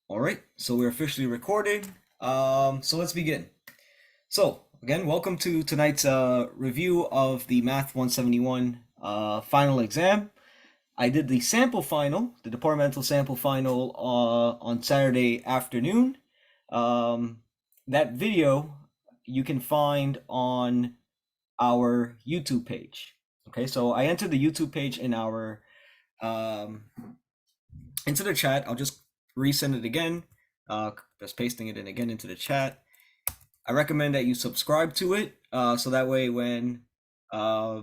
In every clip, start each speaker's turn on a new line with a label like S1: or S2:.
S1: All right, so we're officially recording. So let's begin. So again, welcome to tonight's review of the Math 171 final exam. I did the sample final, the departmental sample final on Saturday afternoon. That video you can find on our YouTube page. Okay, so I entered the YouTube page in our into the chat. I'll just resend it again. Just pasting it in again into the chat. I recommend that you subscribe to it so that way when I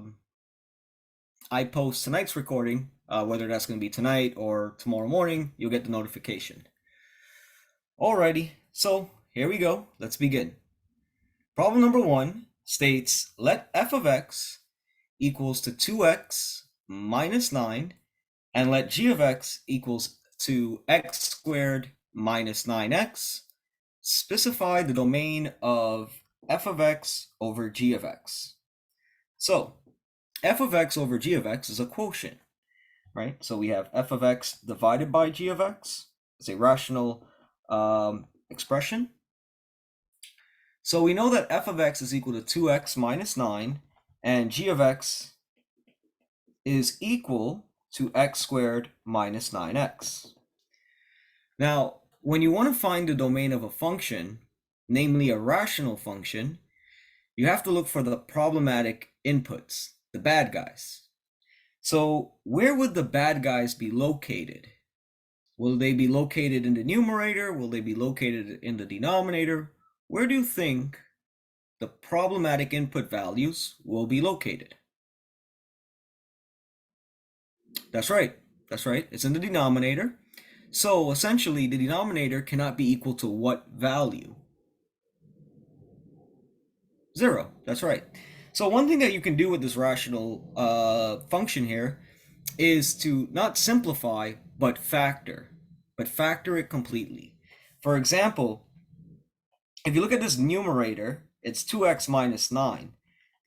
S1: post tonight's recording, whether that's going to be tonight or tomorrow morning, you'll get the notification. Alrighty, so here we go. Let's begin. Problem number 1 states, let f of x equals to 2x minus 9 and let g of x equals to x squared minus 9x. Specify the domain of f of x over g of x. So f of x over g of x is a quotient, right? So we have f of x divided by g of x. It's a rational expression. So we know that f of x is equal to 2x minus 9, and g of x is equal to x squared minus 9x. Now, when you want to find the domain of a function, namely a rational function, you have to look for the problematic inputs, the bad guys. So where would the bad guys be located? Will they be located in the numerator? Will they be located in the denominator? Where do you think the problematic input values will be located? That's right. That's right. It's in the denominator. So essentially, the denominator cannot be equal to what value? 0. That's right. So one thing that you can do with this rational function here is to not simplify, but factor it completely. For example, if you look at this numerator, it's 2x minus 9.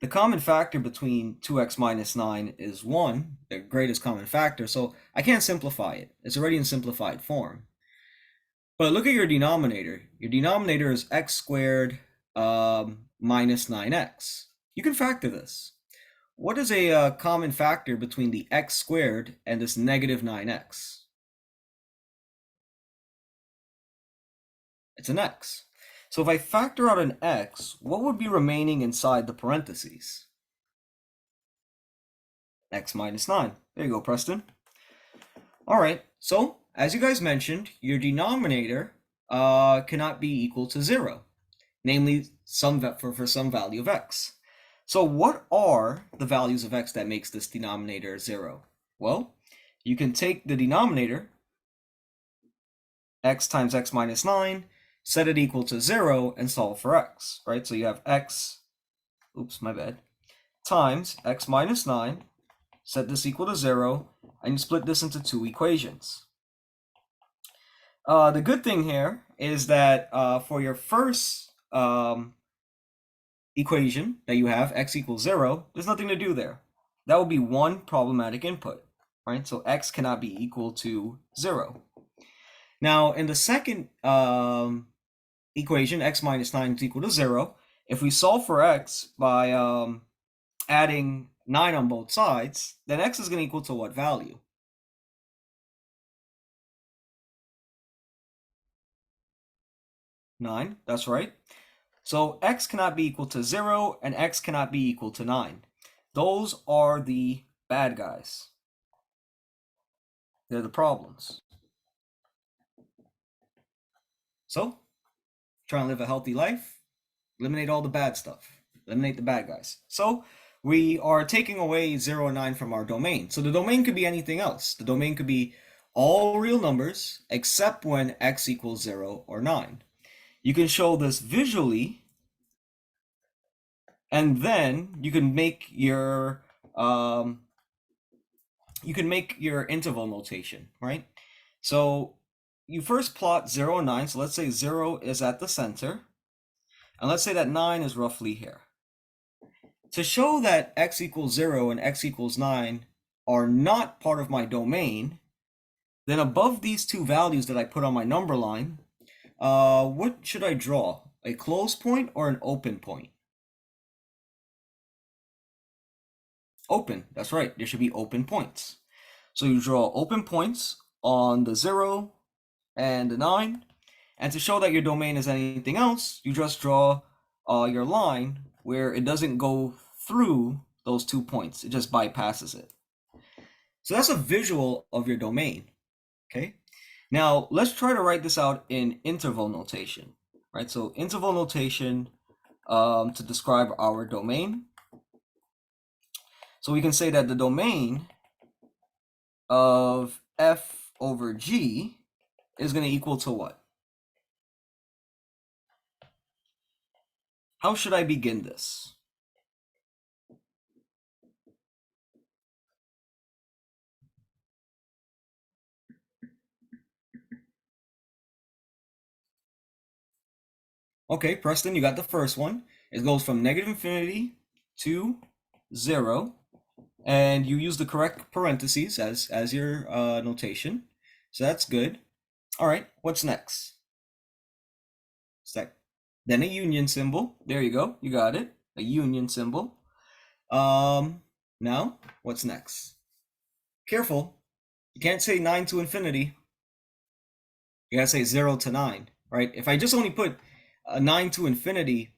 S1: The common factor between 2x minus 9 is 1, the greatest common factor, so I can't simplify it. It's already in simplified form. But look at your denominator. Your denominator is x squared minus 9x. You can factor this. What is a common factor between the x squared and this negative 9x? It's an x. So if I factor out an x, what would be remaining inside the parentheses? X minus 9. There you go, Preston. All right, so as you guys mentioned, your denominator cannot be equal to 0, namely for some value of x. So what are the values of x that makes this denominator 0? Well, you can take the denominator, x times x minus 9, set it equal to 0, and solve for x, right? So you have x, oops, my bad, times x minus 9, set this equal to 0, and you split this into two equations. The good thing here is that for your first equation that you have, x equals 0, there's nothing to do there. That will be one problematic input, right? So x cannot be equal to 0. Now, in the second equation, x minus 9 is equal to 0. If we solve for x by adding 9 on both sides, then x is going to equal to what value? 9, that's right. So x cannot be equal to 0, and x cannot be equal to 9. Those are the bad guys. They're the problems. So, try and live a healthy life, eliminate all the bad stuff, eliminate the bad guys. So, we are taking away 0 and 9 from our domain. So the domain could be anything else. The domain could be all real numbers except when x equals 0 or 9. You can show this visually, and then you can make your interval notation, right? So you first plot 0 and 9. So let's say 0 is at the center, and let's say that 9 is roughly here. To show that x equals 0 and x equals 9 are not part of my domain, Then above these two values that I put on my number line, what should I draw? A closed point or an open point? Open, that's right. There should be open points. So you draw open points on the 0 and the 9. And to show that your domain is anything else, you just draw your line where it doesn't go through those 2 points. It just bypasses it. So that's a visual of your domain, okay? Now, let's try to write this out in interval notation, right? So interval notation to describe our domain. So we can say that the domain of f over g is going to equal to what? How should I begin this? Okay, Preston, you got the first one. It goes from negative infinity to 0, and you use the correct parentheses as your notation. So that's good. All right, what's next? Then a union symbol. There you go. You got it. A union symbol. Now, what's next? Careful. You can't say 9 to infinity. You gotta say 0 to 9, right? If I just only put a 9 to infinity,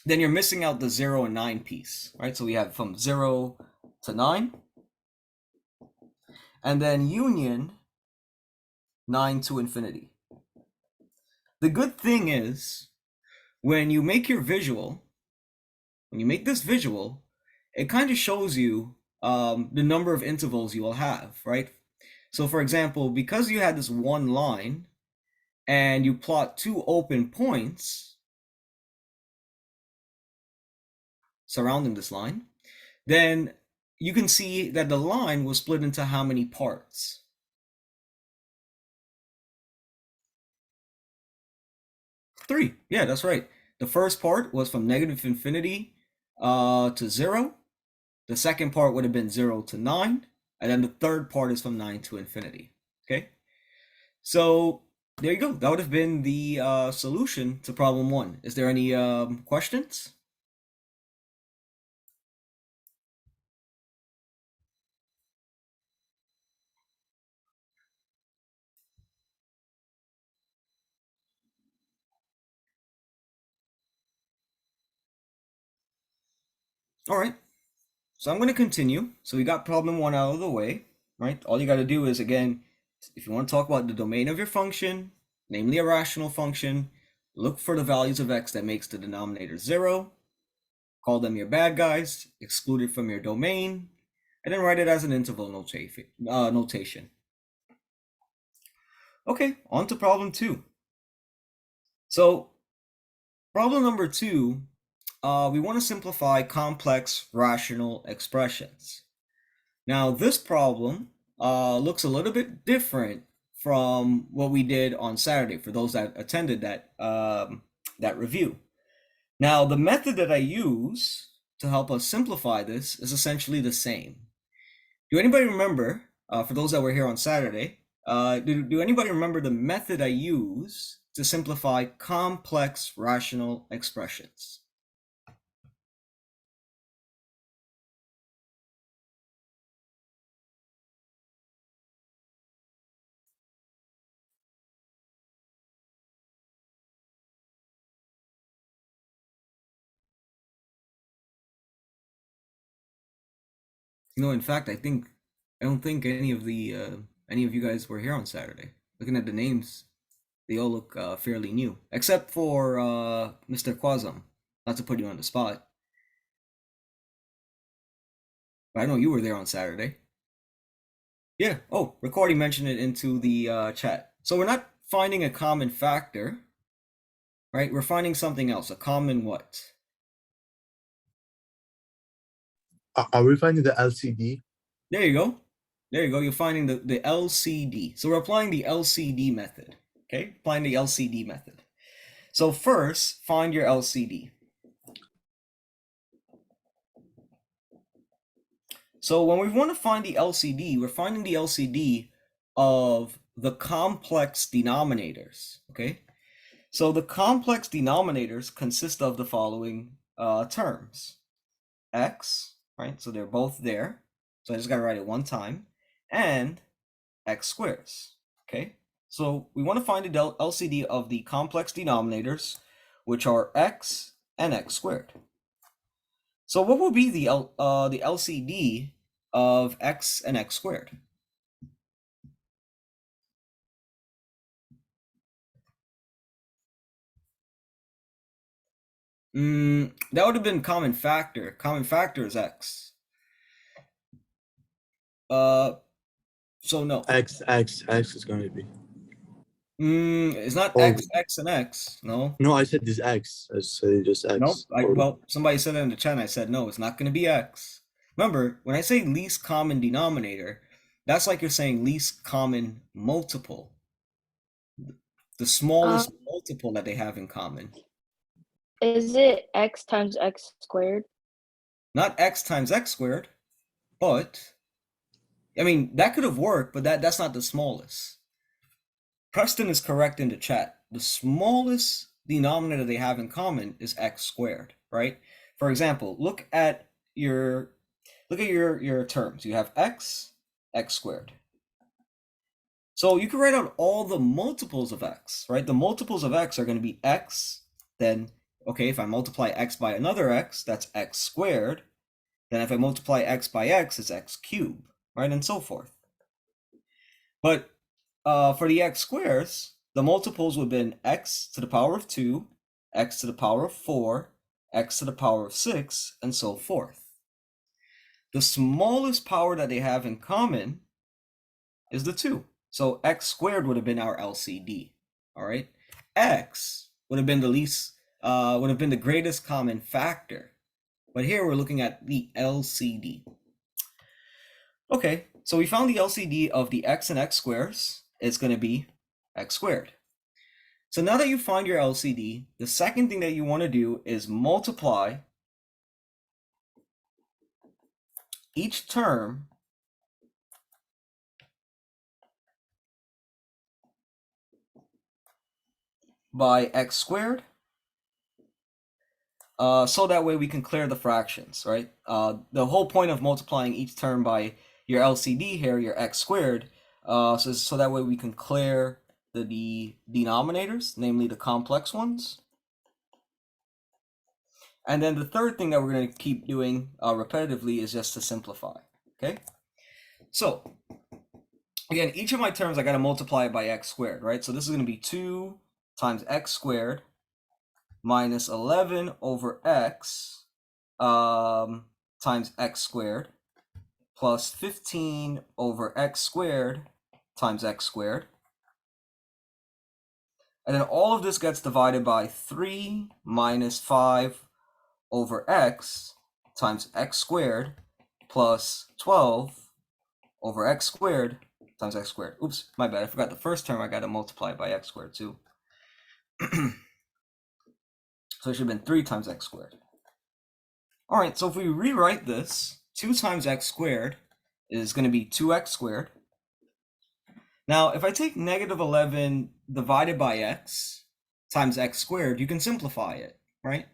S1: then you're missing out the 0 and 9 piece, right? So we have from 0 to 9, and then union 9 to infinity. The good thing is, when you make your visual, when you make this visual, it kind of shows you the number of intervals you will have, right? So for example, because you had this one line and you plot 2 open points surrounding this line, then you can see that the line was split into how many parts? 3. Yeah, that's right. The first part was from negative infinity to 0. The second part would have been 0 to 9. And then the third part is from 9 to infinity. Okay? So there you go. That would have been the solution to problem 1. Is there any questions? All right. So I'm going to continue. So we got problem 1 out of the way, right? All you got to do is, again, if you want to talk about the domain of your function, namely a rational function, look for the values of x that makes the denominator 0, call them your bad guys, exclude it from your domain, and then write it as an interval notation. Okay, on to problem 2. So problem number 2, we want to simplify complex rational expressions. Now this problem looks a little bit different from what we did on Saturday for those that attended that review. Now the method that I use to help us simplify this is essentially the same. Do anybody remember, for those that were here on Saturday, do anybody remember the method I use to simplify complex rational expressions? No, in fact, I don't think any of you guys were here on Saturday. Looking at the names, they all look fairly new, except for Mr. Quasam. Not to put you on the spot, but I know you were there on Saturday. Yeah. Oh, Ricardi mentioned it into the chat. So we're not finding a common factor, right? We're finding something else. A common what?
S2: Are we finding the LCD?
S1: There you go. There you go. You're finding the LCD. So we're applying the LCD method. Okay, applying the LCD method. So first, find your LCD. So when we want to find the LCD, we're finding the LCD of the complex denominators, okay? So the complex denominators consist of the following terms. X, right? So they're both there. So I just got to write it one time. And x squares, okay? So we want to find the LCD of the complex denominators, which are x and x squared. So what will be the LCD of x and x squared? That would have been common factor. Common factor is x. So no.
S2: X is going to be.
S1: It's not
S2: Oh
S1: x, x, and x. No.
S2: no, I said this X. I said just
S1: Nope.
S2: X. Or
S1: Well, somebody said it in the chat, and I said no, it's not going to be x. Remember, when I say least common denominator, that's like you're saying least common multiple, the smallest multiple that they have in common.
S3: Is it x times x squared?
S1: Not x times x squared, but I mean that could have worked, but that's not the smallest. Preston is correct in the chat. The smallest denominator they have in common is x squared, right? For example, look at your terms. You have x squared. So you can write out all the multiples of x, right? The multiples of x are going to be x, then, okay, if I multiply x by another x, that's x squared. Then if I multiply x by x, it's x cubed, right? And so forth. But for the x squares, the multiples would have been x to the power of 2, x to the power of 4, x to the power of 6, and so forth. The smallest power that they have in common is the 2. So x squared would have been our LCD, all right? X would have been the greatest common factor. But here we're looking at the LCD. Okay, so we found the LCD of the x and x squares. It's going to be x squared. So now that you find your LCD, the second thing that you want to do is multiply each term by x squared, so that way we can clear the fractions, right? The whole point of multiplying each term by your LCD here, your x squared, so that way we can clear the denominators, namely the complex ones. And then the third thing that we're going to keep doing repetitively is just to simplify, okay? So, again, each of my terms I got to multiply it by x squared, right? So this is going to be 2 times x squared minus 11 over x times x squared plus 15 over x squared times x squared. And then all of this gets divided by 3 minus 5 over x times x squared plus 12 over x squared times x squared. Oops, my bad. I forgot the first term I got to multiply by x squared too. So it should have been 3 times x squared. All right, so if we rewrite this, 2 times x squared is going to be 2x squared. Now, if I take negative 11 divided by x times x squared, you can simplify it, right?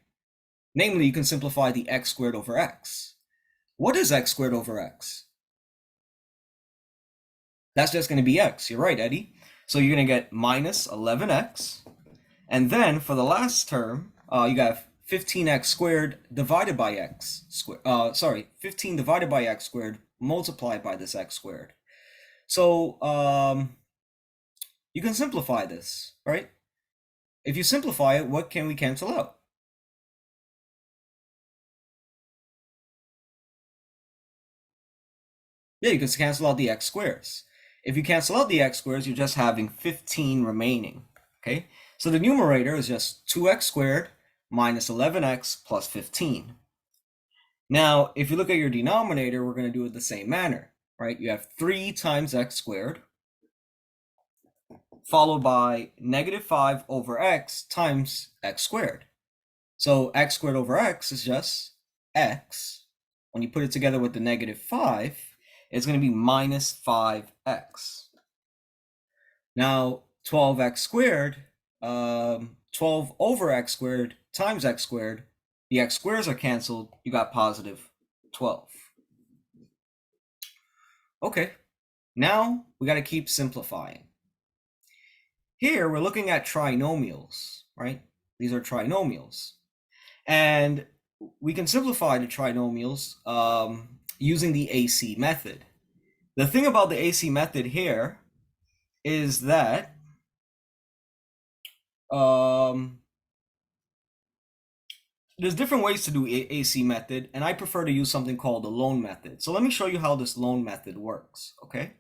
S1: Namely, you can simplify the x squared over x. What is x squared over x? That's just going to be x. You're right, Eddie. So you're going to get minus 11x. And then for the last term, you got 15x squared divided by x squared. 15 divided by x squared multiplied by this x squared. So you can simplify this, right? If you simplify it, what can we cancel out? Yeah, you can cancel out the x squares. If you cancel out the x squares, you're just having 15 remaining, okay? So the numerator is just 2x squared minus 11x plus 15. Now, if you look at your denominator, we're going to do it the same manner, right? You have 3 times x squared followed by negative 5 over x times x squared. So x squared over x is just x. When you put it together with the negative 5, it's going to be minus 5x. Now 12x squared, 12 over x squared times x squared, the x squares are canceled, you got positive 12. Okay, now we got to keep simplifying. Here we're looking at trinomials, right? These are trinomials. And we can simplify the trinomials using the AC method. The thing about the AC method here is that there's different ways to do AC method, and I prefer to use something called the Long method. So let me show you how this Long method works, okay?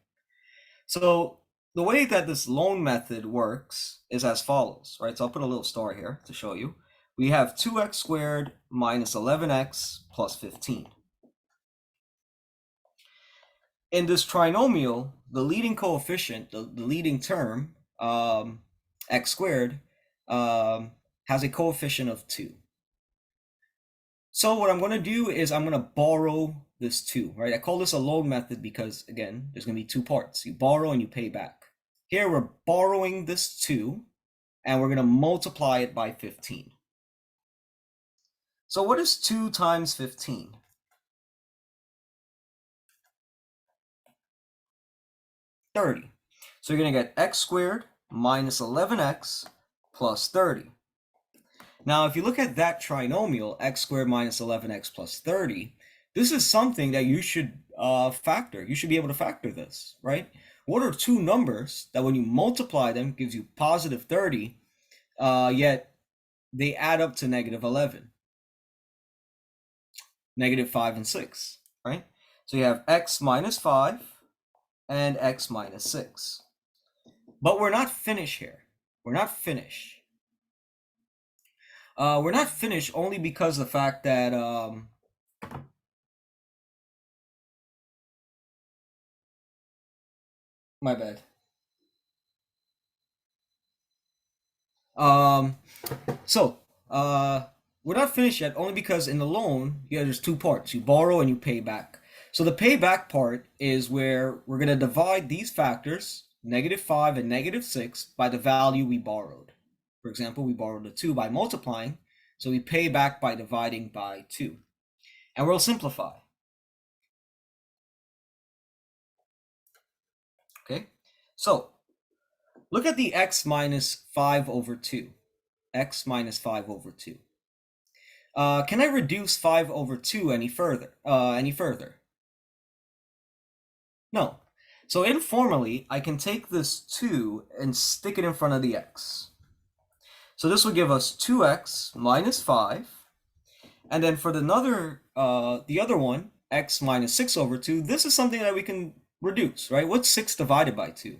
S1: So the way that this Long method works is as follows, right? So I'll put a little star here to show you. We have 2x squared minus 11x plus 15. In this trinomial, the leading coefficient, the leading term, x squared, has a coefficient of 2. So what I'm going to do is I'm going to borrow this 2, right? I call this a loan method because, again, there's going to be 2 parts. You borrow and you pay back. Here we're borrowing this 2, and we're going to multiply it by 15. So what is 2 times 15? 30. So you're going to get x squared minus 11x plus 30. Now, if you look at that trinomial, x squared minus 11x plus 30, this is something that you should factor. You should be able to factor this, right? What are 2 numbers that when you multiply them gives you positive 30, yet they add up to negative 11? Negative 5 and 6, right? So you have x minus 5 and x minus 6. But we're not finished here. We're not finished. We're not finished only because of the fact that my bad. We're not finished yet only because in the loan, there's 2 parts. You borrow and you pay back. So the payback part is where we're going to divide these factors, negative 5 and negative 6, by the value we borrowed. For example, we borrowed the 2 by multiplying, so we pay back by dividing by 2. And we'll simplify. Okay, so look at the x minus 5 over 2. X minus 5 over 2. Can I reduce 5 over 2 any further? No. So informally, I can take this 2 and stick it in front of the x. So this would give us 2x minus 5. And then for the other one, x minus 6 over 2, this is something that we can reduce, right? What's 6 divided by 2?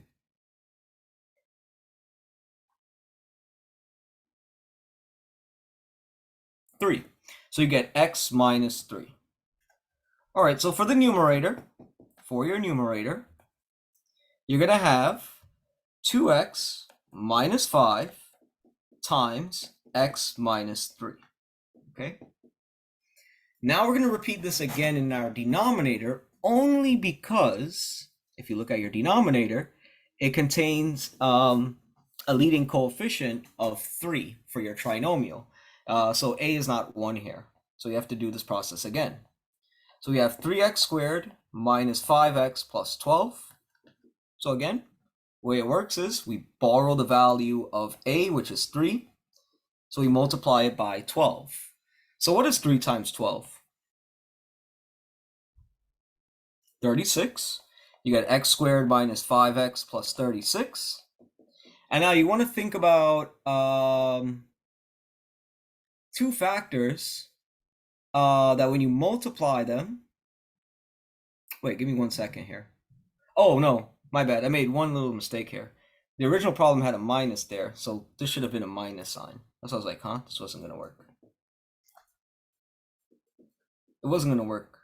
S1: 3. So you get x minus 3. All right, so for your numerator, you're going to have 2x minus 5 times x minus 3, okay? Now we're going to repeat this again in our denominator only because, if you look at your denominator, it contains a leading coefficient of 3 for your trinomial. So a is not 1 here. So you have to do this process again. So we have 3x squared minus 5x plus 12. So again, the way it works is we borrow the value of a, which is 3. So we multiply it by 12. So what is 3 times 12? 36. You get x squared minus 5x plus 36. And now you want to think about 2 factors that when you multiply them, wait, give me 1 second here. Oh, no, my bad. I made one little mistake here. The original problem had a minus there, so this should have been a minus sign. That's why I was like, huh? This wasn't going to work. It wasn't going to work,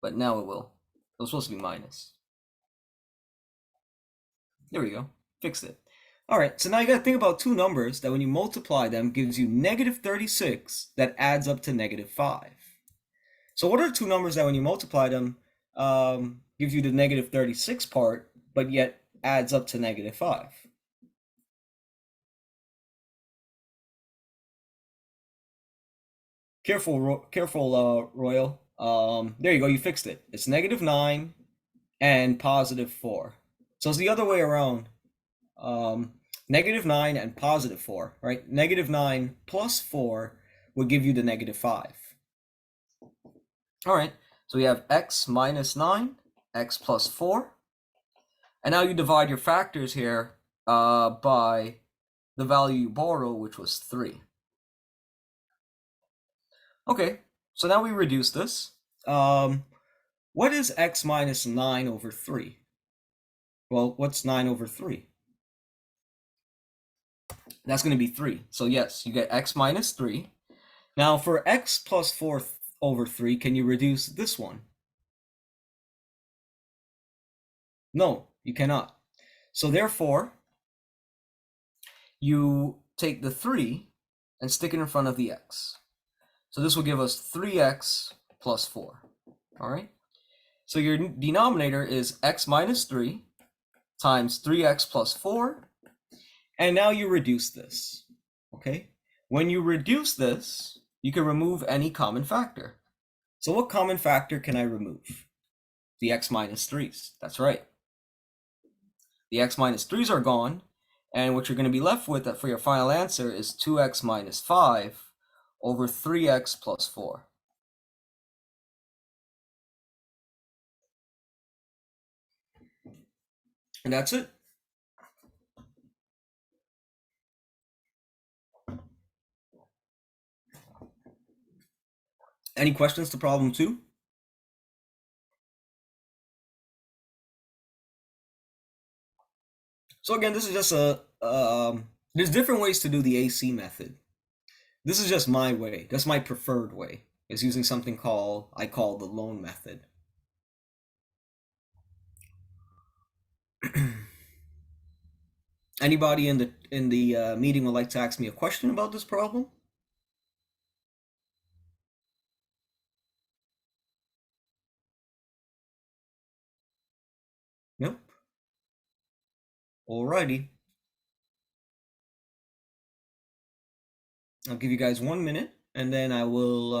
S1: but now it will. It was supposed to be minus. There we go. Fixed it. All right, so now you got to think about 2 numbers that when you multiply them gives you negative 36 that adds up to negative 5. So what are 2 numbers that when you multiply them gives you the negative 36 part, but yet adds up to negative 5? Careful, Royal. There you go, you fixed it. It's -9 and +4. So it's the other way around. -9 and +4, right? -9 plus 4 would give you the -5. All right, so we have x minus 9, x plus 4. And now you divide your factors here by the value you borrow, which was 3. Okay, so now we reduce this. What is x minus 9 over 3? Well, what's 9 over 3? That's going to be 3. So yes, you get x minus 3. Now for x plus 4 over 3, can you reduce this one? No, you cannot. So therefore, you take the 3 and stick it in front of the x. So this will give us 3x plus 4. All right? So your denominator is x minus 3 times 3x plus 4. And now you reduce this. Okay? When you reduce this, you can remove any common factor. So what common factor can I remove? The x minus 3's. That's right. The x minus 3's are gone. And what you're going to be left with for your final answer is 2x minus 5 over 3x plus 4. And that's it. Any questions to problem 2? So again, this is just there's different ways to do the AC method. This is just my way. That's my preferred way. Is using something I call the loan method. Anybody in the meeting would like to ask me a question about this problem? Nope. Alrighty. I'll give you guys 1 minute, and then I will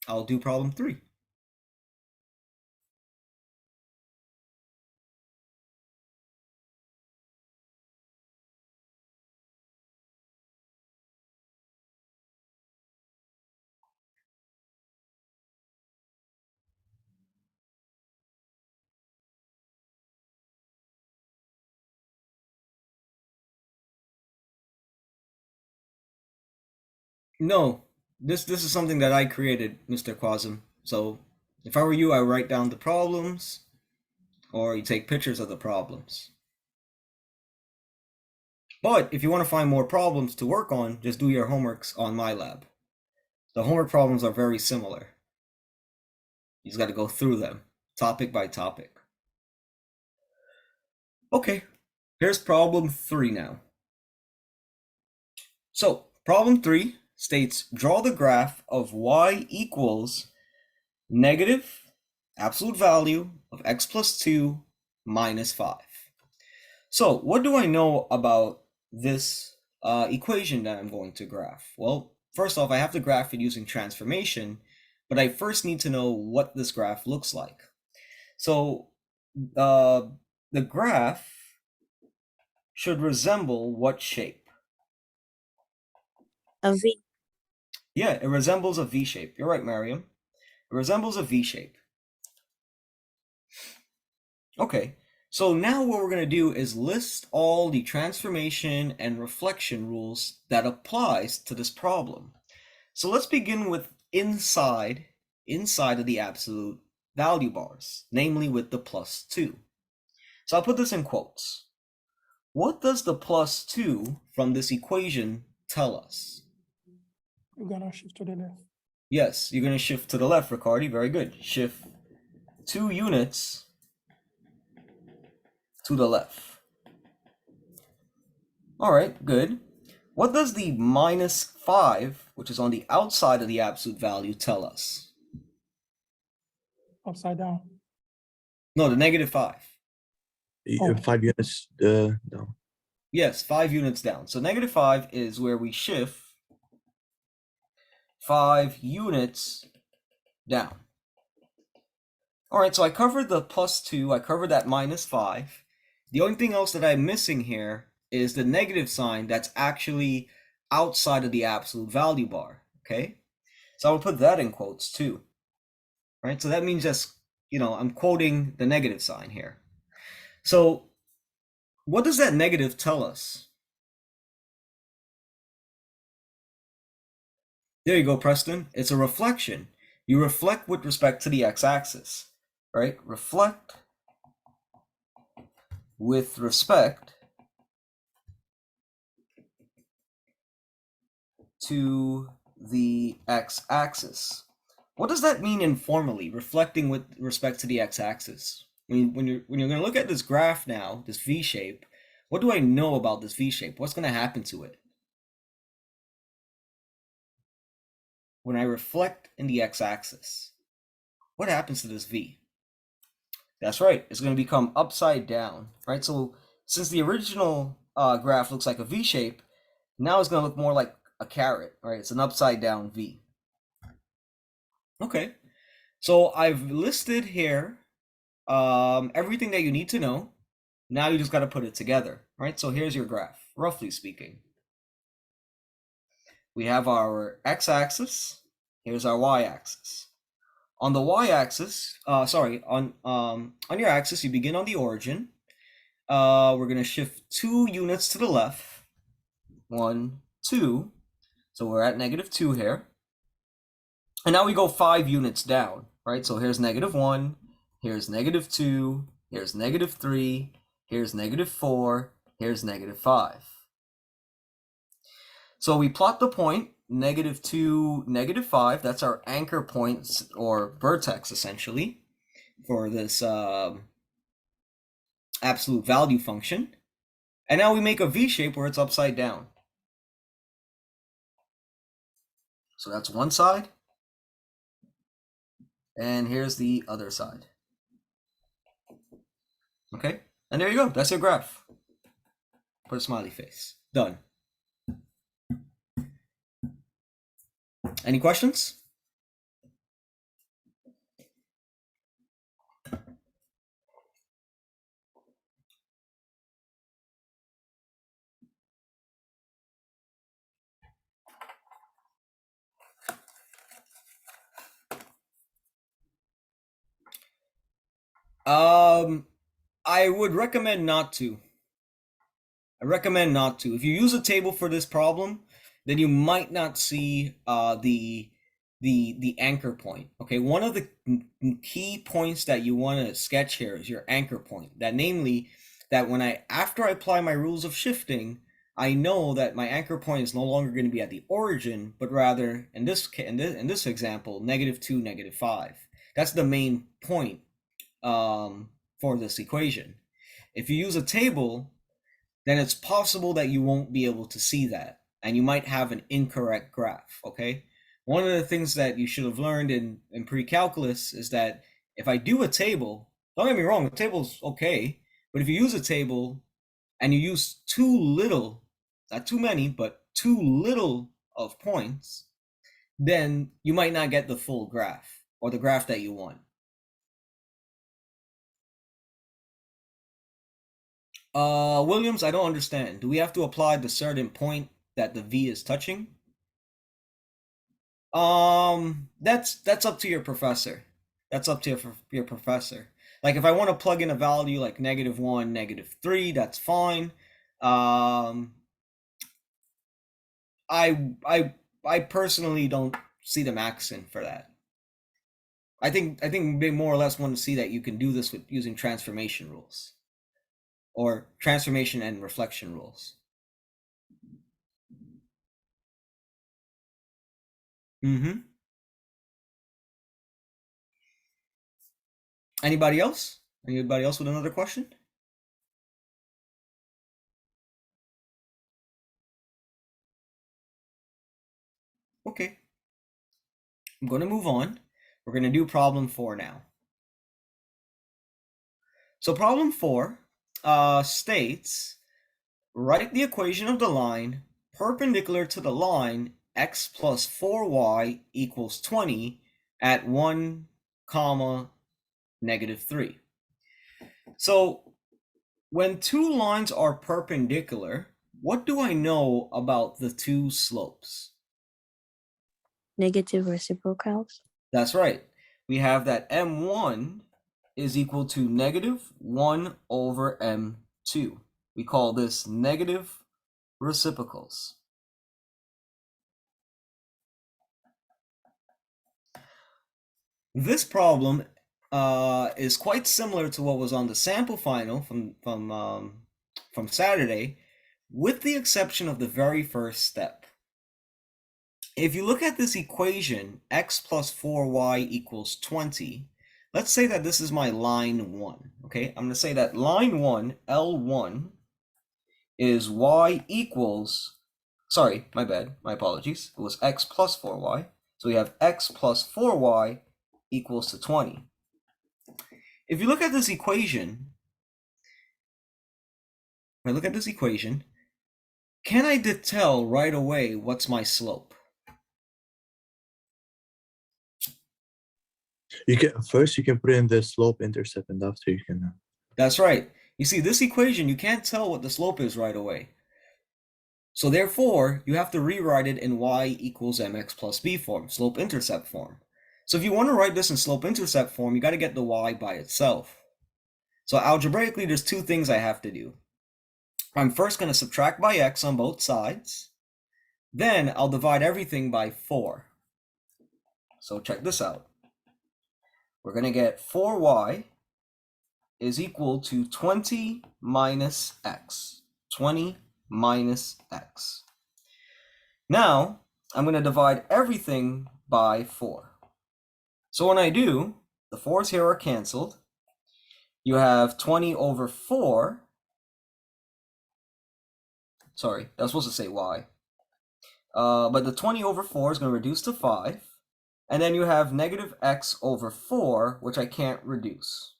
S1: I'll do problem 3. No, this is something that I created, Mr. Quasm. So if I were you, I write down the problems, or you take pictures of the problems. But if you want to find more problems to work on, just do your homeworks on my lab. The homework problems are very similar. You just got to go through them, topic by topic. Okay, here's problem 3 now. So, problem 3 states, draw the graph of y equals negative absolute value of x plus 2 minus 5. So, what do I know about this equation that I'm going to graph? Well, first off, I have to graph it using transformation, but I first need to know what this graph looks like. So, the graph should resemble what shape?
S4: A V.
S1: Yeah, it resembles a V shape. You're right, Mariam. It resembles a V shape. Okay, so now what we're going to do is list all the transformation and reflection rules that applies to this problem. So let's begin with inside of the absolute value bars, namely with the plus 2. So I'll put this in quotes. What does the plus 2 from this equation tell us?
S5: You're gonna shift to the left.
S1: Yes, you're going to shift to the left, Ricardi. Very good. Shift 2 units to the left. All right, good. What does the minus 5, which is on the outside of the absolute value, tell us?
S5: Upside down.
S1: No, the negative 5.
S5: Oh.
S2: 5 units down.
S1: Yes, 5 units down. So negative 5 is where we shift 5 units down. All right, so I covered the +2, I covered that -5. The only thing else that I'm missing here is the negative sign that's actually outside of the absolute value bar, okay? So I'll put that in quotes too, right? So that means just, I'm quoting the negative sign here. So what does that negative tell us? There you go, Preston. It's a reflection. You reflect with respect to the x-axis, right? Reflect with respect to the x-axis. What does that mean informally, reflecting with respect to the x-axis? When you're going to look at this graph now, this V shape, what do I know about this V shape? What's going to happen to it? When I reflect in the x-axis, what happens to this V? That's right, it's going to become upside down, right? So since the original graph looks like a V shape, now it's going to look more like a caret, right? It's an upside down V. Okay, so I've listed here everything that you need to know. Now you just got to put it together, right? So here's your graph, roughly speaking. We have our x-axis. Here's our y-axis. On the y-axis, on your axis, you begin on the origin. We're going to shift 2 units to the left. 1, 2. So we're at -2 here. And now we go 5 units down, right? So here's -1, here's -2, here's -3, here's -4, here's -5. So we plot the point, -2, -5. That's our anchor points or vertex, essentially, for this absolute value function. And now we make a V shape where it's upside down. So that's one side. And here's the other side. Okay, and there you go. That's your graph. Put a smiley face. Done. Any questions? I would recommend not to. If you use a table for this problem, then you might not see the anchor point. Okay, one of the key points that you want to sketch here is your anchor point. That namely, that after I apply my rules of shifting, I know that my anchor point is no longer going to be at the origin, but rather in this example, -2, -5. That's the main point for this equation. If you use a table, then it's possible that you won't be able to see that, and you might have an incorrect graph, okay? One of the things that you should have learned in pre-calculus is that if I do a table, don't get me wrong, the table's okay, but if you use a table and you use too little, not too many, but too little of points, then you might not get the full graph or the graph that you want. Williams, I don't understand. Do we have to apply the certain point that the V is touching? That's up to your professor. That's up to your professor. Like if I want to plug in a value like -1, -3, that's fine. I personally don't see the maxim for that. I think they more or less want to see that you can do this with using transformation rules. Or transformation and reflection rules. Anybody else? Anybody else with another question? Okay. I'm going to move on. We're going to do problem 4 now. So problem 4 states, write the equation of the line perpendicular to the line x plus 4y equals 20 at 1 comma negative 3. So when two lines are perpendicular, what do I know about the two slopes?
S4: Negative reciprocals.
S1: That's right. We have that m1 is equal to negative 1 over m2. We call this negative reciprocals. This problem is quite similar to what was on the sample final from Saturday, with the exception of the very first step. If you look at this equation, x plus 4y equals 20, let's say that this is my line 1, okay? I'm going to say that line 1, L1, is y equals, sorry, my bad, my apologies. It was x plus 4y. So we have x plus 4y equals to 20. If you look at this equation, can I tell right away what's my slope?
S2: You can first you can put in the slope intercept, and after you can.
S1: That's right. You see, this equation, you can't tell what the slope is right away. So therefore, you have to rewrite it in y equals mx plus b form, slope-intercept form. So if you want to write this in slope-intercept form, you got to get the y by itself. So algebraically, there's two things I have to do. I'm first going to subtract by x on both sides. Then I'll divide everything by 4. So check this out. We're going to get 4y is equal to 20 minus x. 20 minus x. Now, I'm going to divide everything by 4. So when I do, the 4's here are canceled. You have 20 over 4. Sorry, I was supposed to say y. But the 20 over 4 is going to reduce to 5. And then you have negative x over 4, which I can't reduce.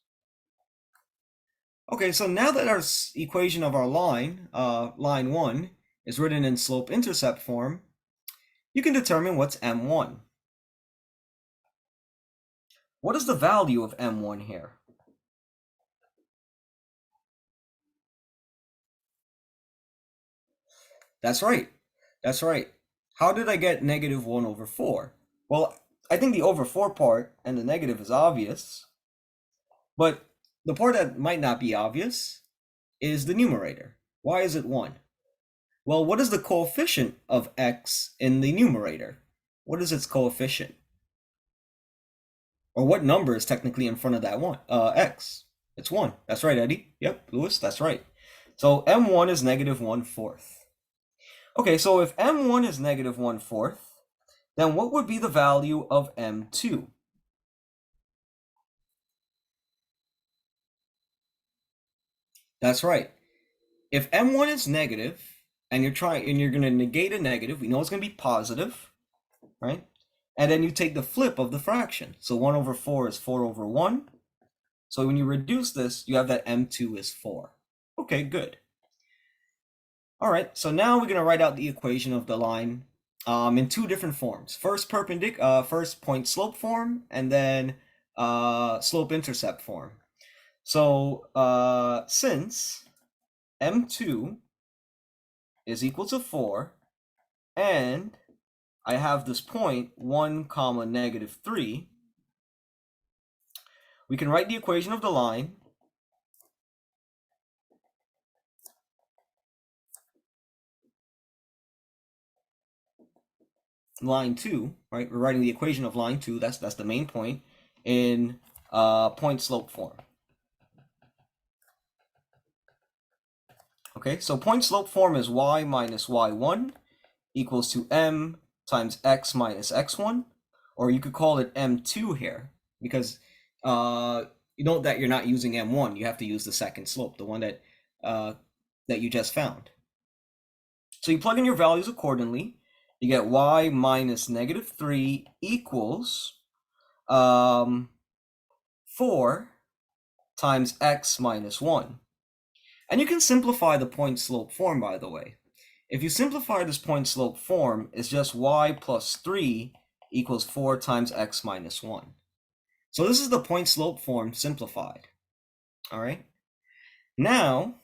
S1: Okay, so now that our equation of our line, line 1, is written in slope-intercept form, you can determine what's m1. What is the value of m1 here? That's right. That's right. How did I get negative 1 over 4? Well, I think the over 4 part and the negative is obvious. But the part that might not be obvious is the numerator. Why is it 1? Well, what is the coefficient of x in the numerator? What is its coefficient? Or what number is technically in front of that one? X. It's 1. That's right, Eddie. Yep, Lewis, that's right. So m1 is negative 1/4. Okay, so if m1 is negative 1/4, then what would be the value of m2? That's right. If m1 is negative, and you're going to negate a negative, we know it's going to be positive, right? And then you take the flip of the fraction. So 1 over 4 is 4 over 1. So when you reduce this, you have that m2 is 4. Okay, good. All right, so now we're going to write out the equation of the line in two different forms. First first point slope form, and then slope intercept form. So since m2 is equal to 4, and I have this point 1 comma negative 3, we can write the equation of the line line 2, right? We're writing the equation of line 2, that's the main point, in point slope form. Okay, so point slope form is y minus y1 equals to m times x minus x1, or you could call it m2 here, because you know that you're not using m1, you have to use the second slope, the one that you just found. So you plug in your values accordingly. You get y minus negative 3 equals 4 times x minus 1. And you can simplify the point slope form, by the way. If you simplify this point slope form, it's just y plus 3 equals 4 times x minus 1. So this is the point slope form simplified. All right. Now,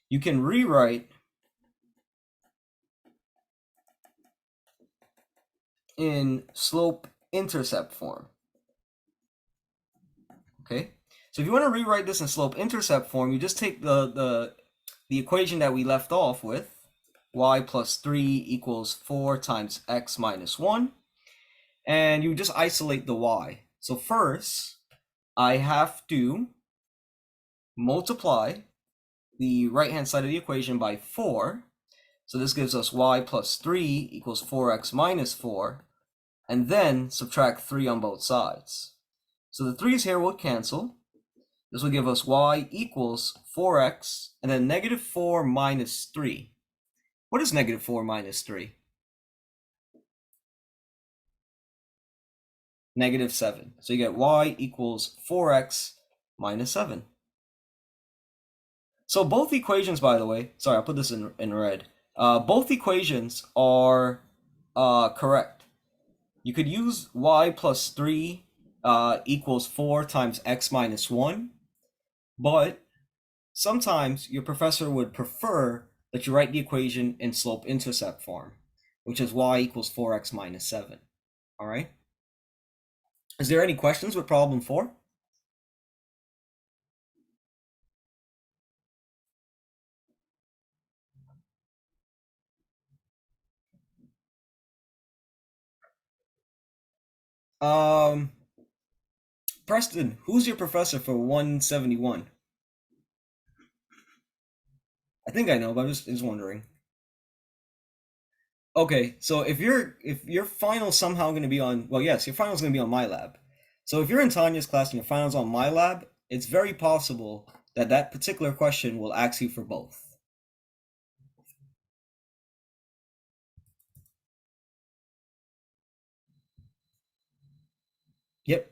S1: you can rewrite in slope-intercept form. Okay. So if you want to rewrite this in slope-intercept form, you just take the equation that we left off with, y plus 3 equals 4 times x minus 1, and you just isolate the y. So first, I have to multiply the right-hand side of the equation by 4. So this gives us y plus 3 equals 4x minus 4, and then subtract 3 on both sides. So the 3's here will cancel. This will give us y equals 4x, and then negative 4 minus 3. What is negative 4 minus 3? Negative 7. So you get y equals 4x minus 7. So both equations, by the way, sorry, I'll put this in red. Both equations are correct. You could use y plus 3 equals 4 times x minus 1, but sometimes your professor would prefer that you write the equation in slope-intercept form, which is y equals 4x minus 7. All right? Is there any questions with problem 4? Preston, who's your professor for 171? I think I know, but I'm just wondering. Okay, so if your final's somehow going to be on, well, yes, your final's going to be on my lab. So if you're in Tanya's class and your final's on my lab, it's very possible that that particular question will ask you for both. Yep.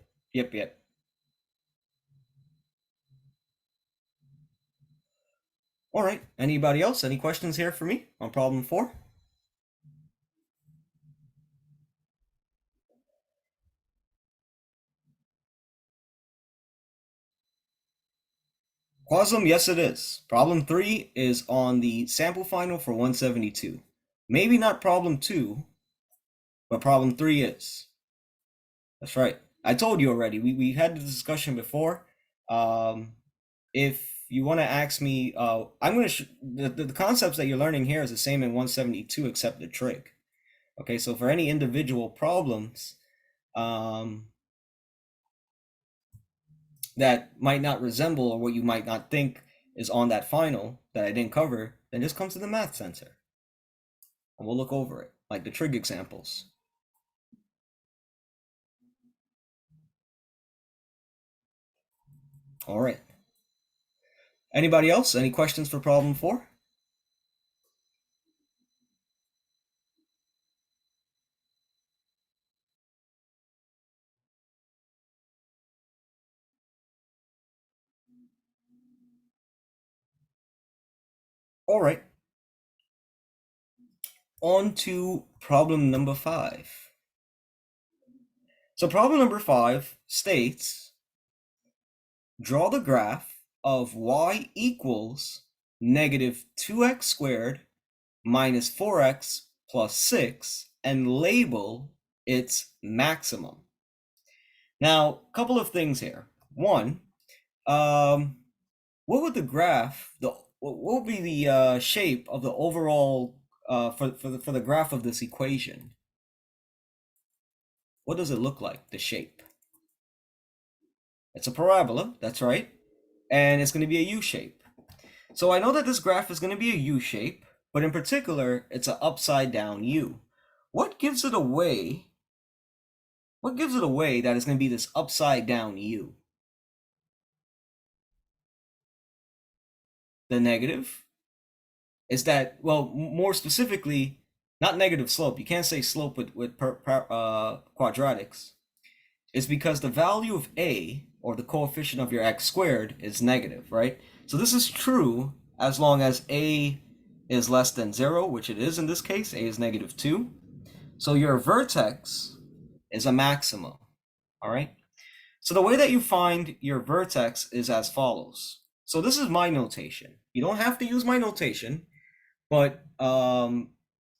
S1: All right, anybody else? Any questions here for me on problem 4? Quasum, yes it is. Problem 3 is on the sample final for 172. Maybe not problem 2, but problem 3 is. That's right. I told you already. We had the discussion before. If you want to ask me, I'm going to the concepts that you're learning here is the same in 172 except the trig. Okay, so for any individual problems that might not resemble or what you might not think is on that final that I didn't cover, then just come to the math center and we'll look over it, like the trig examples. All right. Anybody else? Any questions for problem 4? All right. On to problem number 5. So problem number 5 states, draw the graph of y equals negative 2x squared minus 4x plus 6 and label its maximum. Now, a couple of things here. One, what would the graph, what would be the shape of the overall for the graph of this equation? What does it look like, the shape? It's a parabola, that's right, and it's going to be a U shape. So I know that this graph is going to be a U shape, but in particular, it's an upside down U. What gives it away? What gives it away that it's going to be this upside down U? The negative is that, well, more specifically, not negative slope. You can't say slope with quadratics. It's because the value of a, or the coefficient of your x squared, is negative, right? So this is true as long as a is less than 0, which it is in this case. A is -2. So your vertex is a maximum. All right. So the way that you find your vertex is as follows. So this is my notation. You don't have to use my notation, but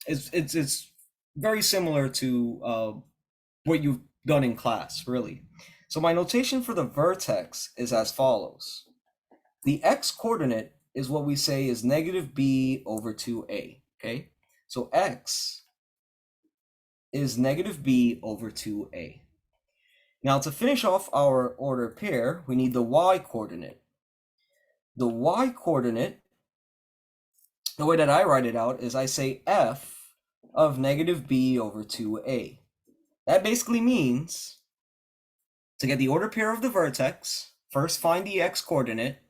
S1: it's very similar to what you've done in class, really. So my notation for the vertex is as follows. The x coordinate is what we say is -b over 2a, okay? So x is -b over 2a. Now to finish off our order pair, we need the y coordinate. The y coordinate, the way that I write it out is I say f of -b over 2a. That basically means to get the order pair of the vertex, first find the x coordinate,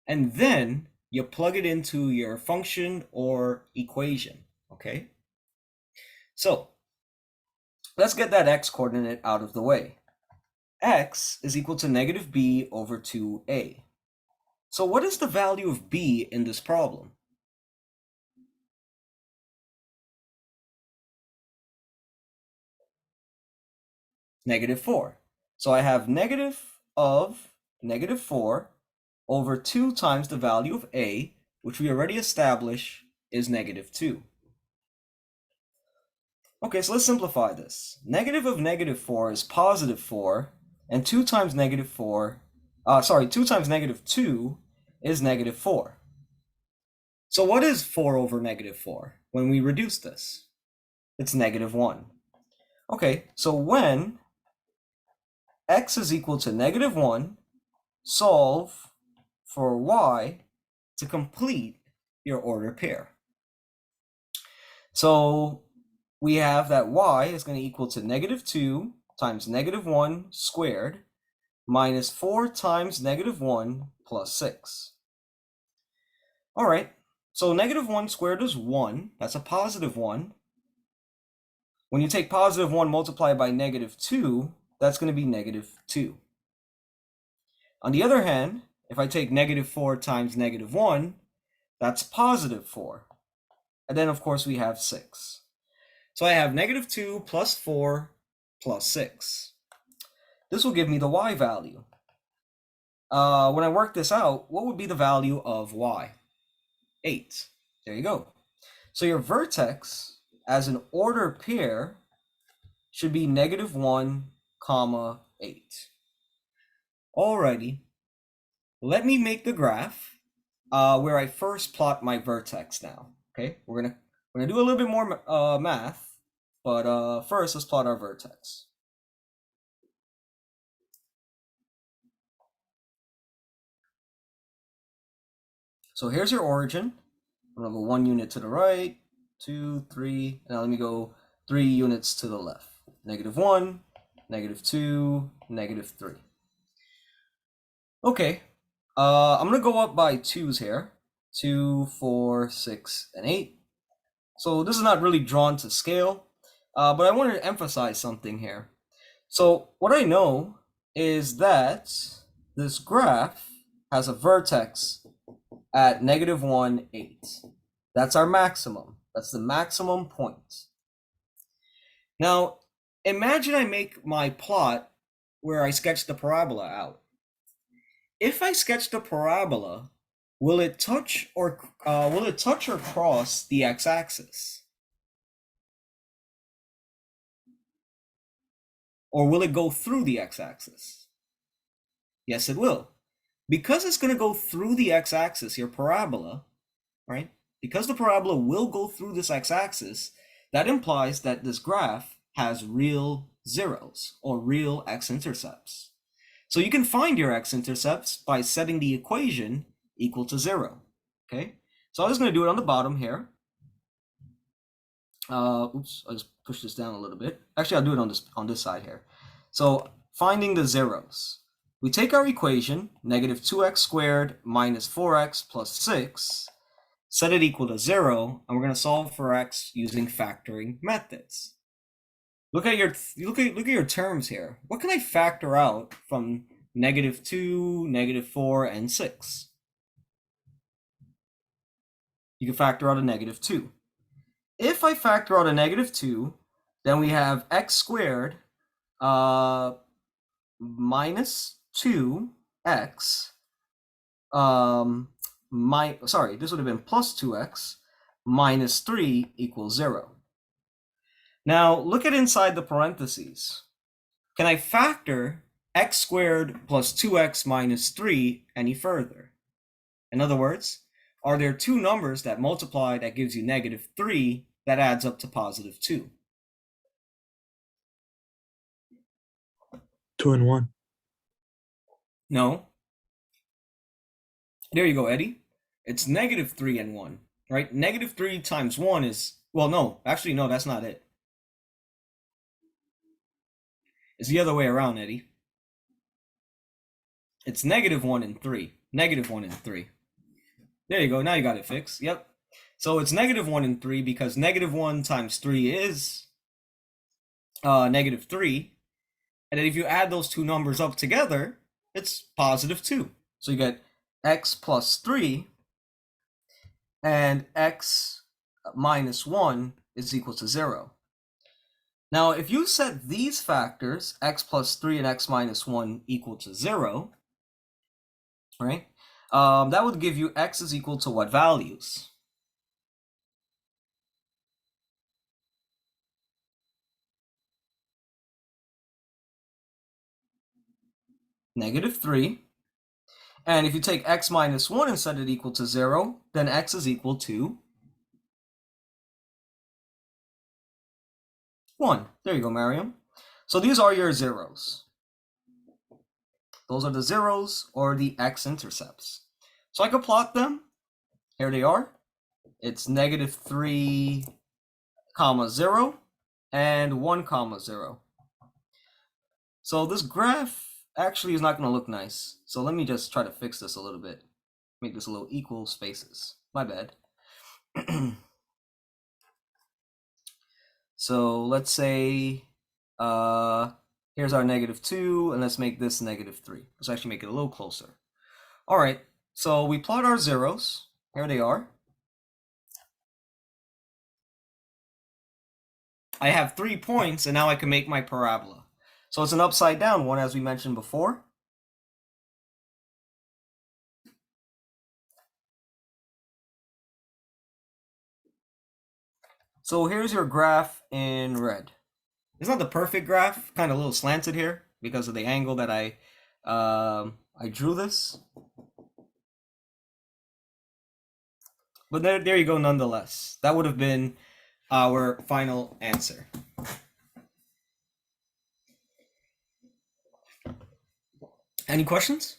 S1: and then you plug it into your function or equation, okay? So let's get that x coordinate out of the way. X is equal to -b over 2a. So what is the value of b in this problem? -4. So I have negative of -4 over 2 times the value of a, which we already established is -2. Okay, so let's simplify this. Negative of -4 is +4, and 2 times -2 is -4. So what is 4 over -4 when we reduce this? It's -1. Okay, so when x is equal to -1, solve for y to complete your order pair. So we have that y is going to equal to -2 times -1 squared minus 4 times -1 plus 6. All right, so -1 squared is 1. That's a +1. When you take +1 multiplied by -2, that's going to be -2. On the other hand, if I take -4 times -1, that's +4. And then, of course, we have 6. So I have -2 plus 4 plus 6. This will give me the y value. When I work this out, what would be the value of y? 8. There you go. So your vertex as an order pair should be -1, 8. Alrighty. Let me make the graph where I first plot my vertex now. Okay, we're gonna do a little bit more math, but first let's plot our vertex. So here's your origin. I'm gonna go 1 unit to the right, 2, 3, and now let me go 3 units to the left. -1, -2, -3. Okay, I'm gonna go up by 2's here. 2, 4, 6, and 8. So this is not really drawn to scale, but I wanted to emphasize something here. So what I know is that this graph has a vertex at -1, 8. That's our maximum. That's the maximum point. Now, imagine I make my plot where I sketch the parabola out. If I sketch the parabola, will it touch or cross the x-axis? Or will it go through the x-axis? Yes, it will. Because it's going to go through the x-axis, your parabola, right? Because the parabola will go through this x-axis, that implies that this graph has real zeros or real x-intercepts. So you can find your x-intercepts by setting the equation equal to 0, okay? So I'm just going to do it on the bottom here. Oops, I'll just push this down a little bit. Actually, I'll do it on this side here. So finding the zeros. We take our equation, -2x squared minus 4x plus 6, set it equal to 0, and we're going to solve for x using factoring methods. Look at your terms here. What can I factor out from -2, -4, and 6? You can factor out a negative 2. If I factor out a negative 2, then we have x squared minus 2x. This would have been plus 2x minus 3 equals 0. Now, look at inside the parentheses. Can I factor x squared plus 2x minus 3 any further? In other words, are there two numbers that multiply that gives you negative 3 that adds up to positive 2?
S2: 2 and 1.
S1: No. There you go, Eddie. It's negative 3 and 1, right? Negative 3 times 1 is, well, no, actually, no, that's not it. It's the other way around, Eddie. It's negative 1 and 3. Negative 1 and 3. There you go. Now you got it fixed. Yep. So it's negative 1 and 3 because negative 1 times 3 is negative 3. And then if you add those two numbers up together, it's positive 2. So you get x plus 3 and x minus 1 is equal to 0. Now, if you set these factors, x plus 3 and x minus 1 equal to 0, right? That would give you x is equal to what values? Negative 3. And if you take x minus 1 and set it equal to 0, then x is equal to 1. There you go, Mariam. So these are your zeros. Those are the zeros or the x-intercepts. So I could plot them. Here they are. It's negative 3, 0, and 1, 0. So this graph actually is not going to look nice. So let me just try to fix this a little bit. Make this a little equal spaces. My bad. So let's say here's our negative 2, and let's make this negative 3. Let's actually make it a little closer. All right, so we plot our zeros. Here they are. I have 3 points, and now I can make my parabola. So it's an upside down one, as we mentioned before. So here's your graph in red. It's not the perfect graph, kind of a little slanted here because of the angle that I drew this. But there you go nonetheless. That would have been our final answer. Any questions?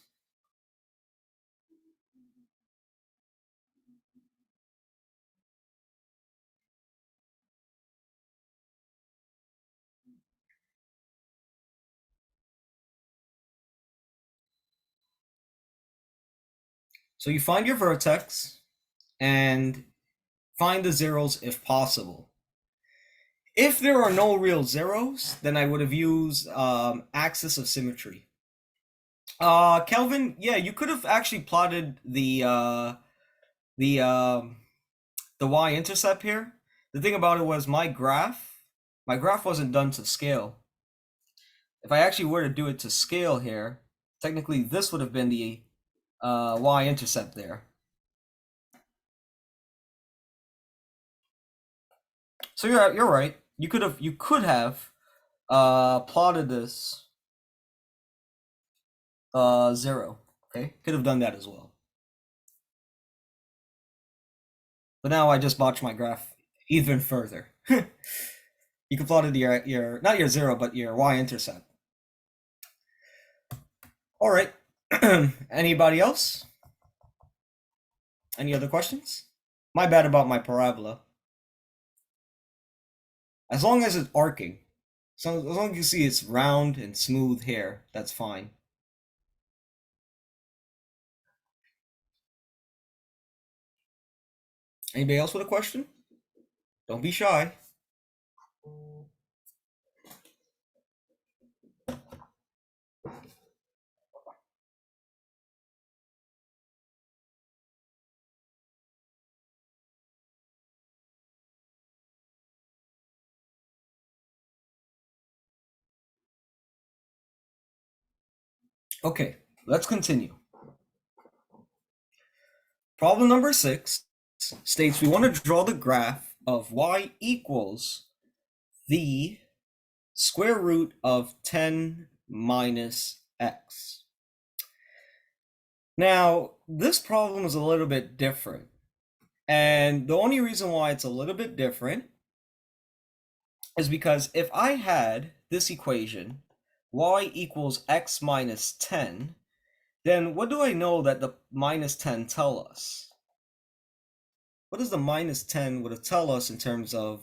S1: So you find your vertex and find the zeros if possible. If there are no real zeros, then I would have used axis of symmetry. Kelvin, yeah, you could have actually plotted the y-intercept here. The thing about it was my graph wasn't done to scale. If I actually were to do it to scale here, technically this would have been the y-intercept there. So you're right. You could have plotted this 0. Okay, could have done that as well. But now I just botched my graph even further. You can plot it your not your 0, but your y-intercept. All right. Anybody else? Any other questions? My bad about my parabola. As long as it's arcing, so as long as you see it's round and smooth here, that's fine. Anybody else with a question? Don't be shy. Okay, let's continue. Problem number 6 states we want to draw the graph of y equals the square root of 10 minus x. Now, this problem is a little bit different. And the only reason why it's a little bit different is because if I had this equation, y equals x minus 10, then what do I know that the minus 10 tell us? What does the minus 10 would tell us in terms of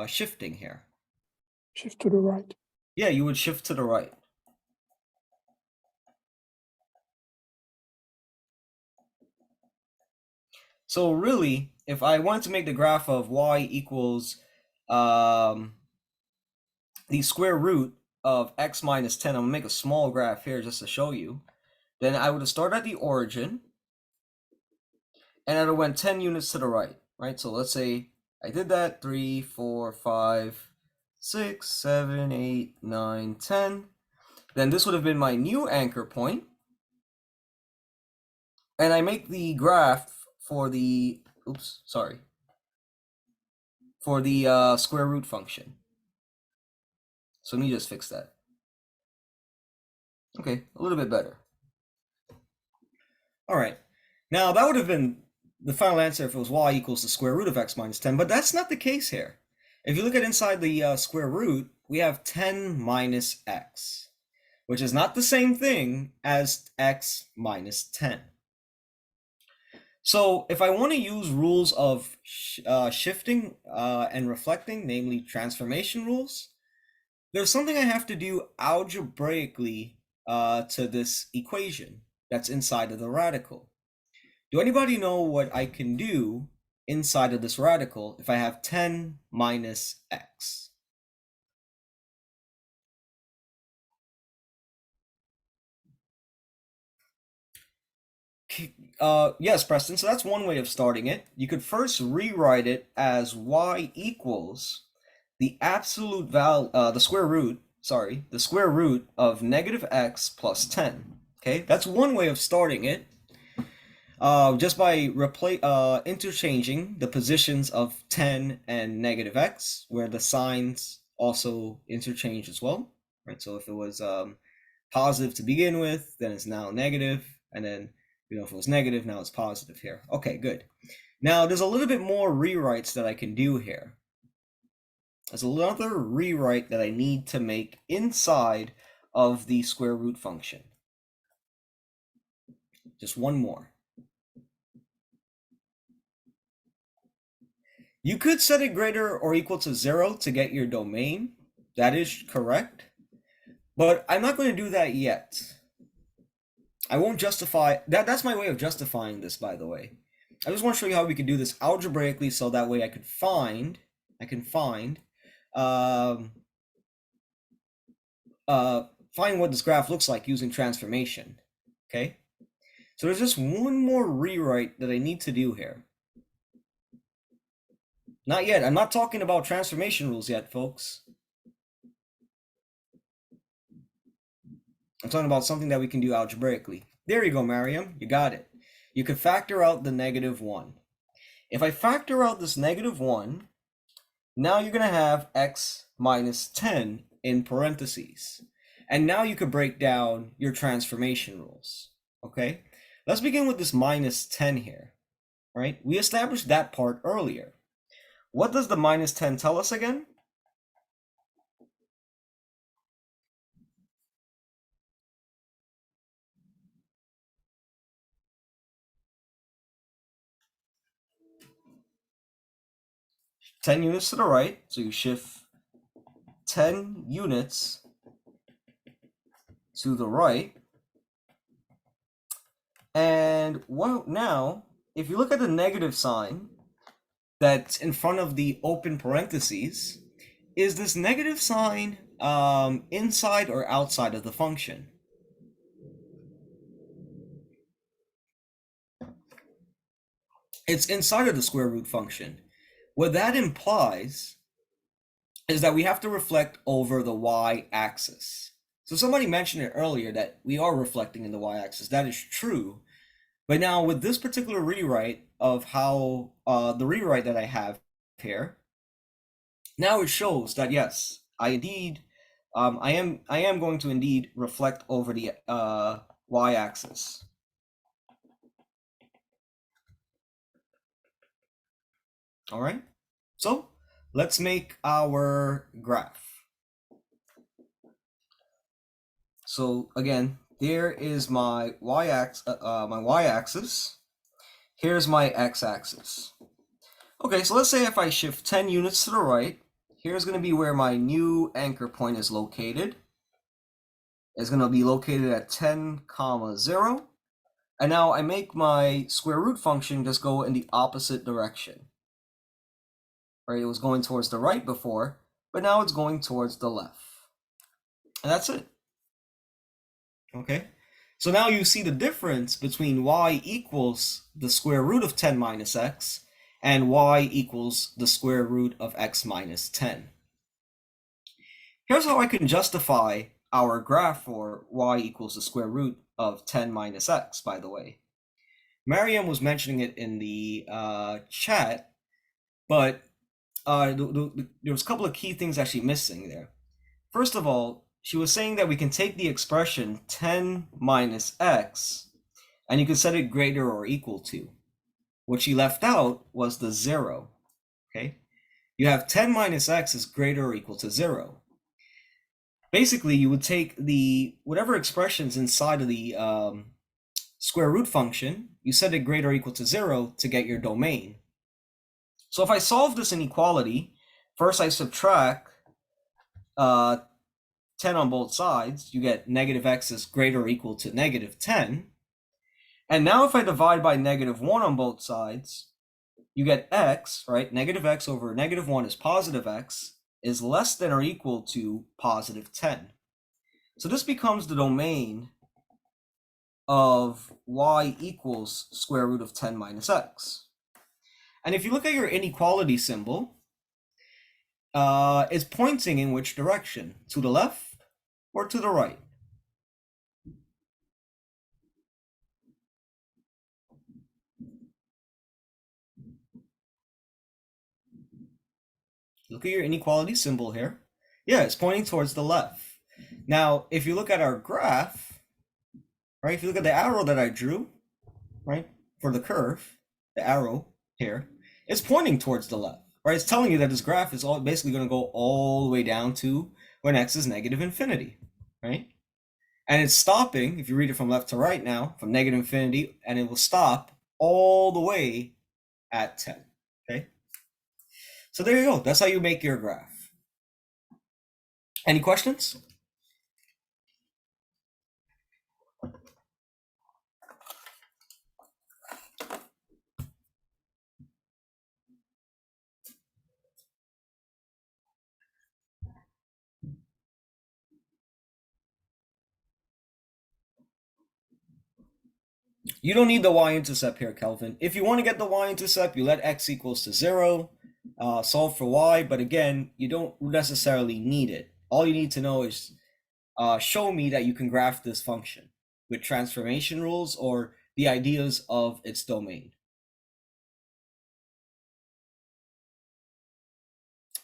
S1: shifting here?
S5: Shift to the right.
S1: Yeah, you would shift to the right. So really, if I wanted to make the graph of y equals the square root of x minus 10, I'm going to make a small graph here just to show you. Then I would have started at the origin, and I would have went 10 units to the right, right? So let's say I did that, 3, 4, 5, 6, 7, 8, 9, 10. Then this would have been my new anchor point. And I make the graph for the, for the square root function. So let me just fix that. Okay, a little bit better. All right, now that would have been the final answer if it was y equals the square root of x minus 10, but that's not the case here. If you look at inside the square root, we have 10 minus x, which is not the same thing as x minus 10. So if I want to use rules of shifting and reflecting, namely transformation rules, there's something I have to do algebraically to this equation that's inside of the radical. Do anybody know what I can do inside of this radical if I have 10 minus x? Yes, Preston, so that's one way of starting it. You could first rewrite it as y equals the absolute value, the square root of negative x plus 10. Okay, that's one way of starting it. Just by interchanging the positions of 10 and negative x, where the signs also interchange as well, right? So if it was positive to begin with, then it's now negative, and then if it was negative, now it's positive here. Okay, good. Now there's a little bit more rewrites that I can do here. There's another rewrite that I need to make inside of the square root function. Just one more. You could set it greater or equal to 0 to get your domain. That is correct. But I'm not going to do that yet. I won't justify that. That's my way of justifying this, by the way. I just want to show you how we can do this algebraically, so that way I can find what this graph looks like using transformation. Okay, so there's just one more rewrite that I need to do here. Not yet. I'm not talking about transformation rules yet, folks. I'm talking about something that we can do algebraically. There you go, Mariam. You got it. You could factor out the negative 1. If I factor out this negative 1, now you're going to have x minus 10 in parentheses. And now you could break down your transformation rules. Okay? Let's begin with this minus 10 here. Right? We established that part earlier. What does the minus 10 tell us again? Ten units to the right, so you shift 10 units to the right. And now, if you look at the negative sign that's in front of the open parentheses, is this negative sign inside or outside of the function? It's inside of the square root function. What that implies is that we have to reflect over the y-axis. So somebody mentioned it earlier that we are reflecting in the y-axis. That is true. But now with this particular rewrite of how the rewrite that I have here, now it shows that yes, I indeed, I am going to indeed reflect over the y-axis. All right. So let's make our graph. So again, there is my y-axis. Here's my x-axis. Okay, so let's say if I shift 10 units to the right, here's going to be where my new anchor point is located. It's going to be located at 10, 0. And now I make my square root function just go in the opposite direction. Right, it was going towards the right before, but now it's going towards the left. And that's it. Okay, so now you see the difference between y equals the square root of 10 minus x and y equals the square root of x minus 10. Here's how I can justify our graph for y equals the square root of 10 minus x, by the way. Mariam was mentioning it in the chat, but there was a couple of key things actually missing there. First of all, she was saying that we can take the expression 10 minus x and you can set it greater or equal to. What she left out was the 0. Okay, you have 10 minus x is greater or equal to 0. Basically, you would take the whatever expressions inside of the square root function, you set it greater or equal to 0 to get your domain. So if I solve this inequality, first I subtract 10 on both sides, you get negative x is greater or equal to negative 10. And now if I divide by negative 1 on both sides, you get x, right? Negative x over negative 1 is positive x, is less than or equal to positive 10. So this becomes the domain of y equals square root of 10 minus x. And if you look at your inequality symbol, it's pointing in which direction? To the left or to the right? Look at your inequality symbol here. Yeah, it's pointing towards the left. Now, if you look at our graph, right, if you look at the arrow that I drew, right, for the curve, the arrow here, it's pointing towards the left, right? It's telling you that this graph is all basically going to go all the way down to when x is negative infinity, right? And it's stopping, if you read it from left to right now, from negative infinity, and it will stop all the way at 10, okay? So there you go. That's how you make your graph. Any questions? You don't need the y-intercept here, Kelvin. If you want to get the y-intercept, you let x equals to 0, solve for y, but again, you don't necessarily need it. All you need to know is show me that you can graph this function with transformation rules or the ideas of its domain.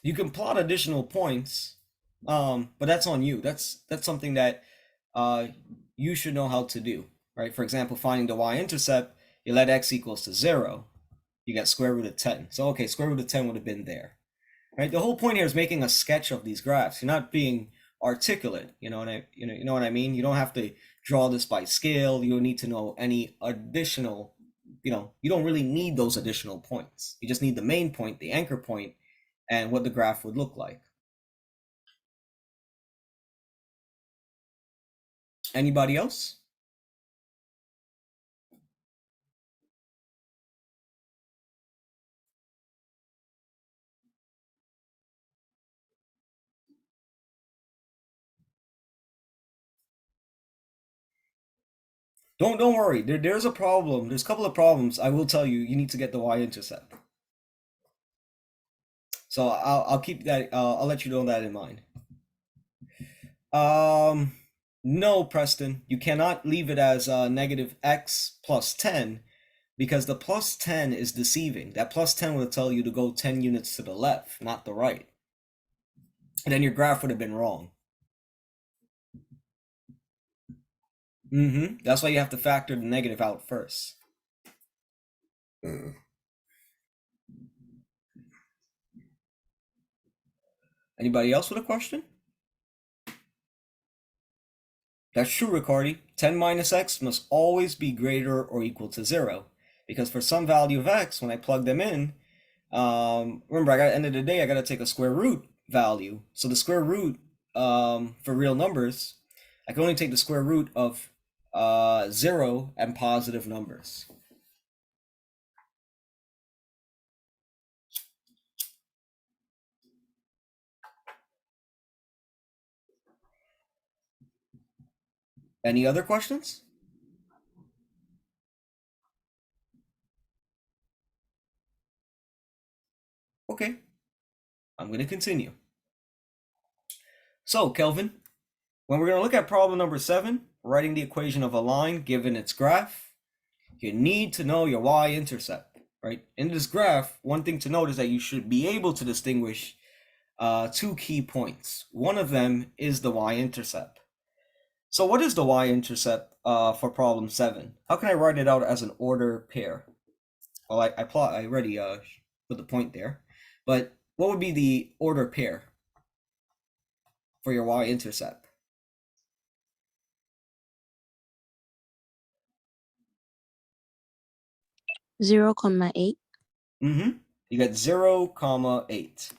S1: You can plot additional points, but that's on you. That's something that you should know how to do, right? For example, finding the y-intercept, you let x equals to 0, you get square root of 10. So okay, square root of 10 would have been there, right? The whole point here is making a sketch of these graphs. You're not being articulate, you know what I mean? You don't have to draw this by scale. You don't need to know any additional, you don't really need those additional points. You just need the main point, the anchor point, and what the graph would look like. Anybody else? Don't worry. There's a problem. There's a couple of problems. I will tell you. You need to get the y-intercept. So I'll keep that. I'll let you know that in mind. No, Preston, you cannot leave it as negative x plus 10 because the plus 10 is deceiving. That plus 10 will tell you to go 10 units to the left, not the right. And then your graph would have been wrong. That's why you have to factor the negative out first. Anybody else with a question? That's true, Ricardi. 10 minus x must always be greater or equal to 0. Because for some value of x, when I plug them in, remember, at the end of the day, I got to take a square root value. So the square root for real numbers, I can only take the square root of 0 and positive numbers. Any other questions? Okay, I'm going to continue. So, Kelvin, when we're going to look at problem number 7, writing the equation of a line given its graph, you need to know your y-intercept, right? In this graph, one thing to note is that you should be able to distinguish two key points. One of them is the y-intercept. So what is the y-intercept for problem 7? How can I write it out as an order pair? Well, I already put the point there, but what would be the order pair for your y-intercept?
S4: 0,8.
S1: You got 0,8.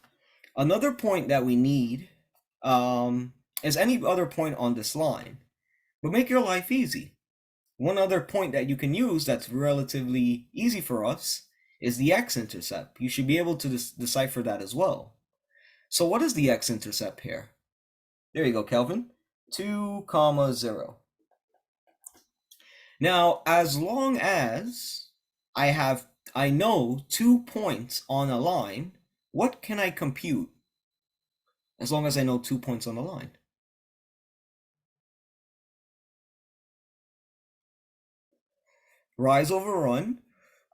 S1: Another point that we need is any other point on this line, but make your life easy. One other point that you can use that's relatively easy for us is the x-intercept. You should be able to decipher that as well. So what is the x-intercept here? There you go, Kelvin. 2, 0. Now, as long as I know 2 points on a line, what can I compute? As long as I know 2 points on the line. Rise over run.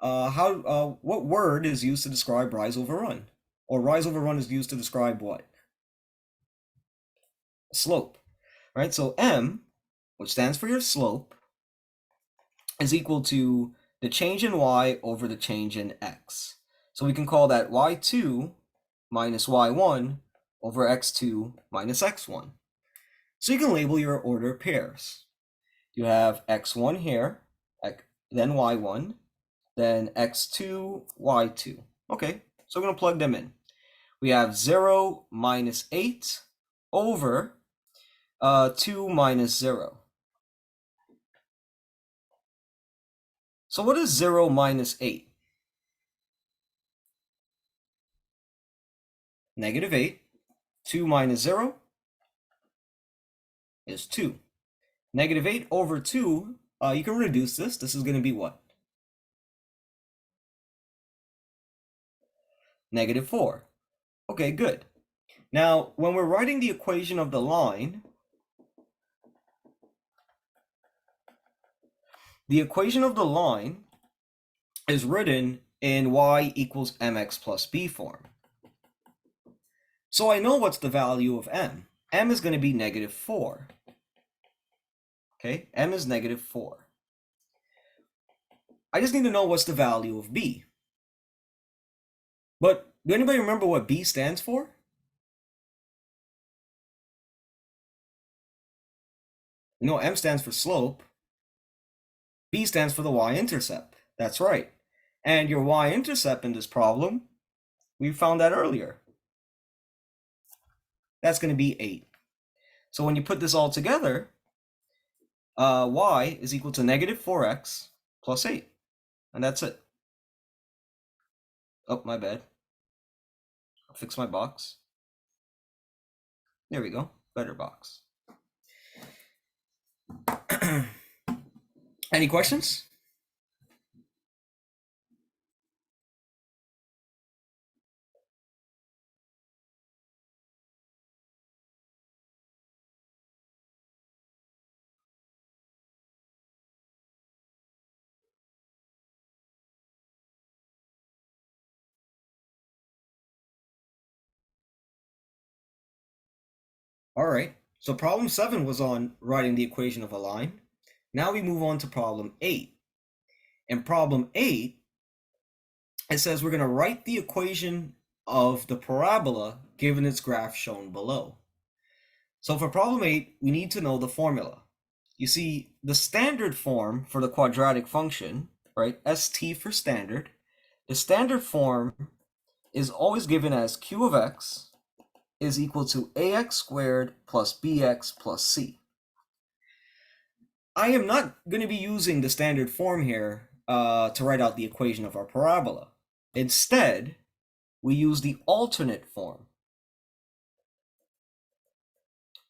S1: What word is used to describe rise over run? Or rise over run is used to describe what? Slope, right? So m, which stands for your slope, is equal to the change in y over the change in x. So we can call that y2 minus y1 over x2 minus x1. So you can label your order pairs. You have x1 here, then y1, then x2, y2. Okay, so we're going to plug them in. We have 0 minus 8 over 2 minus 0. So what is 0 minus 8? Negative 8. 2 minus 0 is 2. Negative 8 over 2, you can reduce this. This is going to be what? Negative 4. Okay, good. Now, when we're writing the equation of the line, the equation of the line is written in y equals mx plus b form. So I know what's the value of m. M is going to be negative 4. Okay, m is negative 4. I just need to know what's the value of b. But do anybody remember what b stands for? You know, m stands for slope. B stands for the y-intercept. That's right. And your y-intercept in this problem, we found that earlier. That's going to be 8. So when you put this all together, y is equal to negative 4x plus 8. And that's it. Oh, my bad. I'll fix my box. There we go. Better box. Any questions? All right, so problem 7 was on writing the equation of a line. Now we move on to problem 8. In problem 8, it says we're going to write the equation of the parabola given its graph shown below. So for problem 8, we need to know the formula. You see, the standard form for the quadratic function, right, ST for standard, the standard form is always given as q of x is equal to ax squared plus bx plus c. I am not going to be using the standard form here to write out the equation of our parabola. Instead, we use the alternate form.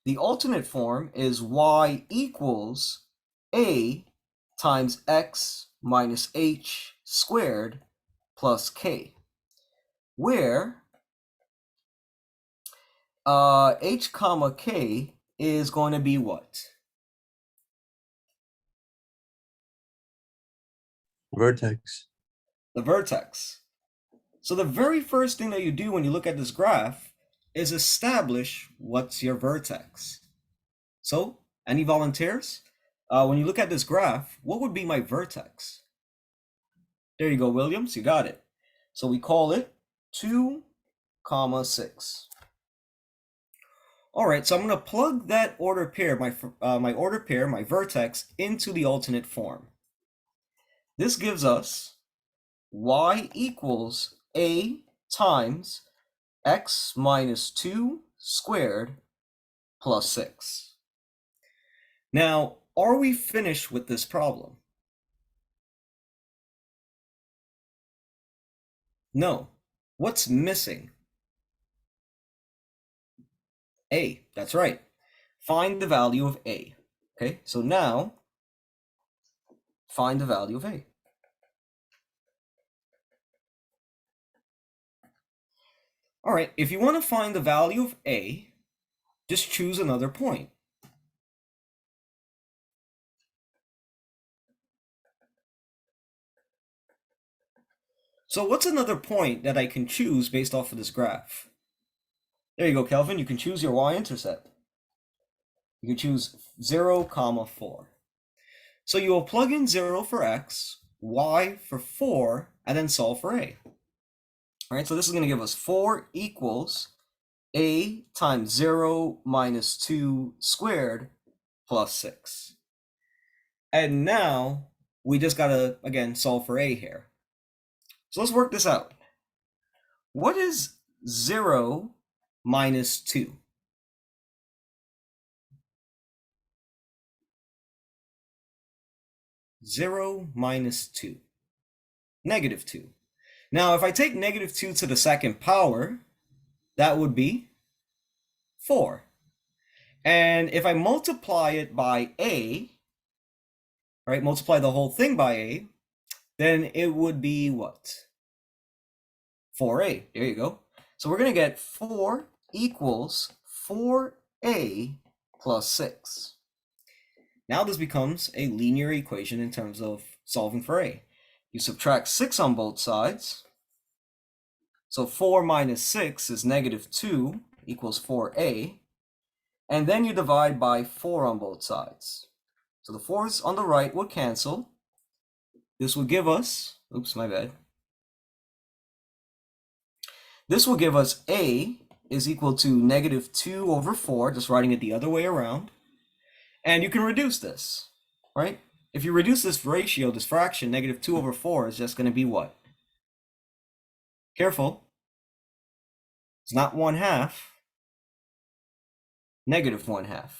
S1: The alternate form is y equals a times x minus h squared plus k, where h comma k is going to be what?
S2: Vertex.
S1: The vertex. So the very first thing that you do when you look at this graph is establish what's your vertex. So, any volunteers? When you look at this graph, what would be my vertex? There you go, Williams, you got it. So we call it 2, 6. All right, so I'm going to plug that order pair, my vertex, into the alternate form. This gives us y equals a times x minus 2 squared plus 6. Now, are we finished with this problem? No. What's missing? A, that's right. Find the value of A. Okay, so now find the value of A. All right, if you want to find the value of A, just choose another point. So what's another point that I can choose based off of this graph? There you go, Kelvin. You can choose your y-intercept. You can choose 0, 4. So you will plug in 0 for x, y for 4, and then solve for a. All right, so this is going to give us 4 equals a times 0 minus 2 squared plus 6. And now we just got to, again, solve for a here. So let's work this out. What is 0 minus 2? Zero minus 2. Negative 2. Now, if I take negative 2 to the second power, that would be 4. And if I multiply it by a, right, multiply the whole thing by a, then it would be what? 4a. There you go. So we're going to get 4 equals 4a plus 6. Now this becomes a linear equation in terms of solving for a. You subtract 6 on both sides. So 4 minus 6 is negative 2 equals 4a. And then you divide by 4 on both sides. So the 4's on the right would cancel. This would give us, oops, my bad. This will give us a is equal to negative 2 over 4, just writing it the other way around. And you can reduce this, right? If you reduce this ratio, this fraction, negative 2 over 4 is just going to be what? Careful. It's not 1/2. Negative 1/2.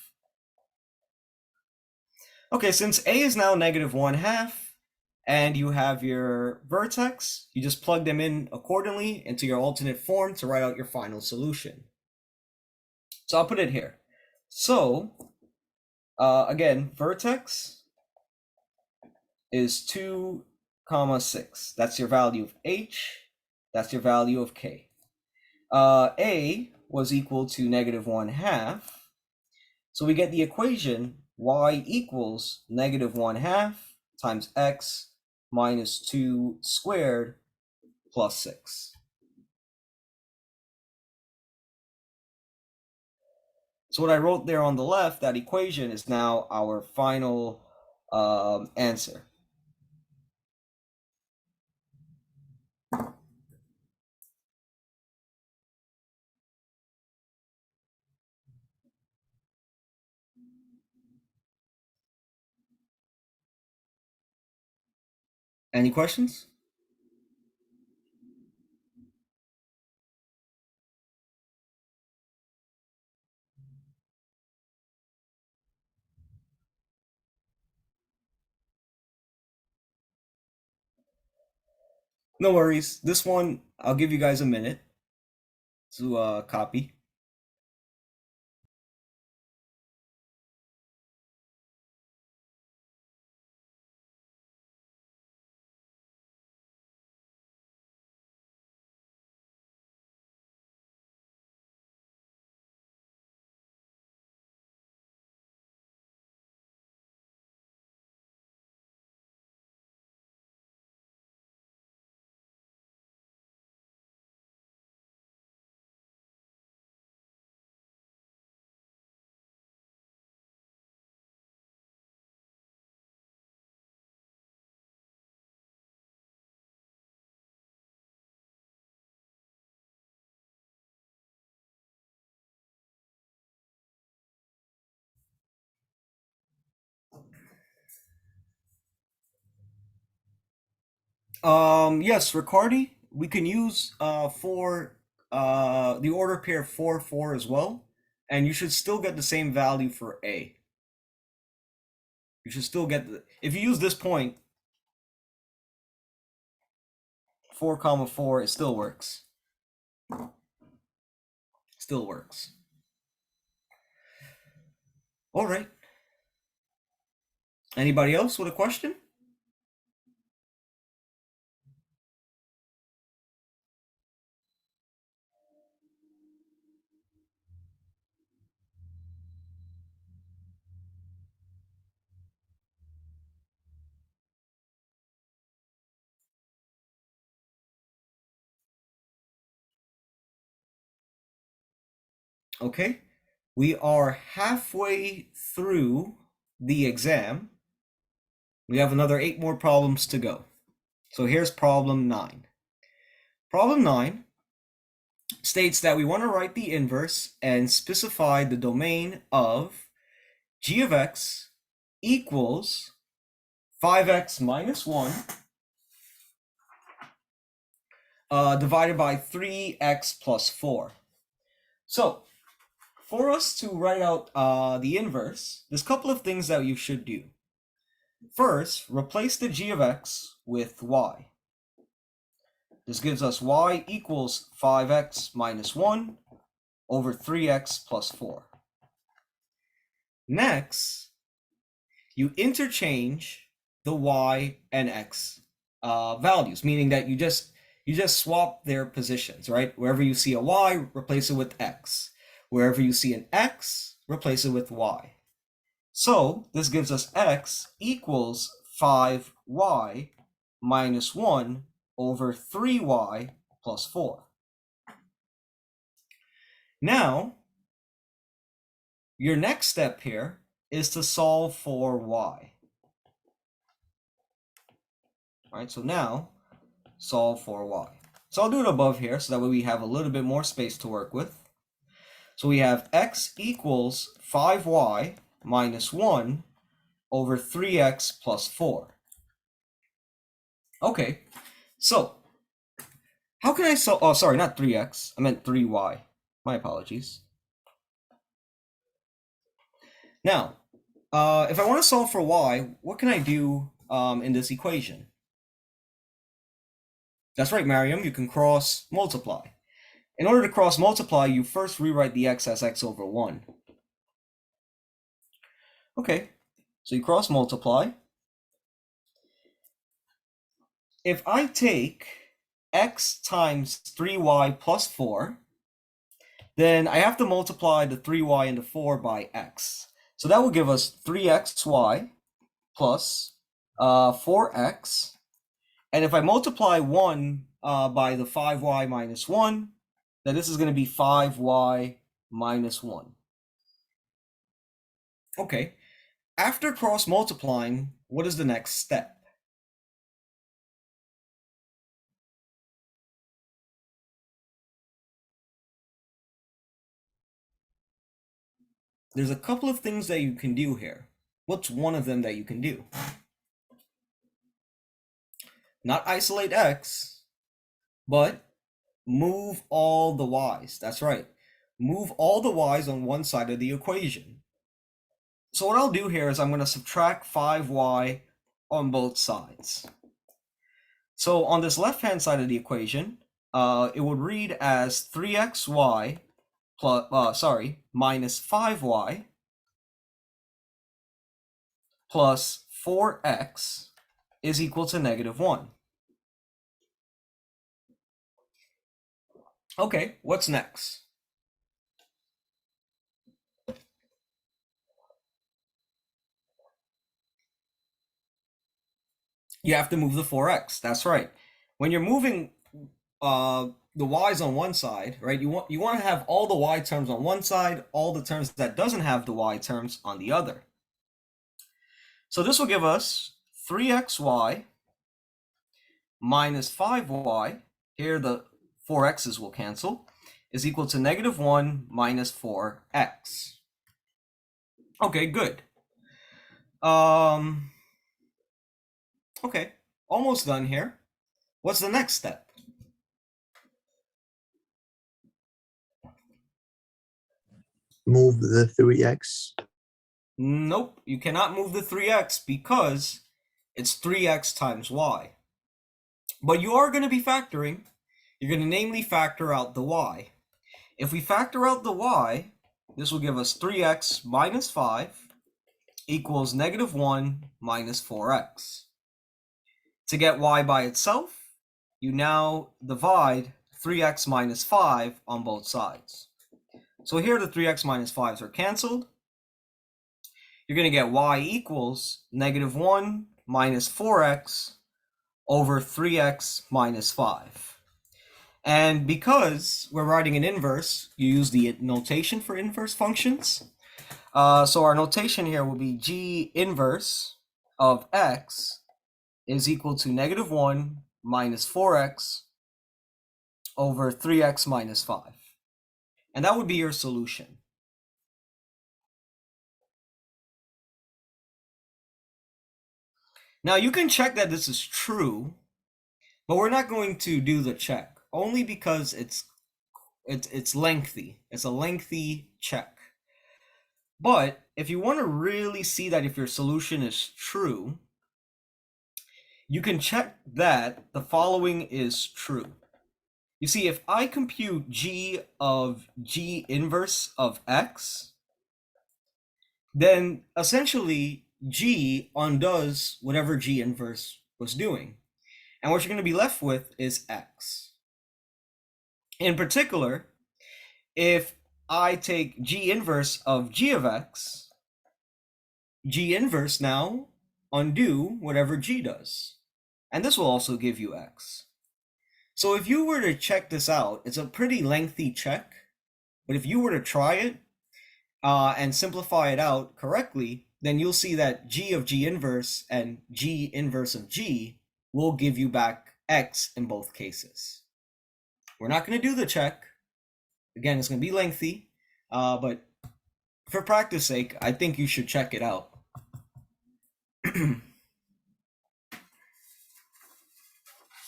S1: Okay, since a is now negative 1/2, and you have your vertex, you just plug them in accordingly into your alternate form to write out your final solution. So I'll put it here. So, again, vertex is 2, 6. That's your value of h. That's your value of k. A was equal to negative 1/2. So we get the equation y equals negative 1/2 times x minus 2 squared plus 6. So what I wrote there on the left, that equation, is now our final answer. Any questions? No worries. This one, I'll give you guys a minute to copy. Yes, Riccardi, we can use for the order pair 4, 4 as well, and you should still get the same value for A. You should still get if you use this point 4 comma 4, it still works. Still works. All right. Anybody else with a question? Okay, we are halfway through the exam. We have another 8 more problems to go. So here's problem 9. Problem 9 states that we want to write the inverse and specify the domain of g of x equals 5x minus 1 divided by 3x plus 4. So for us to write out the inverse, there's a couple of things that you should do. First, replace the g of x with y. This gives us y equals 5x minus 1 over 3x plus 4. Next, you interchange the y and x values, meaning that you just swap their positions, right? Wherever you see a y, replace it with x. Wherever you see an x, replace it with y. So this gives us x equals 5y minus 1 over 3y plus 4. Now, your next step here is to solve for y. All right, so now solve for y. So I'll do it above here so that way we have a little bit more space to work with. So we have x equals 5y minus 1 over 3x plus 4. Okay, so how can I solve? Oh, sorry, not 3x. I meant 3y. My apologies. Now, if I want to solve for y, what can I do in this equation? That's right, Mariam, you can cross multiply. In order to cross multiply, you first rewrite the x as x over 1. Okay, so you cross multiply. If I take x times 3y plus 4, then I have to multiply the 3y and the 4 by x. So that will give us 3xy plus 4x. And if I multiply 1 by the 5y minus 1, then this is going to be 5y minus 1. Okay, after cross multiplying, what is the next step? There's a couple of things that you can do here. What's one of them that you can do? Not isolate x, but move all the y's. That's right. Move all the y's on one side of the equation. So what I'll do here is I'm going to subtract 5y on both sides. So on this left-hand side of the equation, it would read as 3xy minus 5y plus 4x is equal to -1. Okay, what's next? You have to move the 4x. That's right. When you're moving the y's on one side, right? You want to have all the y terms on one side, all the terms that doesn't have the y terms on the other. So this will give us 3xy minus 5y. Here the 4x's will cancel, is equal to -1 minus 4x. Okay, good. Okay, almost done here. What's the next step?
S2: Move the 3x.
S1: Nope, you cannot move the 3x because it's 3x times y. But you are going to be factoring. You're going to namely factor out the y. If we factor out the y, this will give us 3x minus 5 equals -1 minus 4x. To get y by itself, you now divide 3x minus 5 on both sides. So here the 3x minus 5s are canceled. You're going to get y equals -1 minus 4x over 3x minus 5. And because we're writing an inverse, you use the notation for inverse functions. So our notation here will be g inverse of x is equal to -1 minus 4x over 3x minus 5. And that would be your solution. Now you can check that this is true, but we're not going to do the check, only because it's lengthy. It's a lengthy check. But if you want to really see that if your solution is true, you can check that the following is true. You see, if I compute g of g inverse of x, then essentially g undoes whatever g inverse was doing. And what you're going to be left with is x. In particular, if I take g inverse of g of x, g inverse now undo whatever g does. And this will also give you x. So if you were to check this out, it's a pretty lengthy check, but if you were to try it and simplify it out correctly, then you'll see that g of g inverse and g inverse of g will give you back x in both cases. We're not going to do the check. Again, it's going to be lengthy, but for practice sake, I think you should check it out.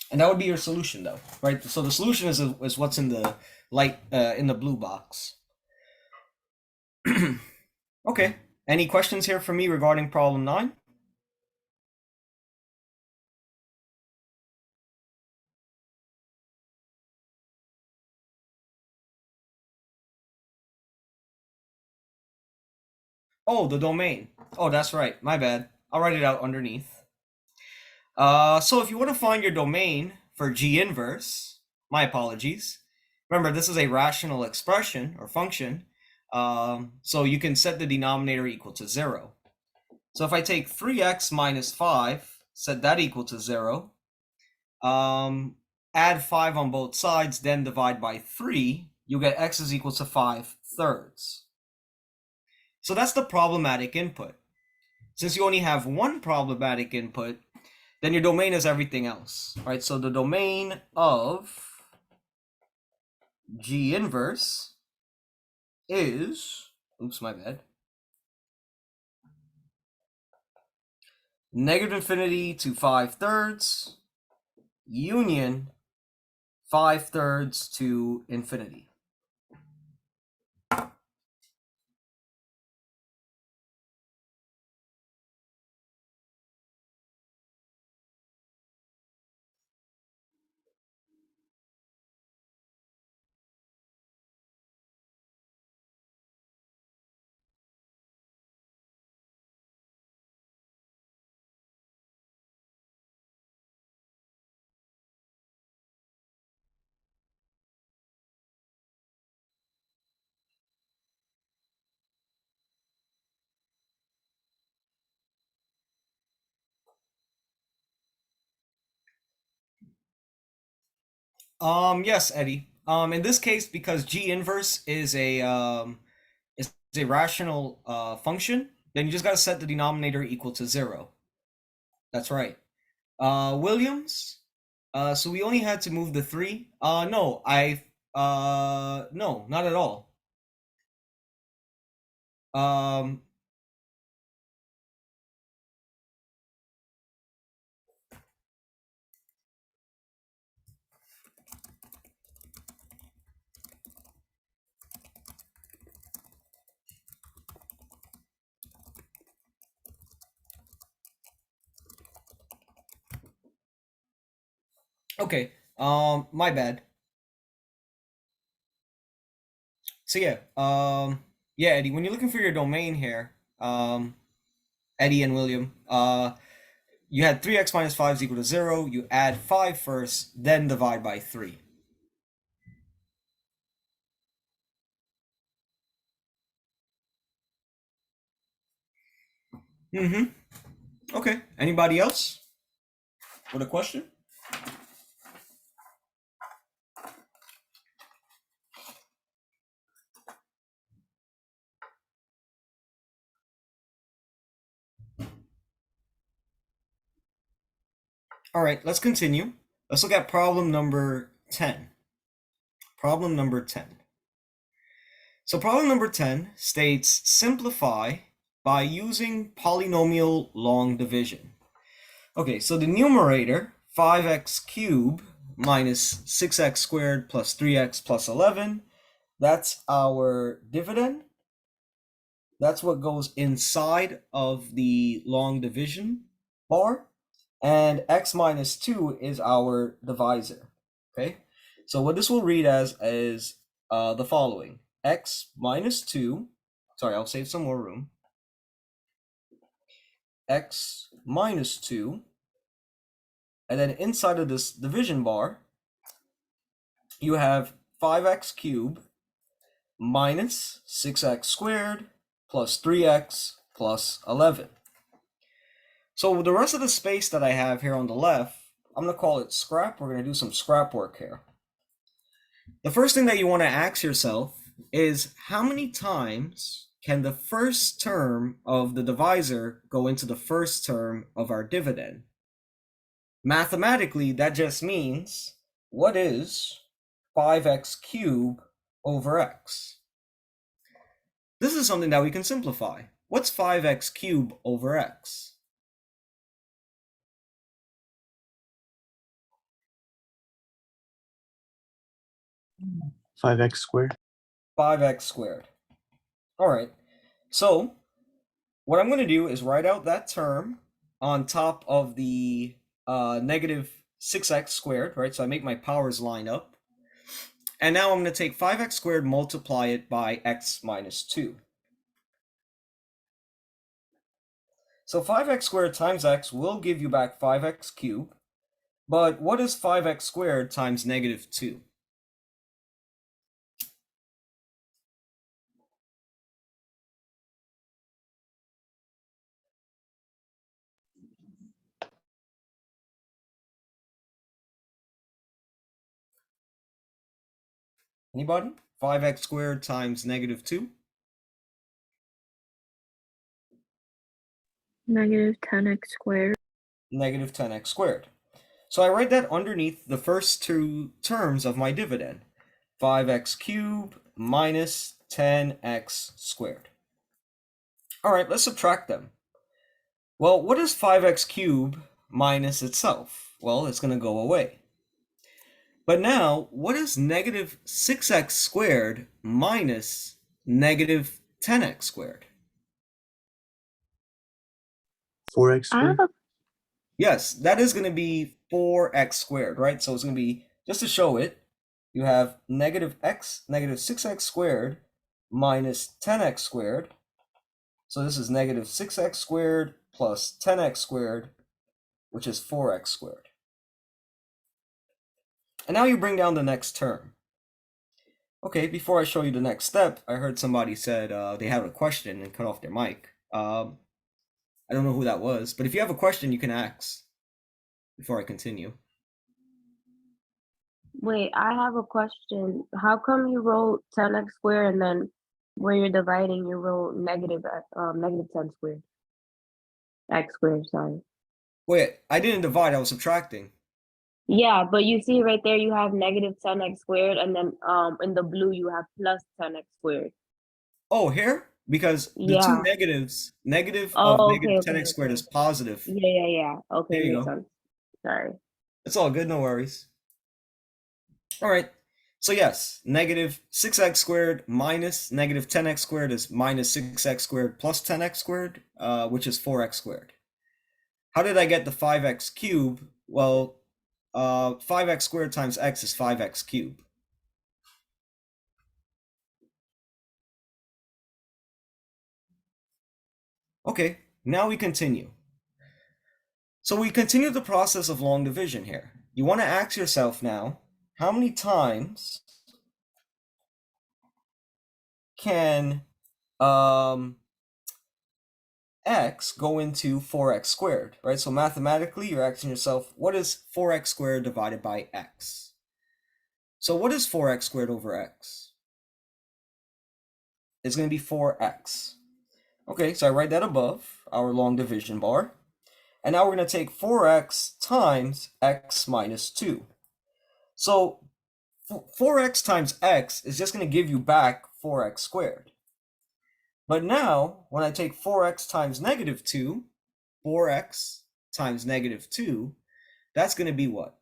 S1: And that would be your solution, though, right? So the solution is what's in the light in the blue box. Okay. Any questions here for me regarding problem 9? Oh, the domain. Oh, that's right. My bad. I'll write it out underneath. So if you want to find your domain for G inverse, my apologies. Remember, this is a rational expression or function. So you can set the denominator equal to 0. So if I take 3x minus 5, set that equal to 0, add 5 on both sides, then divide by 3, you'll get x is equal to 5/3. So that's the problematic input. Since you only have one problematic input, then your domain is everything else, right? So the domain of G inverse is, oops, my bad, -infinity to 5/3 union 5/3 to infinity. Yes, Eddie. In this case, because G inverse is a rational function, then you just gotta set the denominator equal to 0. That's right. Williams. So we only had to move the 3. No, no, not at all. Okay. My bad. So yeah, yeah, Eddie, when you're looking for your domain here, Eddie and William, you had 3x minus 5 is equal to 0. You add 5 first, then divide by 3. Okay. Anybody else with a question? All right, let's continue. Let's look at problem number 10. Problem number 10. So problem number 10 states simplify by using polynomial long division. Okay, so the numerator, 5x cubed minus 6x squared plus 3x plus 11, that's our dividend. That's what goes inside of the long division bar. And x minus 2 is our divisor. Okay, so what this will read as is the following. X minus 2, sorry, I'll save some more room. X minus 2, and then inside of this division bar, you have 5x cubed minus 6x squared plus 3x plus 11. So the rest of the space that I have here on the left, I'm going to call it scrap. We're going to do some scrap work here. The first thing that you want to ask yourself is how many times can the first term of the divisor go into the first term of our dividend? Mathematically, that just means what is 5x cubed over x? This is something that we can simplify. What's 5x cubed over x?
S2: 5x squared.
S1: 5x squared. All right. So what I'm going to do is write out that term on top of the negative 6x squared, right? So I make my powers line up. And now I'm going to take 5x squared, multiply it by x minus 2. So 5x squared times x will give you back 5x cubed. But what is 5x squared times negative 2? Anybody? 5x squared times negative 2?
S3: Negative 10x squared.
S1: Negative 10x squared. So I write that underneath the first two terms of my dividend. 5x cubed minus 10x squared. All right, let's subtract them. Well, what is 5x cubed minus itself? Well, it's going to go away. But now, what is negative 6x squared minus negative 10x squared?
S2: 4x
S3: I have
S2: squared.
S3: a
S1: Yes, that is going to be 4x squared, right? So it's going to be, just to show it, you have negative 6x squared minus 10x squared. So this is negative 6x squared plus 10x squared, which is 4x squared. And now you bring down the next term. Okay, before I show you the next step, I heard somebody said they have a question and cut off their mic. I don't know who that was, but if you have a question, you can ask before I continue.
S3: Wait, I have a question. How come you wrote 10x squared and then where you're dividing you wrote negative 10 squared? X squared, sorry.
S1: Wait, I didn't divide, I was subtracting.
S3: Yeah, but you see right there you have negative 10x squared and then in the blue you have plus 10x squared.
S1: Oh, here? Because the two
S3: Yeah.
S1: negatives, negative of
S3: Oh,
S1: negative
S3: okay,
S1: 10x squared
S3: okay.
S1: is positive.
S3: Yeah. Okay,
S1: There you
S3: makes
S1: go.
S3: sense. Sorry.
S1: It's all good, no worries. All right, so yes, negative 6x squared minus negative 10x squared is minus 6x squared plus 10x squared, which is 4x squared. How did I get the 5x cubed? Well, 5x squared times x is 5x cubed. Okay, now we continue. So we continue the process of long division here. You want to ask yourself now, how many times can x go into 4x squared, right? So mathematically, you're asking yourself, what is 4x squared divided by x? So what is 4x squared over x? It's going to be 4x. Okay, so I write that above our long division bar. And now we're going to take 4x times x minus 2. So 4x times x is just going to give you back 4x squared. But now, when I take 4x times negative 2, 4x times negative 2, that's going to be what?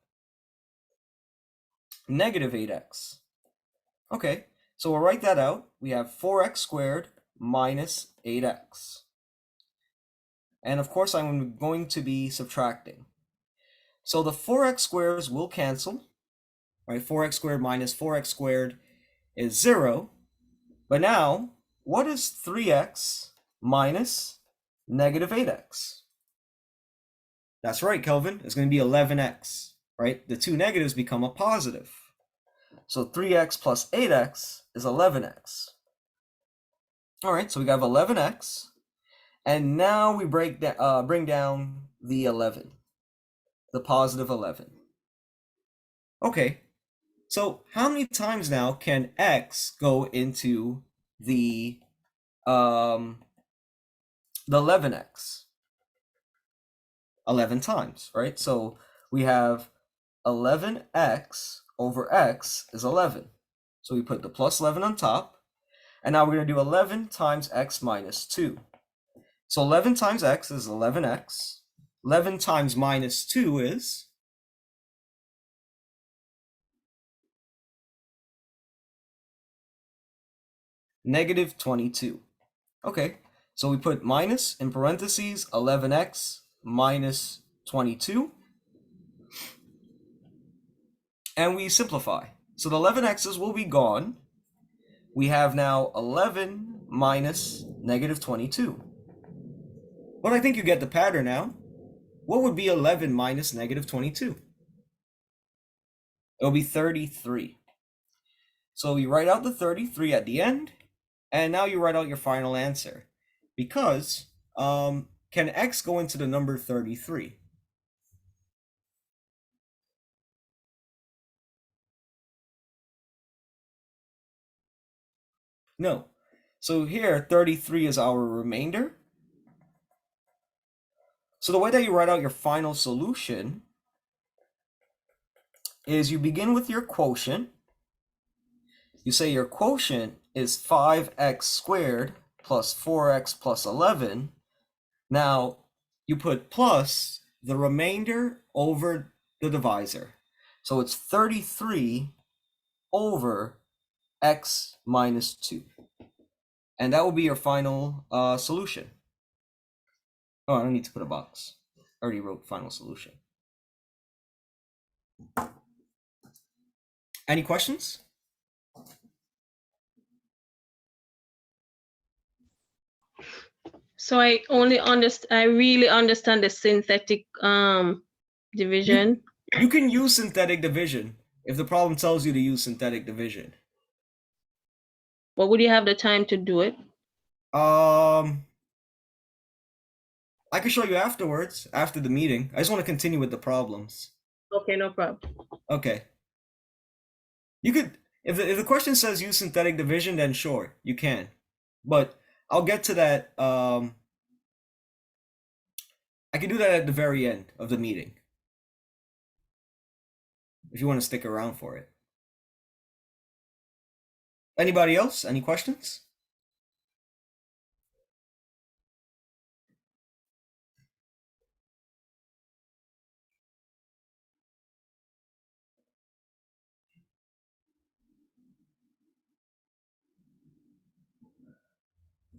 S1: Negative 8x. Okay, so we'll write that out. We have 4x squared minus 8x. And of course, I'm going to be subtracting. So the 4x squares will cancel, right? 4x squared minus 4x squared is 0. But now, what is 3x minus negative 8x? That's right, Kelvin. It's going to be 11x, right? The two negatives become a positive. So 3x plus 8x is 11x. All right, so we have 11x. And now we bring down the 11, the positive 11. Okay, so how many times now can x go into the 11x? 11 times, right? So we have 11x over x is 11. So we put the plus 11 on top. And now we're going to do 11 times x minus 2. So 11 times x is 11x. 11 times minus 2 is negative 22. Okay, so we put minus in parentheses 11x minus 22. And we simplify. So the 11x's will be gone. We have now 11 minus negative 22. But I think you get the pattern now. What would be 11 minus negative 22? It'll be 33. So you write out the 33 at the end, and now you write out your final answer. Because, can x go into the number 33? No. So here, 33 is our remainder. So the way that you write out your final solution is you begin with your quotient. You say your quotient is 5x squared plus 4x plus 11. Now, you put plus the remainder over the divisor. So it's 33 over x minus 2. And that will be your final solution. Oh, I don't need to put a box. I already wrote final solution. Any questions?
S6: So I really understand the synthetic division.
S1: You can use synthetic division if the problem tells you to use synthetic division.
S6: But would you have the time to do it?
S1: I can show you afterwards, after the meeting. I just want to continue with the problems.
S6: Okay, no problem.
S1: Okay. You could, if the question says use synthetic division, then sure, you can. But I'll get to that. I can do that at the very end of the meeting, if you want to stick around for it. Anybody else? Any questions?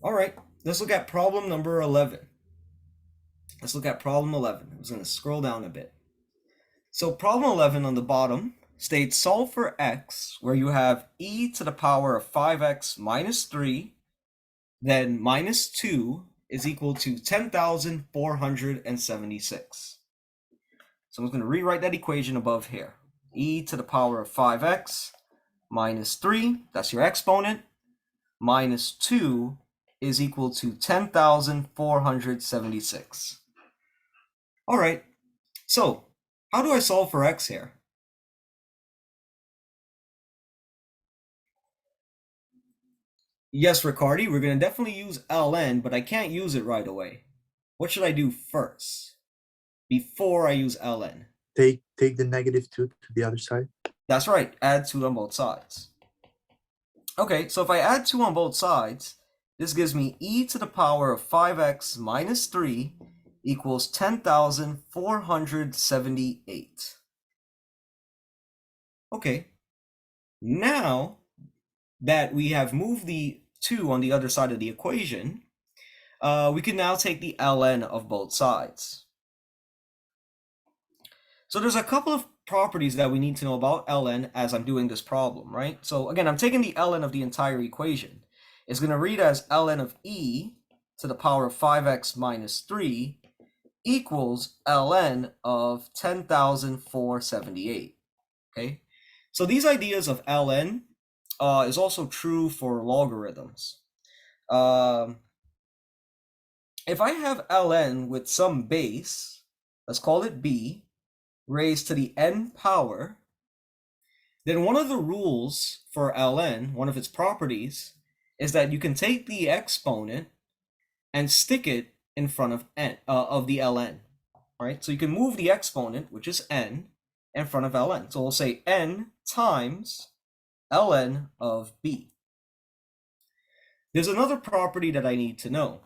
S1: All right, let's look at problem number 11. Let's look at problem 11. I'm just going to scroll down a bit. So problem 11 on the bottom states solve for x, where you have e to the power of 5x minus 3, then minus 2 is equal to 10,476. So I'm just going to rewrite that equation above here. E to the power of 5x minus 3, that's your exponent, minus 2 is equal to 10,476. All right, so how do I solve for x here? Yes, Riccardi, we're going to definitely use ln, but I can't use it right away. What should I do first before I use ln?
S2: Take the -2 to the other side.
S1: That's right, add 2 on both sides. Okay, so if I add 2 on both sides, this gives me e to the power of 5x minus 3 equals 10,478. Okay, now that we have moved the 2 on the other side of the equation, we can now take the ln of both sides. So there's a couple of properties that we need to know about ln as I'm doing this problem, right? So again, I'm taking the ln of the entire equation. It's going to read as ln of e to the power of 5x minus 3 equals ln of 10,478, okay? So these ideas of ln is also true for logarithms. If I have ln with some base, let's call it b, raised to the n power, then one of the rules for ln, one of its properties, is that you can take the exponent and stick it in front of n of the ln, right? So you can move the exponent, which is n, in front of ln. So we'll say n times ln of b. There's another property that I need to know.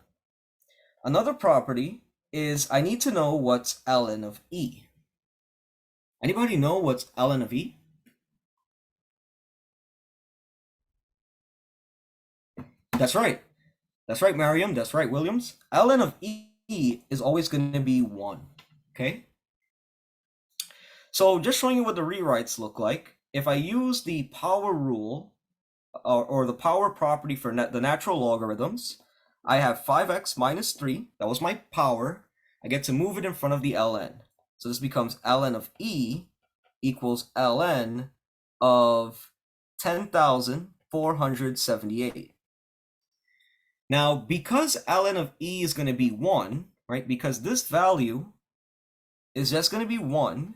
S1: Another property is I need to know what's ln of e. Anybody know what's ln of e? That's right. That's right, Mariam. That's right, Williams. ln of e is always going to be 1, okay? So just showing you what the rewrites look like. If I use the power rule or the power property for the natural logarithms, I have 5x minus 3. That was my power. I get to move it in front of the ln. So this becomes ln of e equals ln of 10,478. Now, because ln of e is going to be 1, right, because this value is just going to be 1,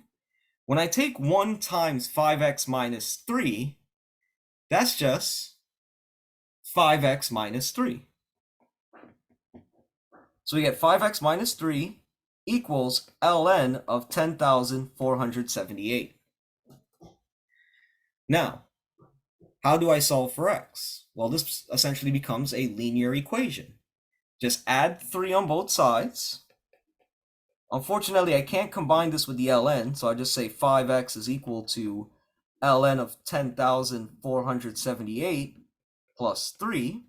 S1: when I take 1 times 5x minus 3, that's just 5x minus 3. So we get 5x minus 3 equals ln of 10,478. Now, how do I solve for x? Well, this essentially becomes a linear equation. Just add 3 on both sides. Unfortunately, I can't combine this with the ln, so I just say 5x is equal to ln of 10,478 plus 3.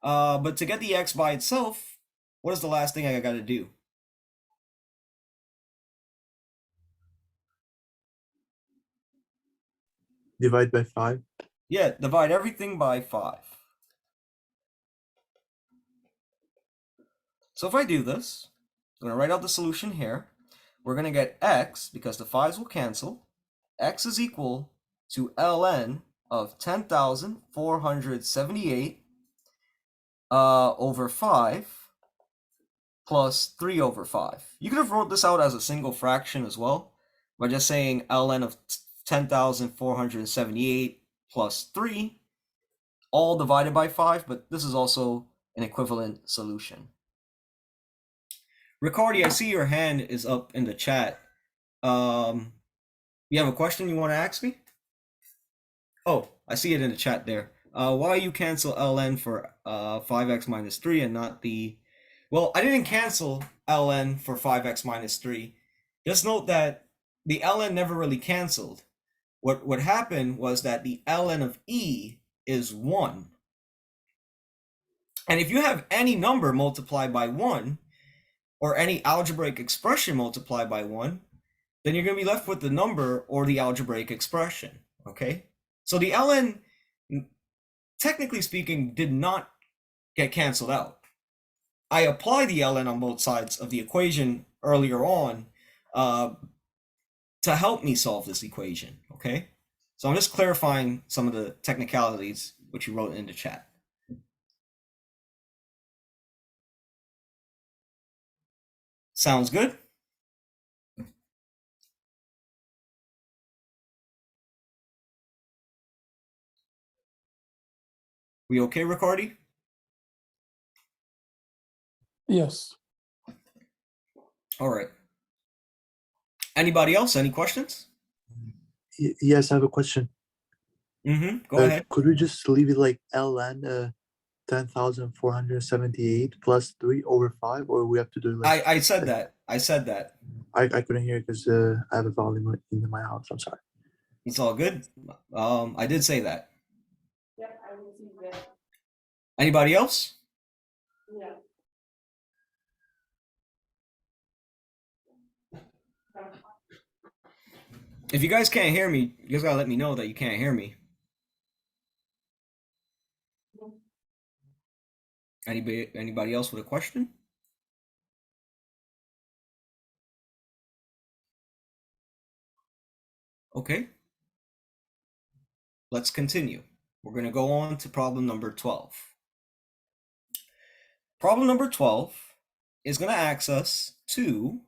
S1: But to get the x by itself, what is the last thing I got to do?
S2: Divide by 5.
S1: Yeah, divide everything by 5. So if I do this, I'm going to write out the solution here. We're going to get x, because the 5's will cancel. X is equal to ln of 10,478 over 5 plus 3 over 5. You could have wrote this out as a single fraction as well by just saying ln of 10,478 plus 3, all divided by 5, but this is also an equivalent solution. Ricardi, I see your hand is up in the chat. You have a question you want to ask me? Oh, I see it in the chat there. Why you cancel ln for 5x minus 3 and not the... Well, I didn't cancel ln for 5x minus 3. Just note that the ln never really canceled. What happened was that the ln of e is 1. And if you have any number multiplied by 1, or any algebraic expression multiplied by 1, then you're going to be left with the number or the algebraic expression, okay? So the ln, technically speaking, did not get canceled out. I applied the ln on both sides of the equation earlier on to help me solve this equation, okay? So I'm just clarifying some of the technicalities which you wrote in the chat. Sounds good? We okay, Ricardi?
S5: Yes.
S1: All right. Anybody else? Any questions?
S2: Yes, I have a question.
S1: Go ahead.
S2: Could we just leave it like ln 10,478 plus 3 over 5, or we have to do it like...
S1: I said that. I said that.
S2: I couldn't hear it because I have a volume in my house. I'm sorry.
S1: It's all good. I did say that.
S3: Yeah, I received that.
S1: Anybody else?
S3: Yeah.
S1: If you guys can't hear me, you guys gotta let me know that you can't hear me. Anybody else with a question? Okay. Let's continue. We're going to go on to problem number 12. Problem number 12 is going to ask us to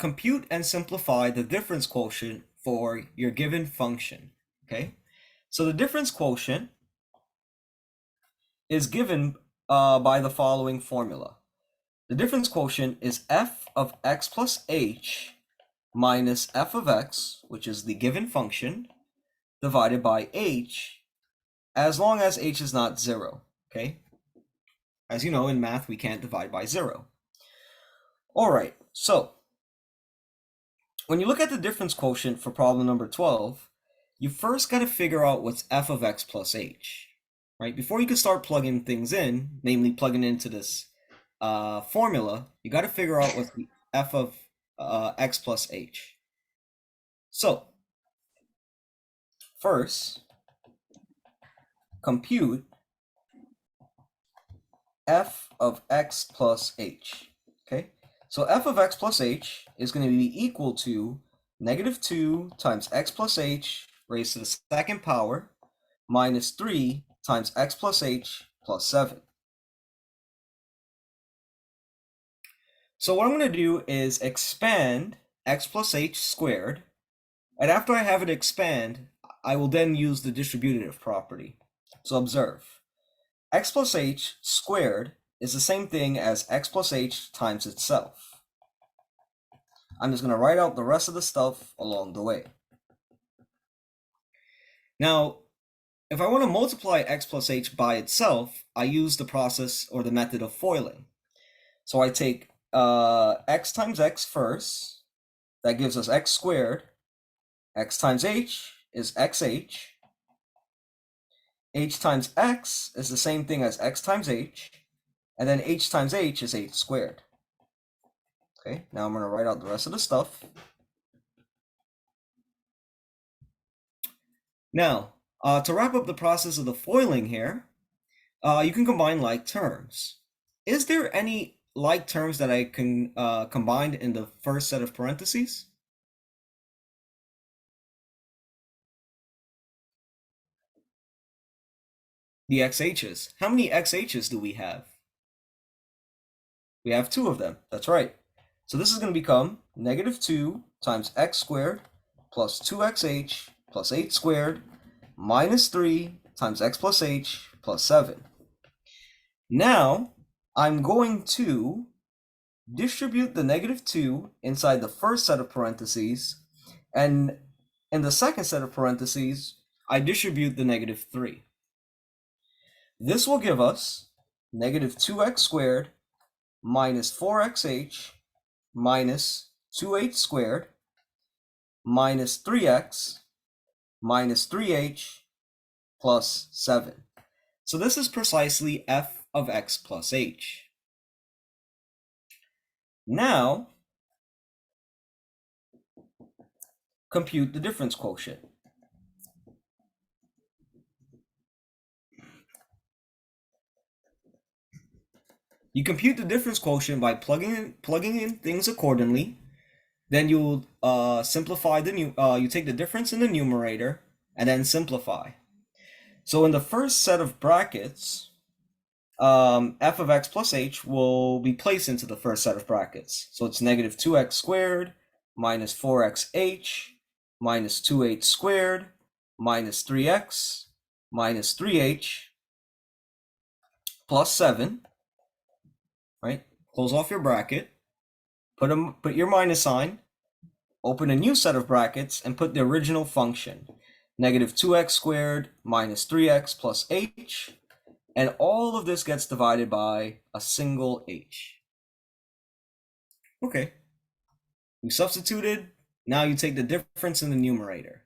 S1: compute and simplify the difference quotient for your given function. Okay. So the difference quotient is given by the following formula. The difference quotient is f of x plus h minus f of x, which is the given function, divided by h, as long as h is not 0, okay? As you know, in math, we can't divide by 0. All right, so when you look at the difference quotient for problem number 12, you first got to figure out what's f of x plus h, right? Before you can start plugging things in, namely plugging into this formula, you got to figure out what's the f of x plus h. So first, compute f of x plus h, okay? So f of x plus h is going to be equal to -2 times x plus h raised to the second power minus 3 times x plus h plus 7. So what I'm going to do is expand x plus h squared, and after I have it expand, I will then use the distributive property. So observe, x plus h squared is the same thing as x plus h times itself. I'm just going to write out the rest of the stuff along the way. Now, if I want to multiply x plus h by itself, I use the process or the method of FOILing. So I take x times x first. That gives us x squared. X times h is xh. H times x is the same thing as x times h. And then h times h is h squared. Okay, now I'm going to write out the rest of the stuff. Now, to wrap up the process of the FOILing here, you can combine like terms. Is there any like terms that I can combine in the first set of parentheses? The xh's. How many xh's do we have? We have 2 of them. That's right. So this is going to become negative 2 times x squared plus 2xh plus h squared minus 3 times x plus h plus 7. Now, I'm going to distribute the negative 2 inside the first set of parentheses, and in the second set of parentheses, I distribute the negative 3. This will give us negative 2x squared minus 4xh minus 2h squared minus 3x minus 3h plus 7. So this is precisely f of x plus h. Now, compute the difference quotient. You compute the difference quotient by plugging in things accordingly. Then you'll simplify you take the difference in the numerator and then simplify. So in the first set of brackets, f of x plus h will be placed into the first set of brackets. So it's negative 2x squared minus 4xh minus 2h squared minus 3x minus 3h plus 7. Right? Close off your bracket, put your minus sign, open a new set of brackets, and put the original function, negative 2x squared minus 3x plus h, and all of this gets divided by a single h. Okay. We substituted. Now you take the difference in the numerator.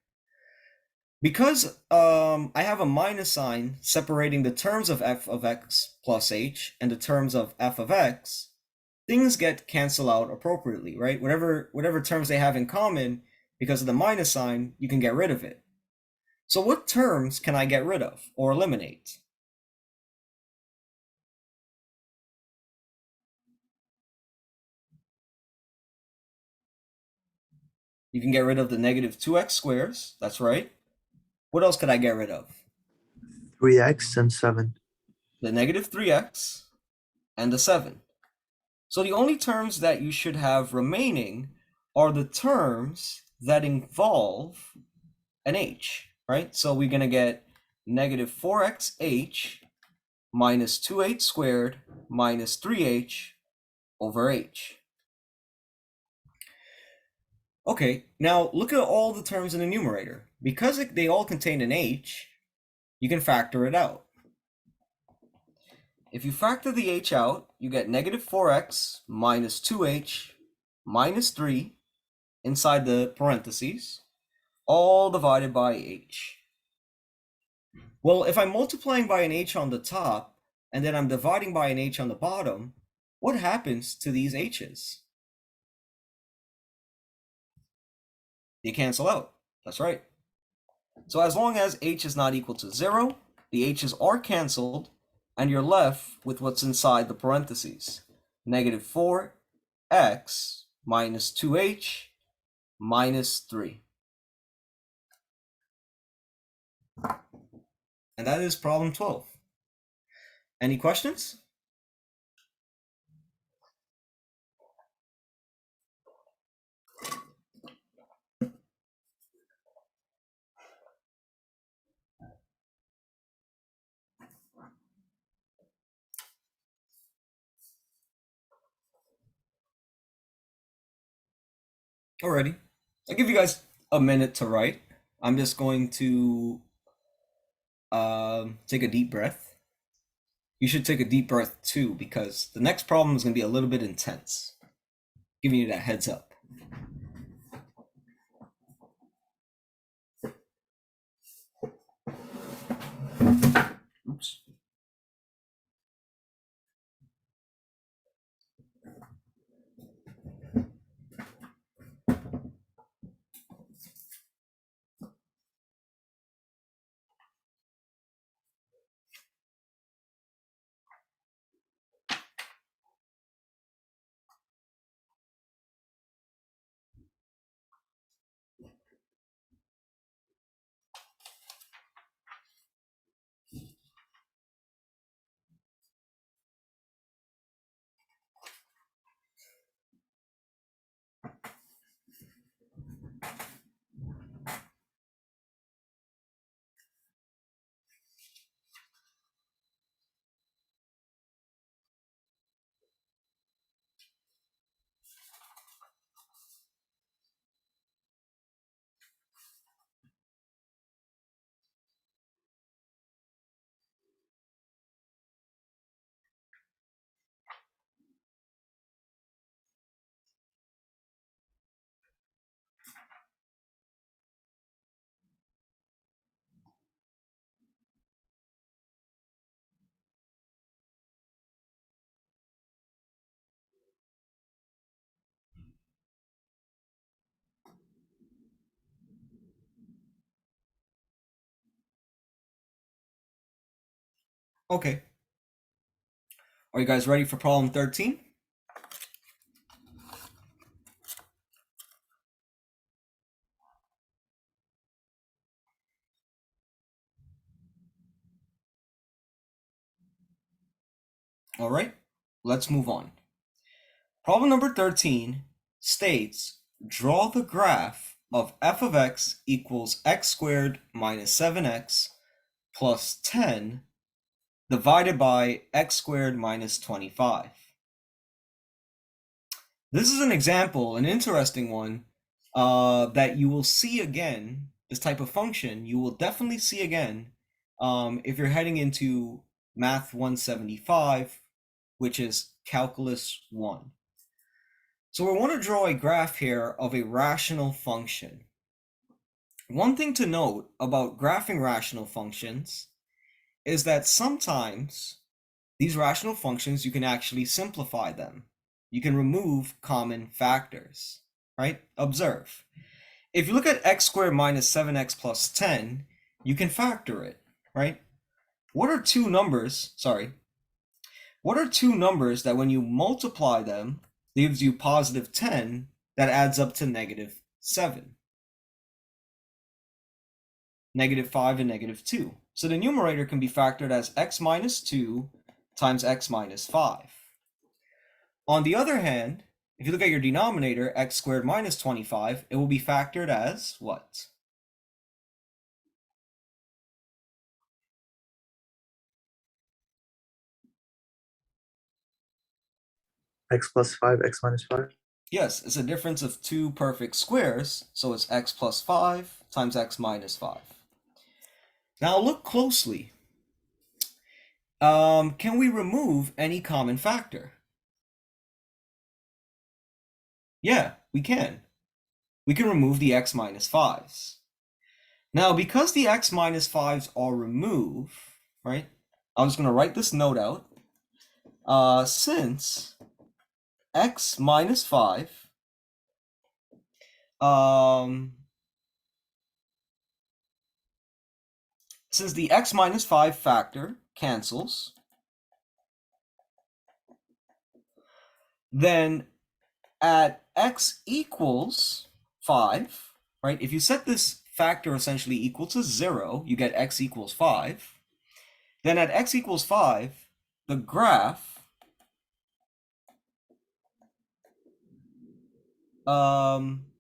S1: Because I have a minus sign separating the terms of f of x plus h and the terms of f of x, things get canceled out appropriately, right? Whatever terms they have in common, because of the minus sign, you can get rid of it. So what terms can I get rid of or eliminate? You can get rid of the negative 2x squares. That's right. What else could I get rid of?
S2: 3x and 7.
S1: The negative 3x and the 7. So the only terms that you should have remaining are the terms that involve an h, right? So we're going to get negative 4xh minus 2h squared minus 3h over h. Okay, now look at all the terms in the numerator. Because they all contain an h, you can factor it out. If you factor the h out, you get negative 4x minus 2h minus 3 inside the parentheses, all divided by h. Well, if I'm multiplying by an h on the top, and then I'm dividing by an h on the bottom, what happens to these h's? They cancel out. That's right. So as long as h is not equal to 0, the h's are canceled, and you're left with what's inside the parentheses. Negative 4x minus 2h minus 3. And that is problem 12. Any questions? Alrighty. I'll give you guys a minute to write. I'm just going to take a deep breath. You should take a deep breath too, because the next problem is going to be a little bit intense. Giving you that heads up. Oops. Okay. Are you guys ready for problem 13? All right, let's move on. Problem number 13 states, draw the graph of f of x equals x squared minus 7x plus 10 divided by x squared minus 25. This is an example, an interesting one, that you will see again, this type of function, you will definitely see again if you're heading into Math 175, which is Calculus 1. So we want to draw a graph here of a rational function. One thing to note about graphing rational functions is that sometimes these rational functions, you can actually simplify them. You can remove common factors, right? Observe. If you look at x squared minus 7x plus 10, you can factor it, right? What are two numbers that when you multiply them, gives you positive 10 that adds up to negative 7? Negative 5 and negative 2. So the numerator can be factored as x minus 2 times x minus 5. On the other hand, if you look at your denominator, x squared minus 25, it will be factored as what?
S2: X plus 5, x minus 5.
S1: Yes, it's a difference of two perfect squares, so it's x plus 5 times x minus 5. Now look closely. Can we remove any common factor? Yeah, we can. We can remove the x minus 5s. Now, because the x minus 5s are removed, right, I'm just going to write this note out. Since x minus 5 since the x minus 5 factor cancels, then at x equals 5, right, if you set this factor essentially equal to 0, you get x equals 5. Then at x equals 5, the graph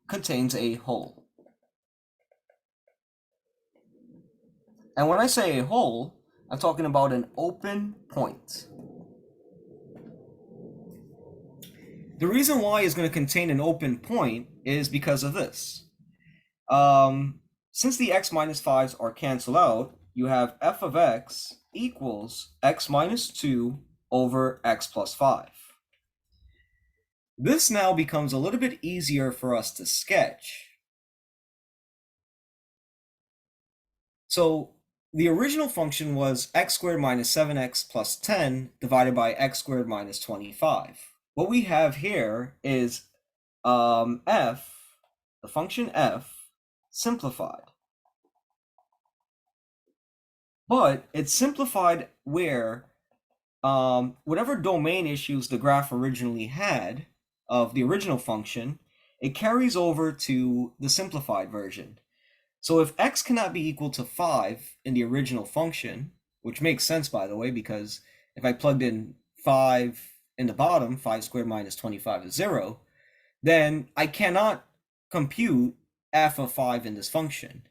S1: contains a hole. And when I say a hole, I'm talking about an open point. The reason why it's going to contain an open point is because of this. Since the x minus 5s are canceled out, you have f of x equals x minus 2 over x plus 5. This now becomes a little bit easier for us to sketch. So the original function was x squared minus 7x plus 10 divided by x squared minus 25. What we have here is f, the function f, simplified. But it's simplified where whatever domain issues the graph originally had of the original function, it carries over to the simplified version. So if x cannot be equal to 5 in the original function, which makes sense, by the way, because if I plugged in 5 in the bottom, 5 squared minus 25 is 0, then I cannot compute f of 5 in this function.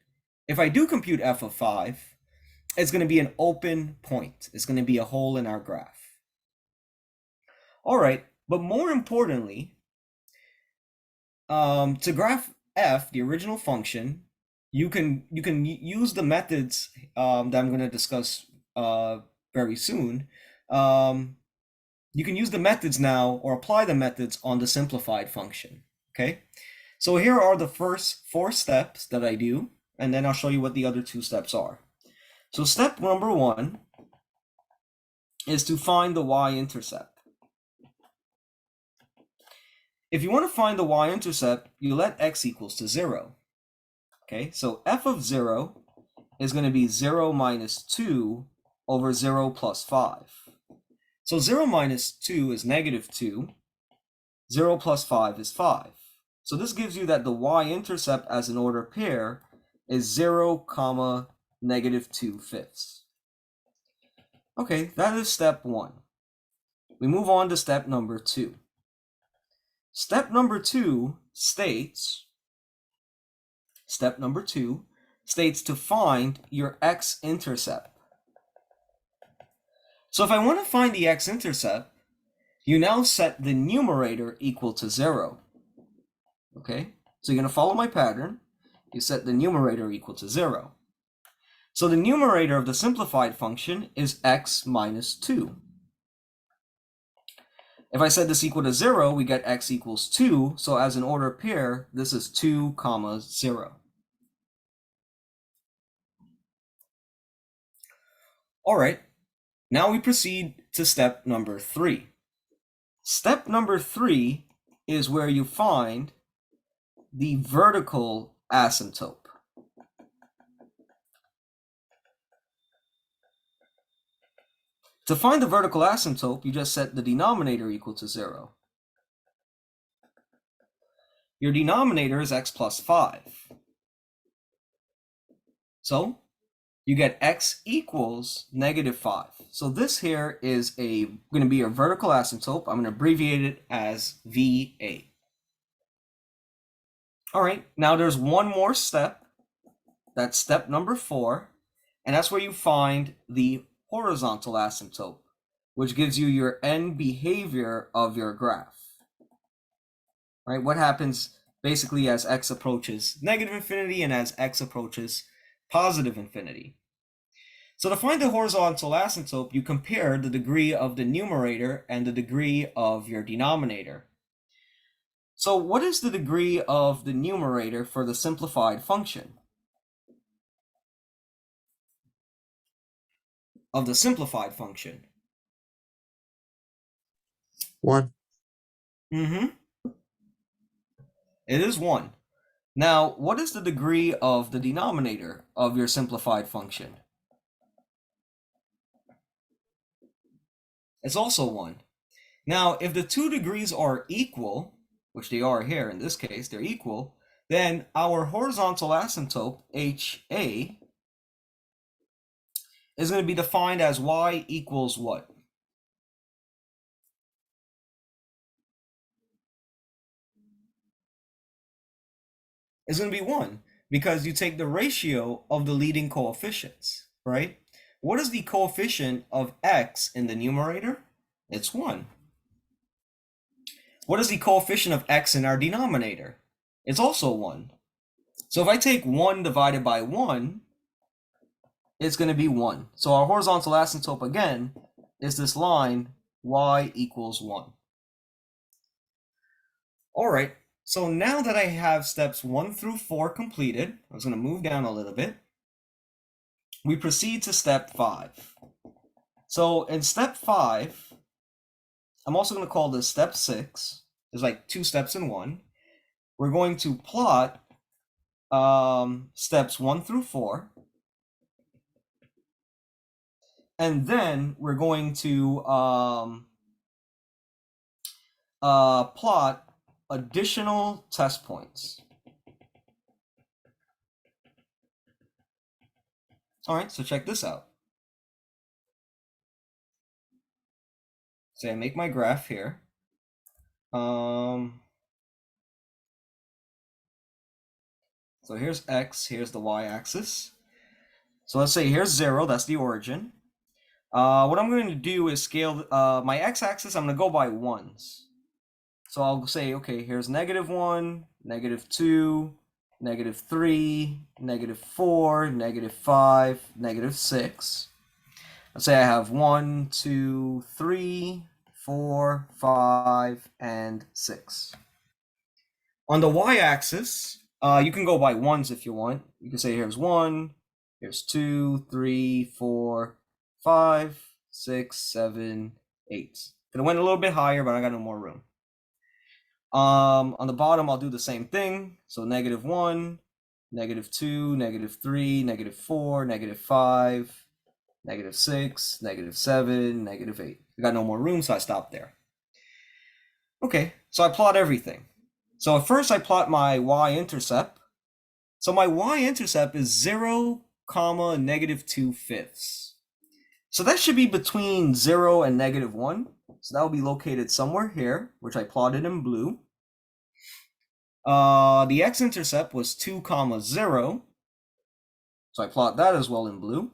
S1: If I do compute f of 5, it's going to be an open point. It's going to be a hole in our graph. All right, but more importantly, to graph f, the original function, you can use the methods that I'm going to discuss very soon. You can use the methods now or apply the methods on the simplified function. Okay, so here are the first 4 steps that I do, and then I'll show you what the other 2 steps are. So step number 1 is to find the y-intercept. If you want to find the y-intercept, you let x equals to 0. Okay, so f of 0 is going to be 0 minus 2 over 0 plus 5. So 0 minus 2 is negative 2. 0 plus 5 is 5. So this gives you that the y-intercept as an ordered pair is 0, comma, negative 2/5. Okay, that is step 1. We move on to step number 2. Step number 2 states to find your x-intercept. So if I want to find the x-intercept, you now set the numerator equal to 0. Okay, so you're going to follow my pattern. You set the numerator equal to 0. So the numerator of the simplified function is x minus 2. If I set this equal to 0, we get x equals 2. So as an ordered pair, this is 2, comma, 0. All right, now we proceed to step number 3. Step number 3 is where you find the vertical asymptote. To find the vertical asymptote, you just set the denominator equal to 0. Your denominator is x plus 5. So you get x equals negative 5. So this here is going to be your vertical asymptote. I'm going to abbreviate it as VA. All right, now there's one more step. That's step number 4. And that's where you find the horizontal asymptote, which gives you your end behavior of your graph. Right? What happens basically as x approaches negative infinity and as x approaches positive infinity. So to find the horizontal asymptote, you compare the degree of the numerator and the degree of your denominator. So what is the degree of the numerator for the simplified function? Of the simplified function?
S2: 1.
S1: It is 1. Now, what is the degree of the denominator of your simplified function? It's also 1. Now, if the 2 degrees are equal, which they are here in this case, they're equal, then our horizontal asymptote, HA, is going to be defined as y equals what? It's going to be 1, because you take the ratio of the leading coefficients, right? What is the coefficient of x in the numerator? It's 1. What is the coefficient of x in our denominator? it's also 1. So if I take 1 divided by 1, it's going to be 1. So our horizontal asymptote, again, is this line y equals 1. All right, so now that I have steps 1 through 4 completed, I was going to move down a little bit. We proceed to step 5. So in step 5, I'm also going to call this step 6. There's like 2 steps in one. We're going to plot steps 1 through 4. And then we're going to plot additional test points. All right, so check this out. Say I make my graph here. So here's x, here's the y-axis. So let's say here's 0, that's the origin. What I'm going to do is scale my x-axis. I'm going to go by ones. So I'll say, okay, here's -1, -2, -3, -4, -5, -6. Let's say I have 1, 2, 3, 4, 5, and 6. On the y-axis, you can go by ones if you want. You can say here's 1, here's 2, 3, 4, 5, 6, 7, 8. Could have went a little bit higher, but I got no more room. On the bottom, I'll do the same thing. So -1, -2, -3, -4, -5, -6, -7, -8. I got no more room, so I stopped there. Okay, so I plot everything. So at first I plot my y-intercept. So my y-intercept is 0, -2/5. So that should be between 0 and -1. So that will be located somewhere here, which I plotted in blue. The x-intercept was 2, 0. So I plot that as well in blue.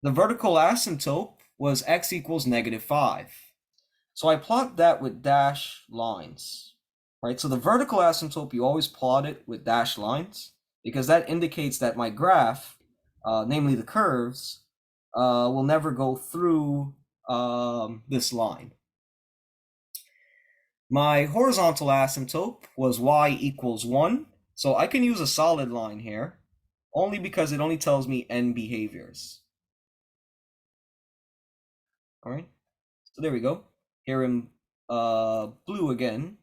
S1: The vertical asymptote was x equals -5. So I plot that with dashed lines, right? So the vertical asymptote, you always plot it with dashed lines because that indicates that my graph, namely the curves, will never go through this line. My horizontal asymptote was y equals 1. So I can use a solid line here only because it only tells me n behaviors. All right, so there we go. Here in blue again,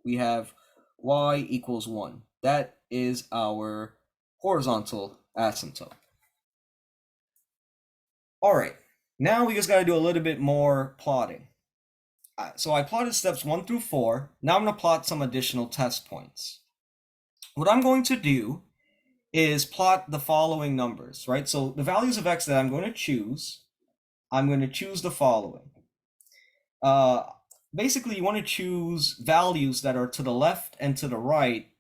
S1: we have y equals 1. That is our horizontal asymptote. All right, now we just got to do a little bit more plotting. So I plotted steps 1 through 4. Now I'm going to plot some additional test points. What I'm going to do is plot the following numbers, right? So the values of x that I'm going to choose the following. Basically, you want to choose values that are to the left and to the right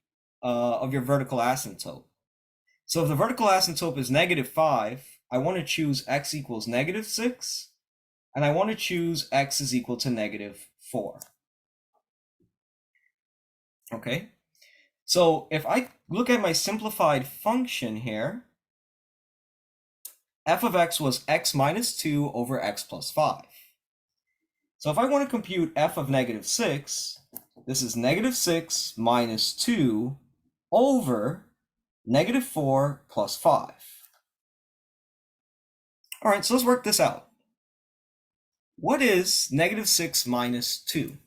S1: of your vertical asymptote. So if the vertical asymptote is -5, I want to choose x equals -6, and I want to choose x is equal to -4. Okay, so if I look at my simplified function here, f of x was x minus 2 over x plus 5. So if I want to compute f of -6, this is -6 minus 2 over -4 plus 5. All right, so let's work this out. What is -6 minus 2?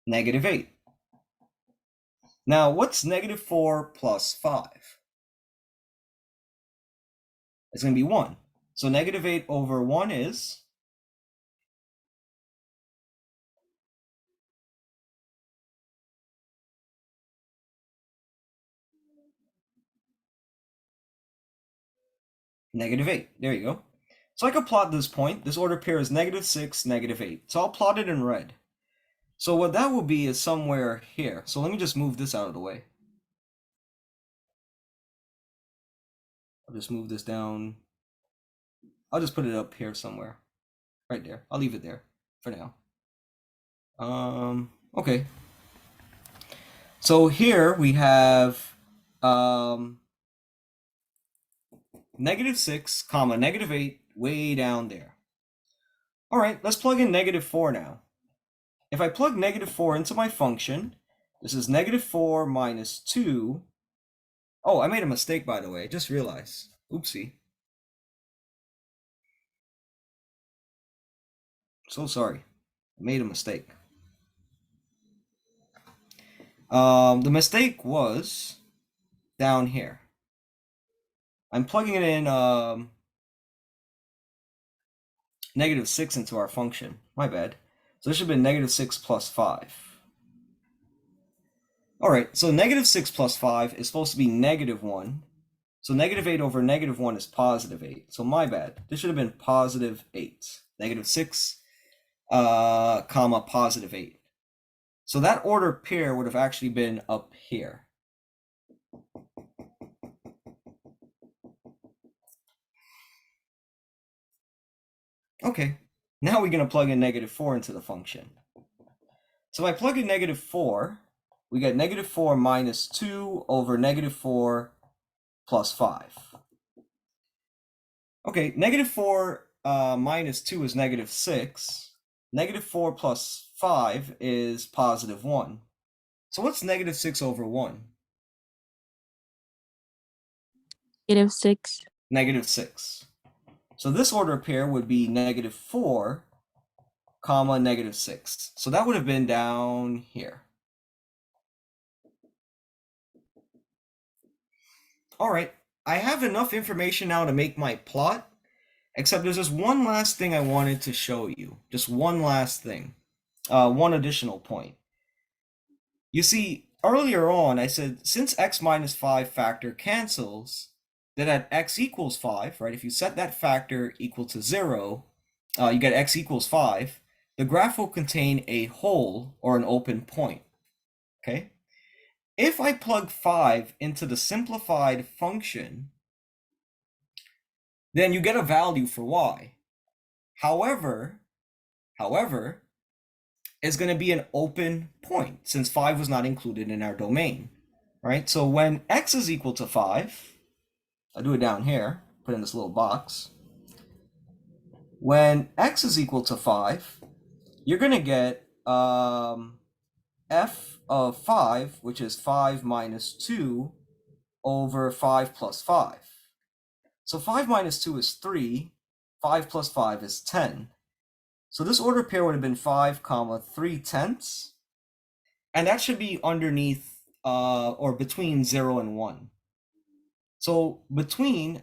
S1: -8. Now, what's -4 plus 5? It's going to be 1. So -8 over 1 is -8. There you go. So I could plot this point. This order pair is -6, -8. So I'll plot it in red. So what that will be is somewhere here. So let me just move this out of the way. I'll just move this down I'll just put it up here somewhere. Right there. I'll leave it there for now. Okay. So here we have -6, comma, -8 way down there. All right, let's plug in -4 now. If I plug -4 into my function, this is -4 minus 2. Oh, I made a mistake, by the way. I just realized. Oopsie. So sorry. I made a mistake. The mistake was down here. I'm plugging it in -6 into our function. My bad. So this should be -6 plus 5. All right, so -6 plus 5 is supposed to be -1. So -8 over -1 is +8. So my bad. This should have been +8. -6, comma, +8. So that order pair would have actually been up here. Okay, now we're going to plug in -4 into the function. So if I plug in -4, we get -4 minus 2 over -4 plus 5. Okay, -4 minus 2 is -6. -4 plus 5 is +1. So what's -6 over 1?
S4: -6.
S1: -6. So this order pair would be -4, comma, -6. So that would have been down here. All right, I have enough information now to make my plot, except there's just one last thing I wanted to show you. Just one last thing. One additional point. You see, earlier on, I said since x minus 5 factor cancels, then at x equals 5, right? If you set that factor equal to 0, you get x equals 5. The graph will contain a hole or an open point, okay? If I plug 5 into the simplified function, then you get a value for y. However, it's going to be an open point since 5 was not included in our domain, right? So when x is equal to 5, I'll do it down here, put in this little box. When x is equal to 5, you're going to get f of 5, which is 5 minus 2 over 5 plus 5. So 5 minus 2 is 3, 5 plus 5 is 10. So this order pair would have been 5, comma, 3/10. And that should be underneath or between 0 and 1. So between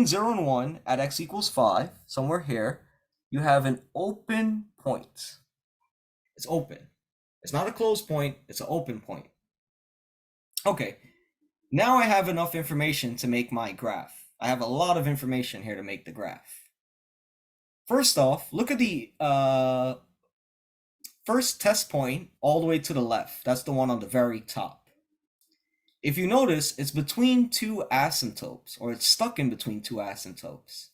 S1: 0 and 1 at x equals 5, somewhere here, you have an open point. It's open. It's not a closed point, it's an open point. Okay, now I have enough information to make my graph. I have a lot of information here to make the graph. First off, look at the first test point all the way to the left. That's the one on the very top. If you notice, it's between two asymptotes, or it's stuck in between two asymptotes.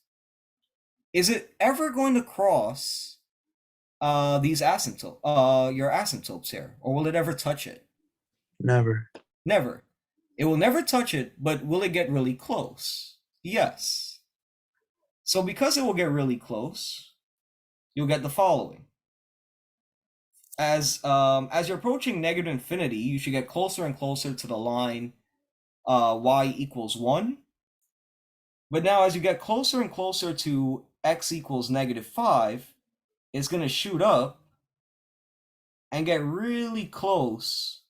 S1: Is it ever going to cross these asymptotes, your asymptotes here, or will it ever touch it?
S2: Never.
S1: Never. It will never touch it, but will it get really close? Yes. So because it will get really close, you'll get the following. As you're approaching negative infinity, you should get closer and closer to the line y equals 1. But now as you get closer and closer to x equals -5, it's going to shoot up and get really close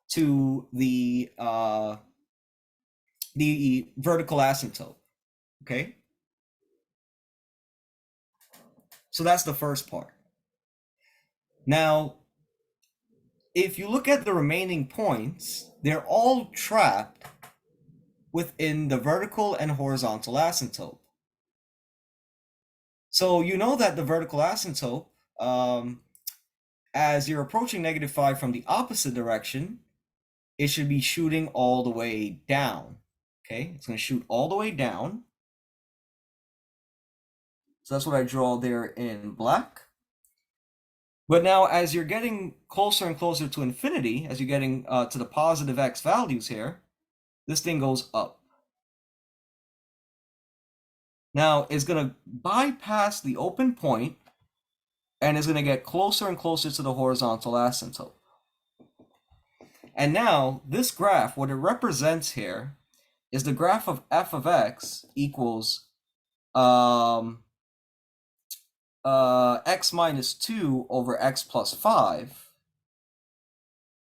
S1: to the vertical asymptote, okay? So that's the first part. Now, if you look at the remaining points, they're all trapped within the vertical and horizontal asymptote. So you know that the vertical asymptote, as you're approaching -5 from the opposite direction, it should be shooting all the way down, okay? It's going to shoot all the way down. So that's what I draw there in black. But now as you're getting closer and closer to infinity, as you're getting to the positive x values here, this thing goes up. Now it's going to bypass the open point and is going to get closer and closer to the horizontal asymptote. And now this graph, what it represents here is the graph of f of x equals x minus 2 over x plus 5.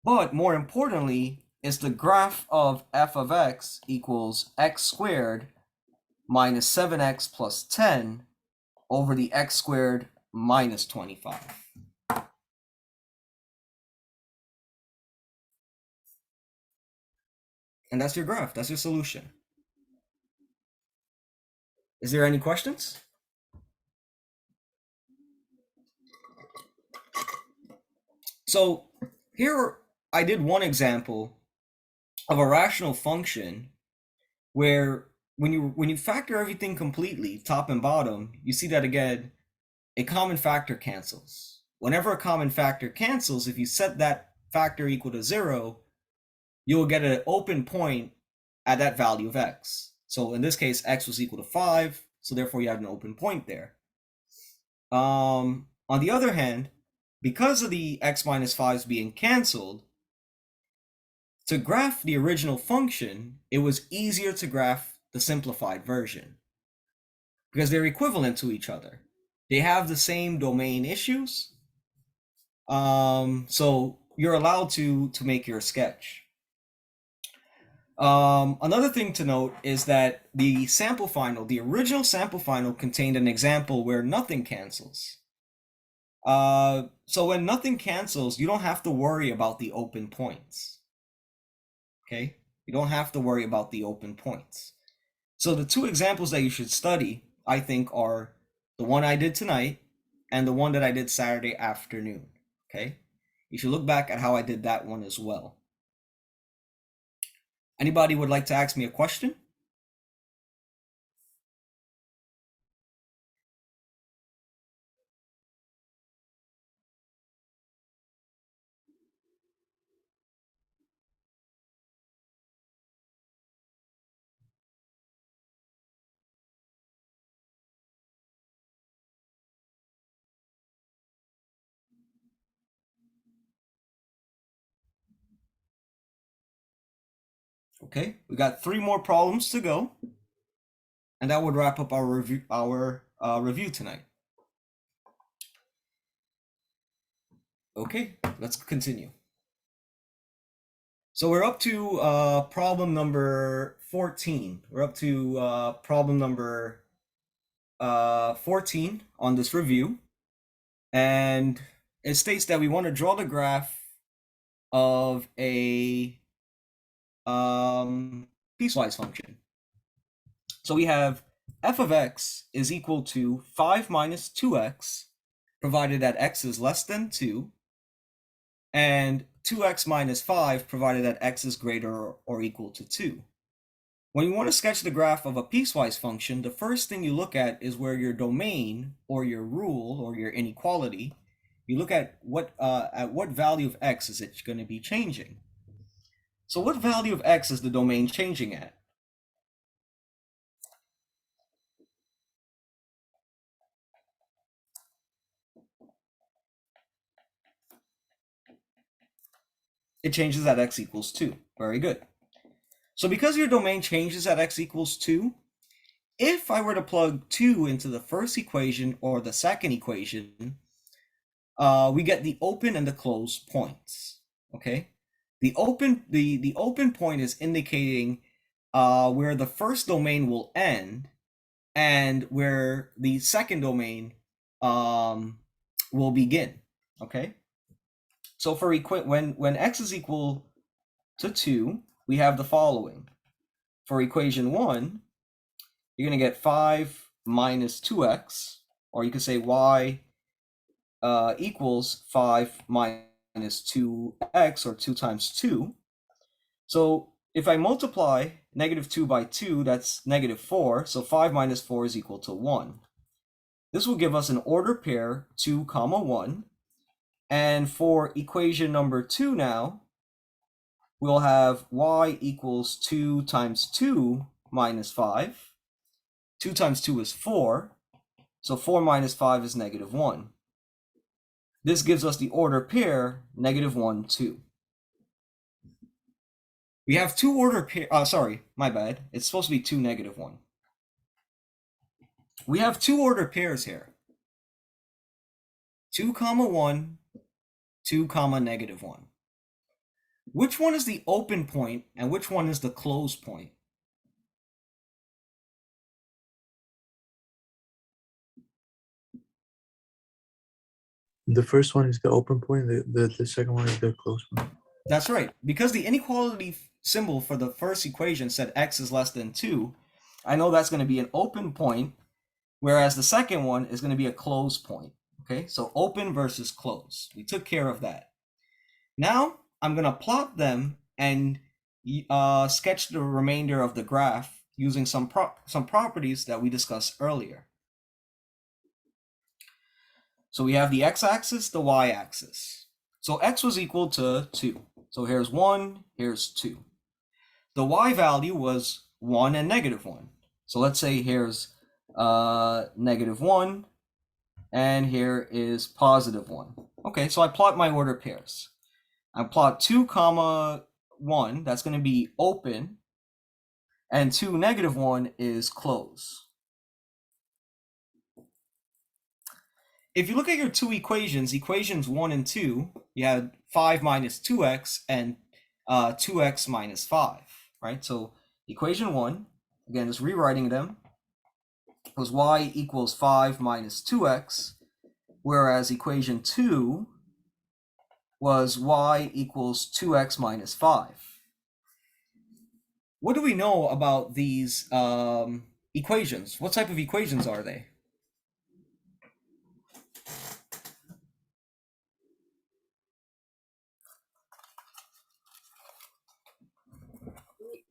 S1: But more importantly, is the graph of f of x equals x squared minus 7x plus 10 over the x squared minus 25. And that's your graph, that's your solution. Is there any questions? So here I did one example of a rational function where when you factor everything completely, top and bottom, you see that again, a common factor cancels. Whenever a common factor cancels, if you set that factor equal to 0, you will get an open point at that value of x. So in this case, x was equal to 5, so therefore you have an open point there. On the other hand, because of the x minus 5s being canceled, to graph the original function, it was easier to graph the simplified version because they're equivalent to each other. They have the same domain issues. So you're allowed to make your sketch. Another thing to note is that the sample final, the original sample final, contained an example where nothing cancels. So when nothing cancels, you don't have to worry about the open points. Okay, you don't have to worry about the open points. So the two examples that you should study, I think, are the one I did tonight and the one that I did Saturday afternoon. Okay, you should look back at how I did that one as well. Anybody would like to ask me a question? Okay, we got 3 more problems to go, and that would wrap up our review tonight. Okay, let's continue. So we're up to problem number 14. We're up to problem number 14 on this review, and it states that we want to draw the graph of a piecewise function. So we have f of x is equal to 5 minus 2x, provided that x is less than 2, and 2x minus 5, provided that x is greater or equal to 2. When you want to sketch the graph of a piecewise function, the first thing you look at is where your domain or your rule or your inequality, you look at what value of x is it going to be changing. So what value of x is the domain changing at? It changes at x equals 2. Very good. So because your domain changes at x equals 2, if I were to plug 2 into the first equation or the second equation, we get the open and the closed points. Okay, the open point is indicating where the first domain will end and where the second domain will begin. Okay, so for when x is equal to 2, we have the following. For equation 1, you're going to get 5 minus 2x, or you could say y equals 5 minus 2x, or 2 times 2. So if I multiply negative 2 by 2, that's negative 4. So 5 minus 4 is equal to 1. This will give us an ordered pair 2, 1. And for equation number 2 now, we'll have y equals 2 times 2 minus 5. 2 times 2 is 4. So 4 minus 5 is negative 1. This gives us the ordered pair negative 1, 2. We have two ordered pair. Sorry, my bad. It's supposed to be 2, negative 1. We have two ordered pairs here. 2, 1, 2, negative 1. Which one is the open point and which one is the close point?
S2: The first one is the open point, the second one is the close point.
S1: That's right. Because the inequality symbol for the first equation said x is less than 2, I know that's going to be an open point, whereas the second one is going to be a close point. Okay, so open versus close. We took care of that. Now I'm going to plot them and sketch the remainder of the graph using some properties that we discussed earlier. So we have the x-axis, the y-axis. So x was equal to 2. So here's 1, here's 2. The y value was 1 and negative 1. So let's say here's negative 1, and here is positive 1. Okay, so I plot my ordered pairs. I plot 2, 1, that's going to be open, and 2, negative 1 is close. If you look at your two equations, equations 1 and 2, you had 5 minus 2x and 2x minus 5, right? So equation 1, again, just rewriting them, was y equals 5 minus 2x, whereas equation 2 was y equals 2x minus 5. What do we know about these equations? What type of equations are they?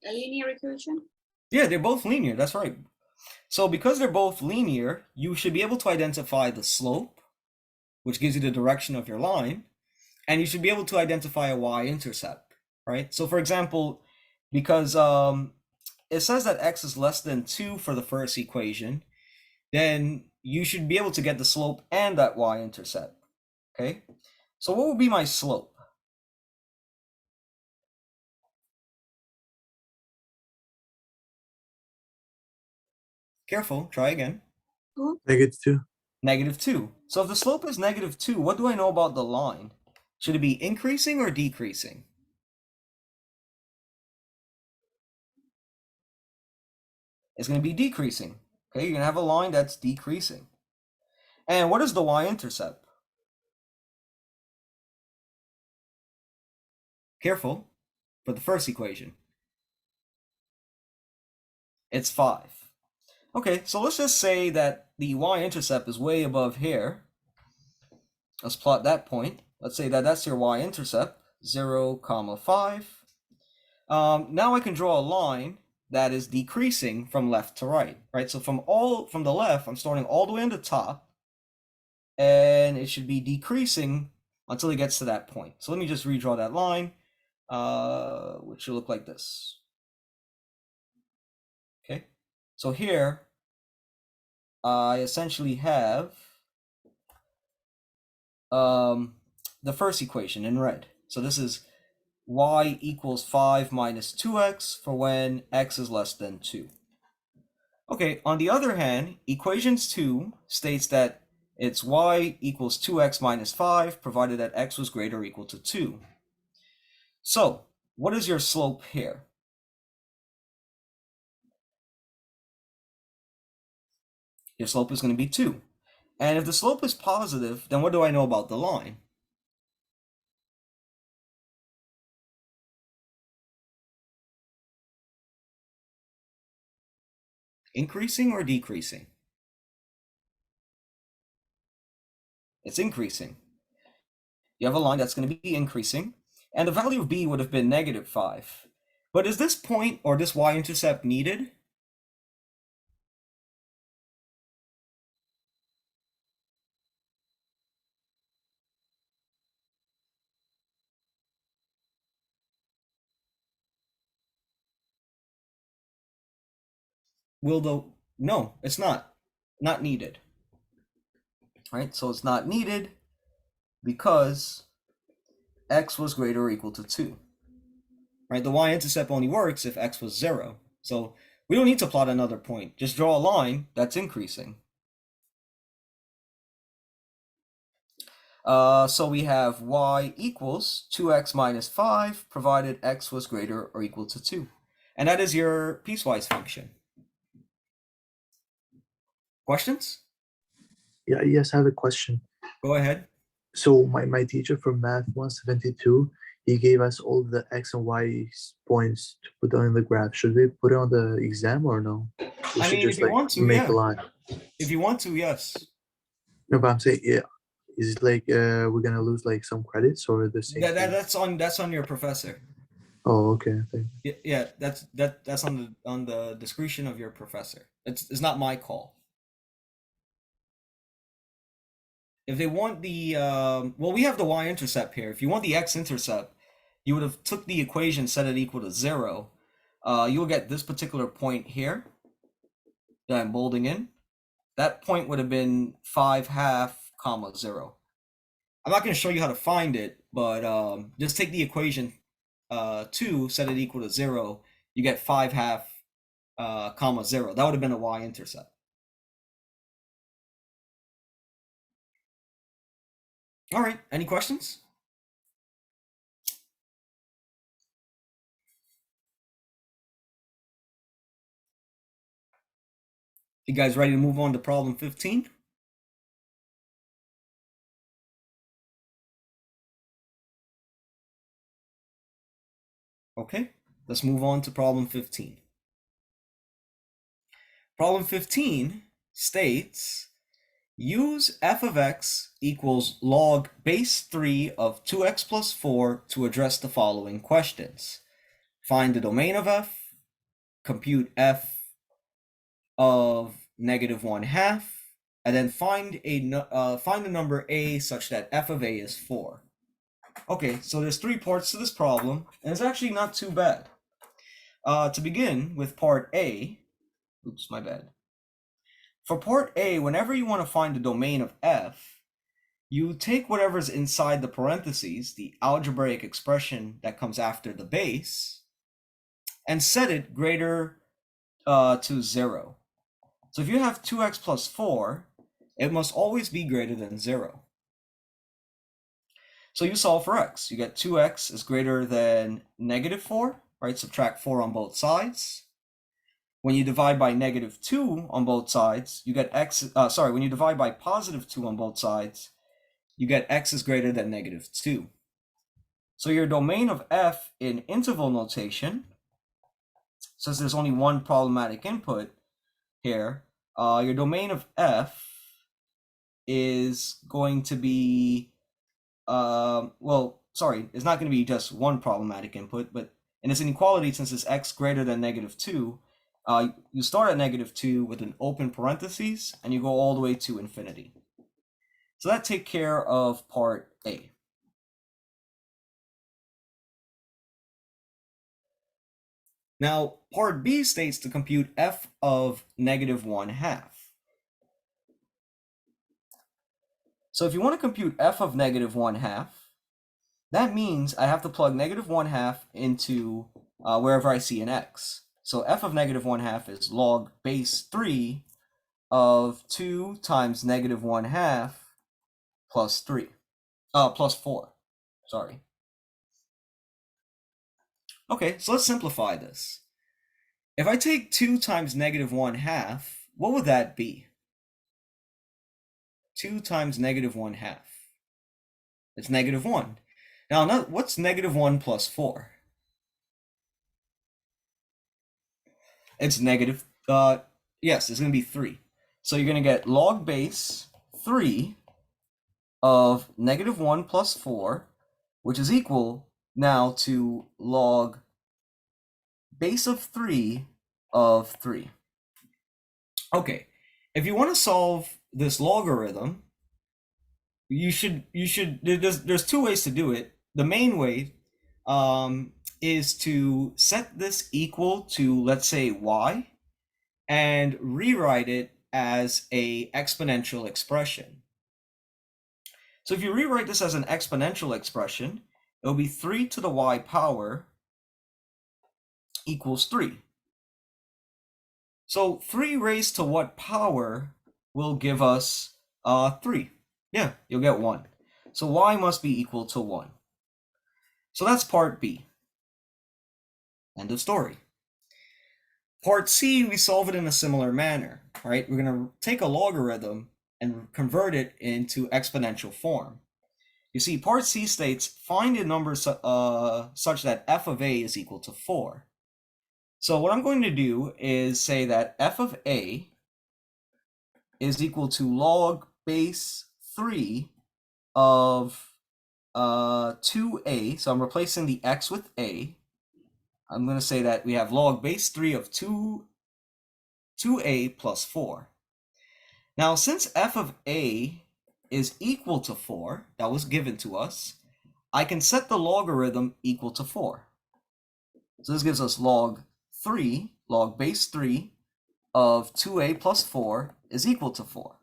S7: A linear equation?
S1: Yeah, they're both linear, that's right. So because they're both linear, you should be able to identify the slope, which gives you the direction of your line, and you should be able to identify a y-intercept, right? So for example, because it says that x is less than 2 for the first equation, then you should be able to get the slope and that y-intercept, okay? So what would be my slope? Careful, try again.
S2: Negative 2.
S1: Negative 2. So if the slope is negative 2, what do I know about the line? Should it be increasing or decreasing? It's going to be decreasing. Okay, you're going to have a line that's decreasing. And what is the y-intercept? Careful, for the first equation. It's 5. Okay, so let's just say that the y-intercept is way above here. Let's plot that point. Let's say that that's your y-intercept, 0, 5. Now I can draw a line that is decreasing from left to right, right? So from the left, I'm starting all the way on the top, and it should be decreasing until it gets to that point. So let me just redraw that line, which should look like this. Okay, so here I essentially have the first equation in red. So this is y equals 5 minus 2x for when x is less than 2. Okay, on the other hand, equations 2 states that it's y equals 2x minus 5 provided that x was greater or equal to 2. So, what is your slope here? Your slope is going to be 2. And if the slope is positive, then what do I know about the line? Increasing or decreasing? It's increasing. You have a line that's going to be increasing, and the value of b would have been negative 5. But is this point or this y-intercept needed? no, it's not needed. Right, so it's not needed because x was greater or equal to 2. Right, the y-intercept only works if x was 0. So we don't need to plot another point. Just draw a line that's increasing. So we have y equals 2x minus 5, provided x was greater or equal to 2. And that is your piecewise function. Questions?
S2: Yeah, yes, I have a question.
S1: Go ahead.
S2: So my teacher for math 172, he gave us all the x and y points to put on the graph. Should we put it on the exam or no? We
S1: I
S2: should
S1: mean,
S2: just
S1: if you
S2: like
S1: want to,
S2: make
S1: yeah.
S2: a line.
S1: If you want to, yes.
S2: No, but I'm saying, yeah, is it like we're gonna lose like some credits or the same thing?
S1: That's on your professor.
S2: Oh, okay. Thank you.
S1: Yeah, that's on the discretion of your professor. It's not my call. If they want the well, we have the y-intercept here. If you want the x-intercept, you would have took the equation, set it equal to 0. You'll get this particular point here that I'm bolding in. That point would have been 5/2, 0. I'm not going to show you how to find it, but just take the equation 2, set it equal to 0. You get 5/2, 0. That would have been a y-intercept. All right, any questions? You guys ready to move on to problem 15? Okay, let's move on to problem 15. Problem 15 states, use f of x equals log base 3 of 2x plus 4 to address the following questions. Find the domain of f, compute f of -1/2, and then find the number a such that f of a is 4. Okay, so there's 3 parts to this problem, and it's actually not too bad. To begin with part A, oops, my bad. For part A, whenever you want to find the domain of f, you take whatever's inside the parentheses, the algebraic expression that comes after the base, and set it greater to 0. So if you have 2x plus 4, it must always be greater than 0. So you solve for x. You get 2x is greater than -4, right? Subtract 4 on both sides. When you divide by -2 on both sides, you get x, when you divide by +2 on both sides, you get x is greater than -2. So your domain of f in interval notation, since there's only one problematic input here, your domain of f is going to be, it's not going to be just one problematic input, but in this inequality, since it's x greater than -2, you start at -2 with an open parentheses, and you go all the way to infinity. So that takes care of part A. Now, part B states to compute f of -1/2. So if you want to compute f of -1/2, that means I have to plug -1/2 into wherever I see an x. So f of -1/2 is log base 3 of 2 times -1/2 plus 3, plus 4, sorry. Okay, so let's simplify this. If I take 2 times -1/2, what would that be? 2 times -1/2. It's -1. Now, what's -1 plus 4? It's negative, yes, it's going to be 3. So you're going to get log base 3 of -1 plus 4, which is equal now to log base of 3 of 3. Okay, if you want to solve this logarithm, there's 2 ways to do it. The main way is to set this equal to, let's say, y, and rewrite it as a exponential expression. So if you rewrite this as an exponential expression, it'll be 3 to the y power equals 3. So 3 raised to what power will give us 3? Yeah, you'll get 1. So y must be equal to 1. So that's part B. End of story. Part C, we solve it in a similar manner, right? We're going to take a logarithm and convert it into exponential form. You see, part C states, find a number such that f of a is equal to 4. So what I'm going to do is say that f of a is equal to log base 3 of 2a. So I'm replacing the x with a. I'm going to say that we have log base 3 of 2a plus 4. Now, since f of a is equal to 4, that was given to us, I can set the logarithm equal to 4. So this gives us log base 3 of 2a plus 4 is equal to 4.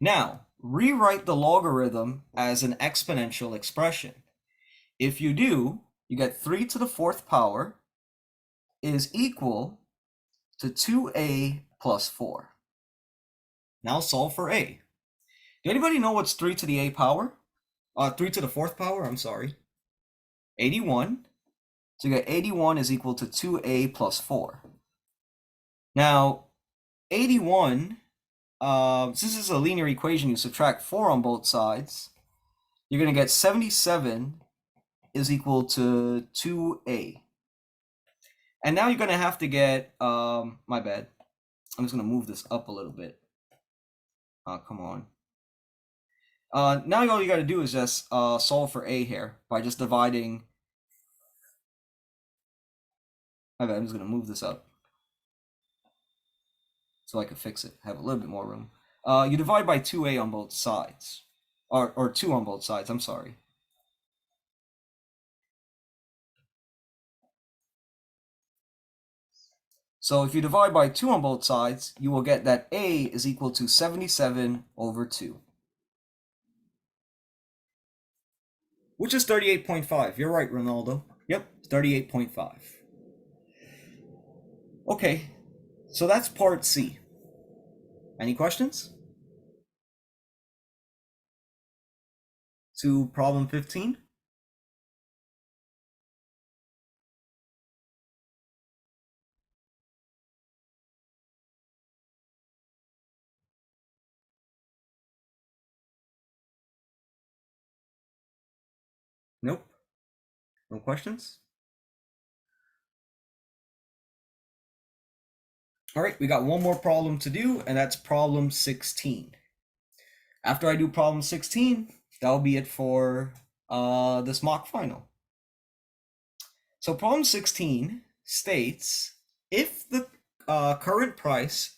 S1: Now, rewrite the logarithm as an exponential expression. If you do, you get 3 to the 4th power is equal to 2a plus 4. Now solve for a. Do anybody know what's 3 to the a power? 3 to the 4th power, I'm sorry. 81. So you get 81 is equal to 2a plus 4. Now, 81, since this is a linear equation, you subtract 4 on both sides. You're going to get 77 is equal to 2a. And now you're going to have to get, my bad. I'm just going to move this up a little bit. Come on. Now all you got to do is just solve for a here by just dividing. My bad, I'm just going to move this up so I can fix it, have a little bit more room. You divide by 2a on both sides, or 2 on both sides, I'm sorry. So if you divide by 2 on both sides, you will get that a is equal to 77 over 2. Which is 38.5. You're right, Ronaldo. Yep, 38.5. Okay, so that's part C. Any questions? To problem 15? Nope. No questions? All right, we got one more problem to do, and that's problem 16. After I do problem 16, that'll be it for this mock final. So problem 16 states, if the current price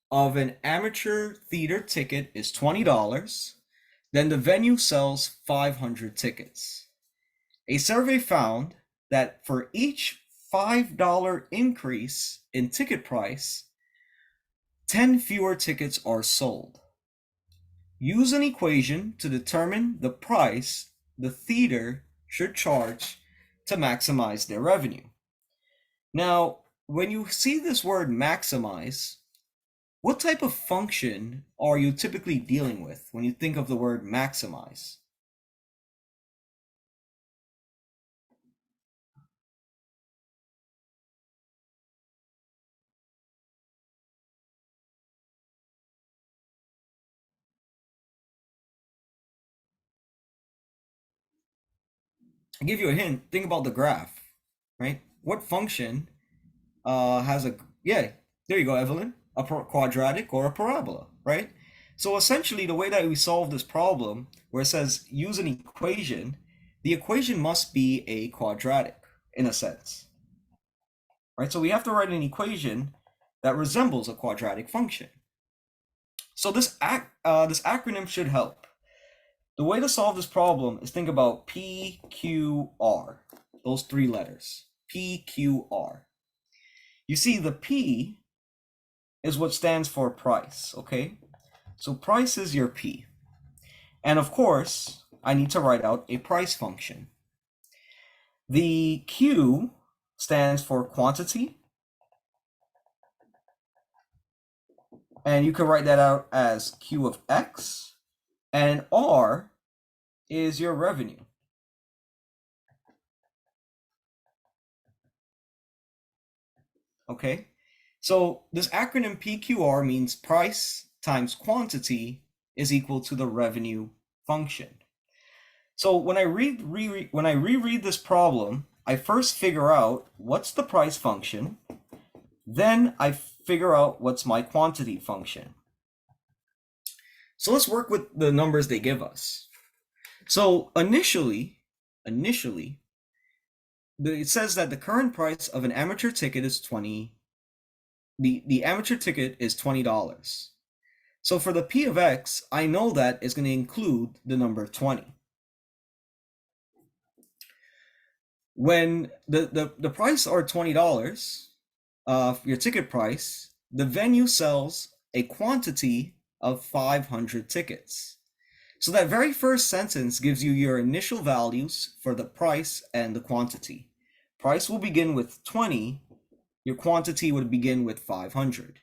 S1: of an amateur theater ticket is $20, then the venue sells 500 tickets. A survey found that for each $5 increase in ticket price, 10 fewer tickets are sold. Use an equation to determine the price the theater should charge to maximize their revenue. Now, when you see this word maximize, what type of function are you typically dealing with when you think of the word maximize? I'll give you a hint. Think about the graph, right? What function has a, yeah, there you go, Evelyn, a quadratic or a parabola, right? So essentially the way that we solve this problem, where it says use an equation, the equation must be a quadratic in a sense, right? So we have to write an equation that resembles a quadratic function. So this acronym should help. The way to solve this problem is think about PQR, those 3 letters, PQR. You see, the P is what stands for price, okay? So price is your P. And of course, I need to write out a price function. The Q stands for quantity. And you can write that out as Q of X. And R is your revenue. Okay, so this acronym PQR means price times quantity is equal to the revenue function. So when I reread this problem, I first figure out what's the price function, then I figure out what's my quantity function. So let's work with the numbers they give us. So initially, it says that the current price of an amateur ticket is the amateur ticket is $20. So for the P of X, I know that is going to include the number 20. When the price are $20, your ticket price, the venue sells a quantity of 500 tickets. So that very first sentence gives you your initial values for the price and the quantity. Price will begin with 20, your quantity would begin with 500.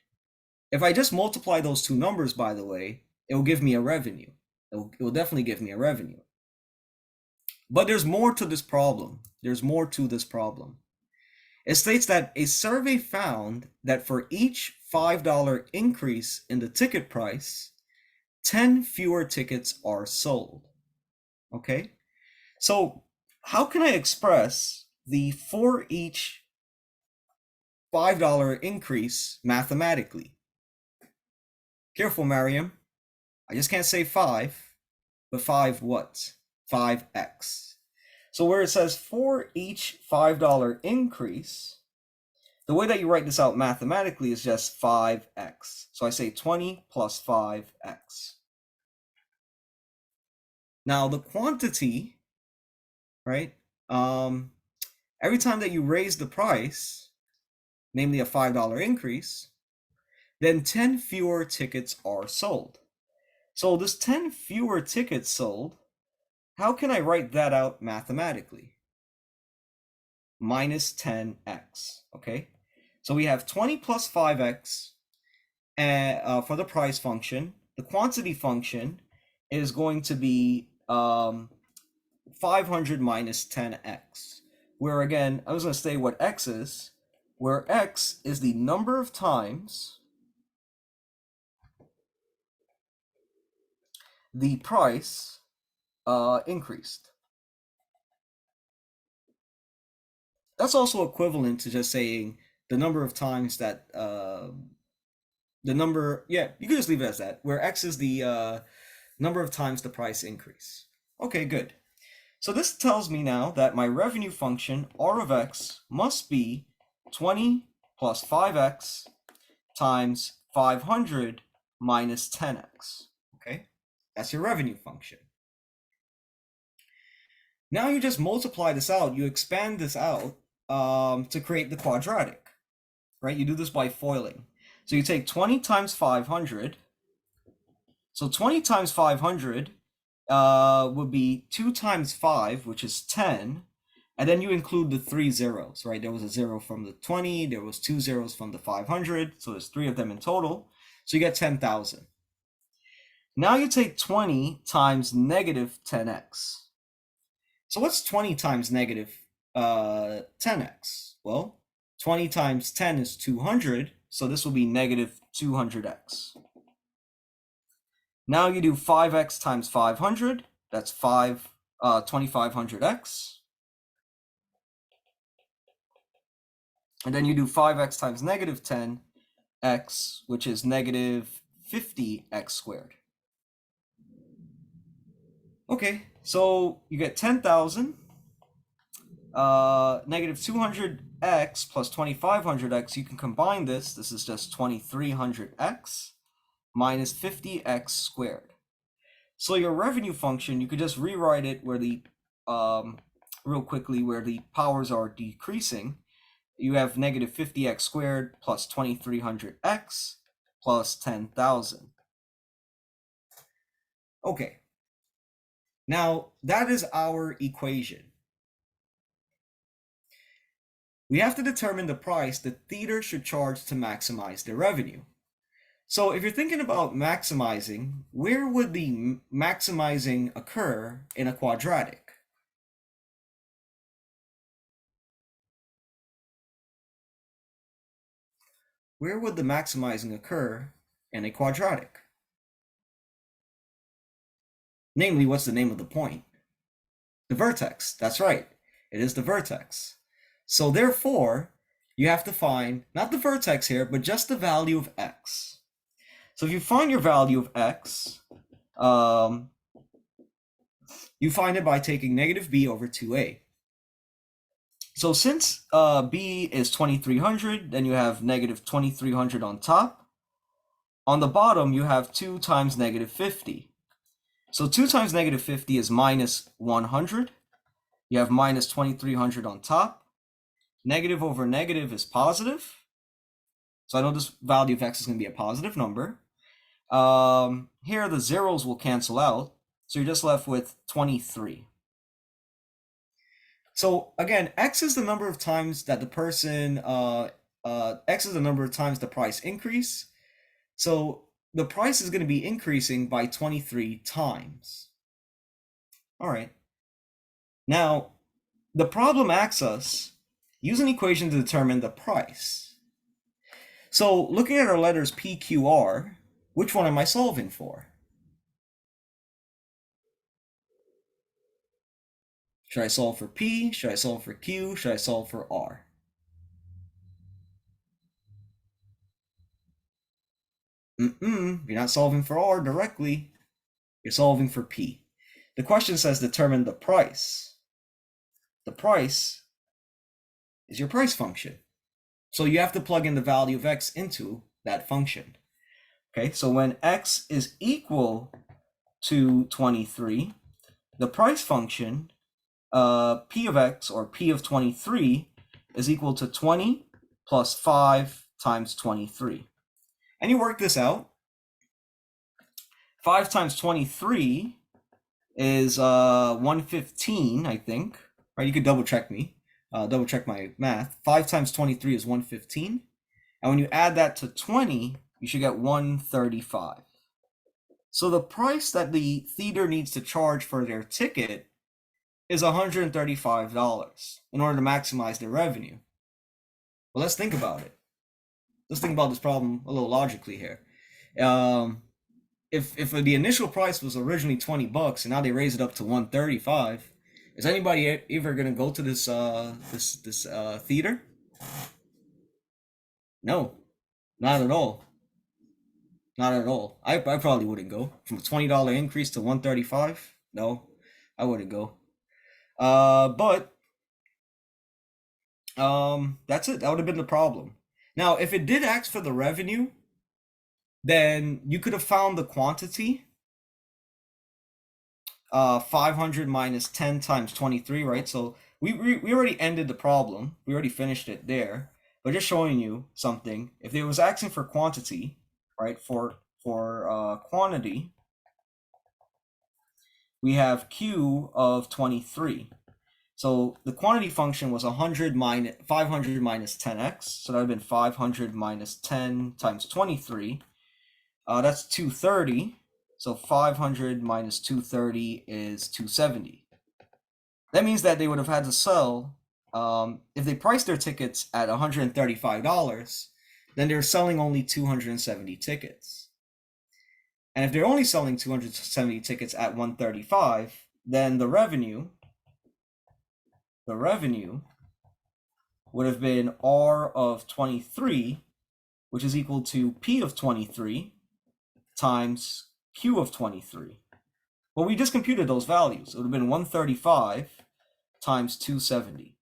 S1: If I just multiply those two numbers, by the way, it will give me a revenue. It will definitely give me a revenue. But there's more to this problem. It states that a survey found that for each $5 increase in the ticket price, 10 fewer tickets are sold. Okay, so how can I express the for each $5 increase mathematically? Careful, Mariam. I just can't say 5, but 5 what? 5x. So where it says for each $5 increase, the way that you write this out mathematically is just 5x. So I say 20 plus 5x. Now the quantity, right? Every time that you raise the price, namely a $5 increase, then 10 fewer tickets are sold. So this 10 fewer tickets sold, how can I write that out mathematically? Minus 10x, okay? So we have 20 plus 5x for the price function. The quantity function is going to be 500 minus 10x, where again, I was going to say what x is, where x is the number of times the price increased. That's also equivalent to just saying the number of times that you can just leave it as that, where x is the number of times the price increase. Okay, good. So this tells me now that my revenue function, R of x, must be 20 plus 5x times 500 minus 10x. Okay, that's your revenue function. Now you just multiply this out, you expand this out to create the quadratic, right? You do this by foiling. So you take 20 times 500. So 20 times 500 would be 2 times 5, which is 10. And then you include the 3 zeros, right? There was a 0 from the 20. There was 2 zeros from the 500. So there's 3 of them in total. So you get 10,000. Now you take 20 times negative 10x. So what's 20 times negative 10x? Well, 20 times 10 is 200, so this will be negative 200x. Now you do 5x times 500, that's 2500x. And then you do 5x times negative 10x, which is negative 50x squared. Okay, so you get 10,000. Negative 200x plus 2500x, you can combine this. This is just 2300x minus 50x squared. So your revenue function, you could just rewrite it where the, real quickly, where the powers are decreasing. you have negative 50x squared plus 2300x plus 10,000. Okay. Now, that is our equation. We have to determine the price the theater should charge to maximize their revenue. So if you're thinking about maximizing, where would the maximizing occur in a quadratic? Where would the maximizing occur in a quadratic? Namely, what's the name of the point? The vertex. That's right. It is the vertex. So therefore, you have to find not the vertex here, but just the value of x. So if you find your value of x, you find it by taking negative b over 2a. So since b is 2300, then you have negative 2300 on top. On the bottom, you have 2 times negative 50. So 2 times negative 50 is minus 100. You have minus 2300 on top. Negative over negative is positive. So I know this value of x is going to be a positive number. Here the zeros will cancel out. So you're just left with 23. So again, x is the number of times that the person, x is the number of times the price increase. So the price is going to be increasing by 23 times. All right. Now, the problem asks us, use an equation to determine the price. So looking at our letters P, Q, R, which one am I solving for? Should I solve for P? Should I solve for Q? Should I solve for R? You're not solving for R directly. You're solving for P. The question says determine the price. The price is your price function. So you have to plug in the value of x into that function. Okay, so when x is equal to 23, the price function, p of x, or p of 23, is equal to 20 plus 5 times 23. And you work this out. 5 times 23 is 115, I think. Right, you could double check me. Double check my math. 5 times 23 is 115. And when you add that to 20, you should get 135. So the price that the theater needs to charge for their ticket is $135 in order to maximize their revenue. Well, let's think about it. Let's think about this problem a little logically here. If the initial price was originally $20 and now they raise it up to $135, is anybody ever gonna go to this theater? No, not at all. Not at all. I probably wouldn't go. From a $20 increase to $135, no, I wouldn't go. But that's it. That would have been the problem. Now, if it did ask for the revenue, then you could have found the quantity. 500 minus 10 times 23, right? So we already ended the problem. We already finished it there. But just showing you something. If it was asking for quantity, right? For quantity, we have Q of 23. So the quantity function was 500 minus 10x. So that would have been 500 minus 10 times 23. That's 230. So 500 minus 230 is 270. That means that they would have had to sell, if they priced their tickets at $135, then they're selling only 270 tickets. And if they're only selling 270 tickets at $135, then the revenue would have been R of 23, which is equal to P of 23 times Q of 23. Well, we just computed those values. It would have been 135 times 270.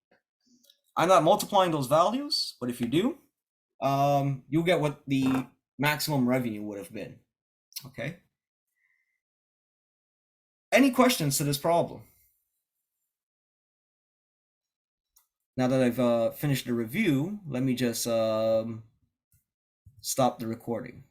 S1: I'm not multiplying those values, but if you do, you'll get what the maximum revenue would have been. Okay? Any questions to this problem? now that I've finished the review, let me just stop the recording.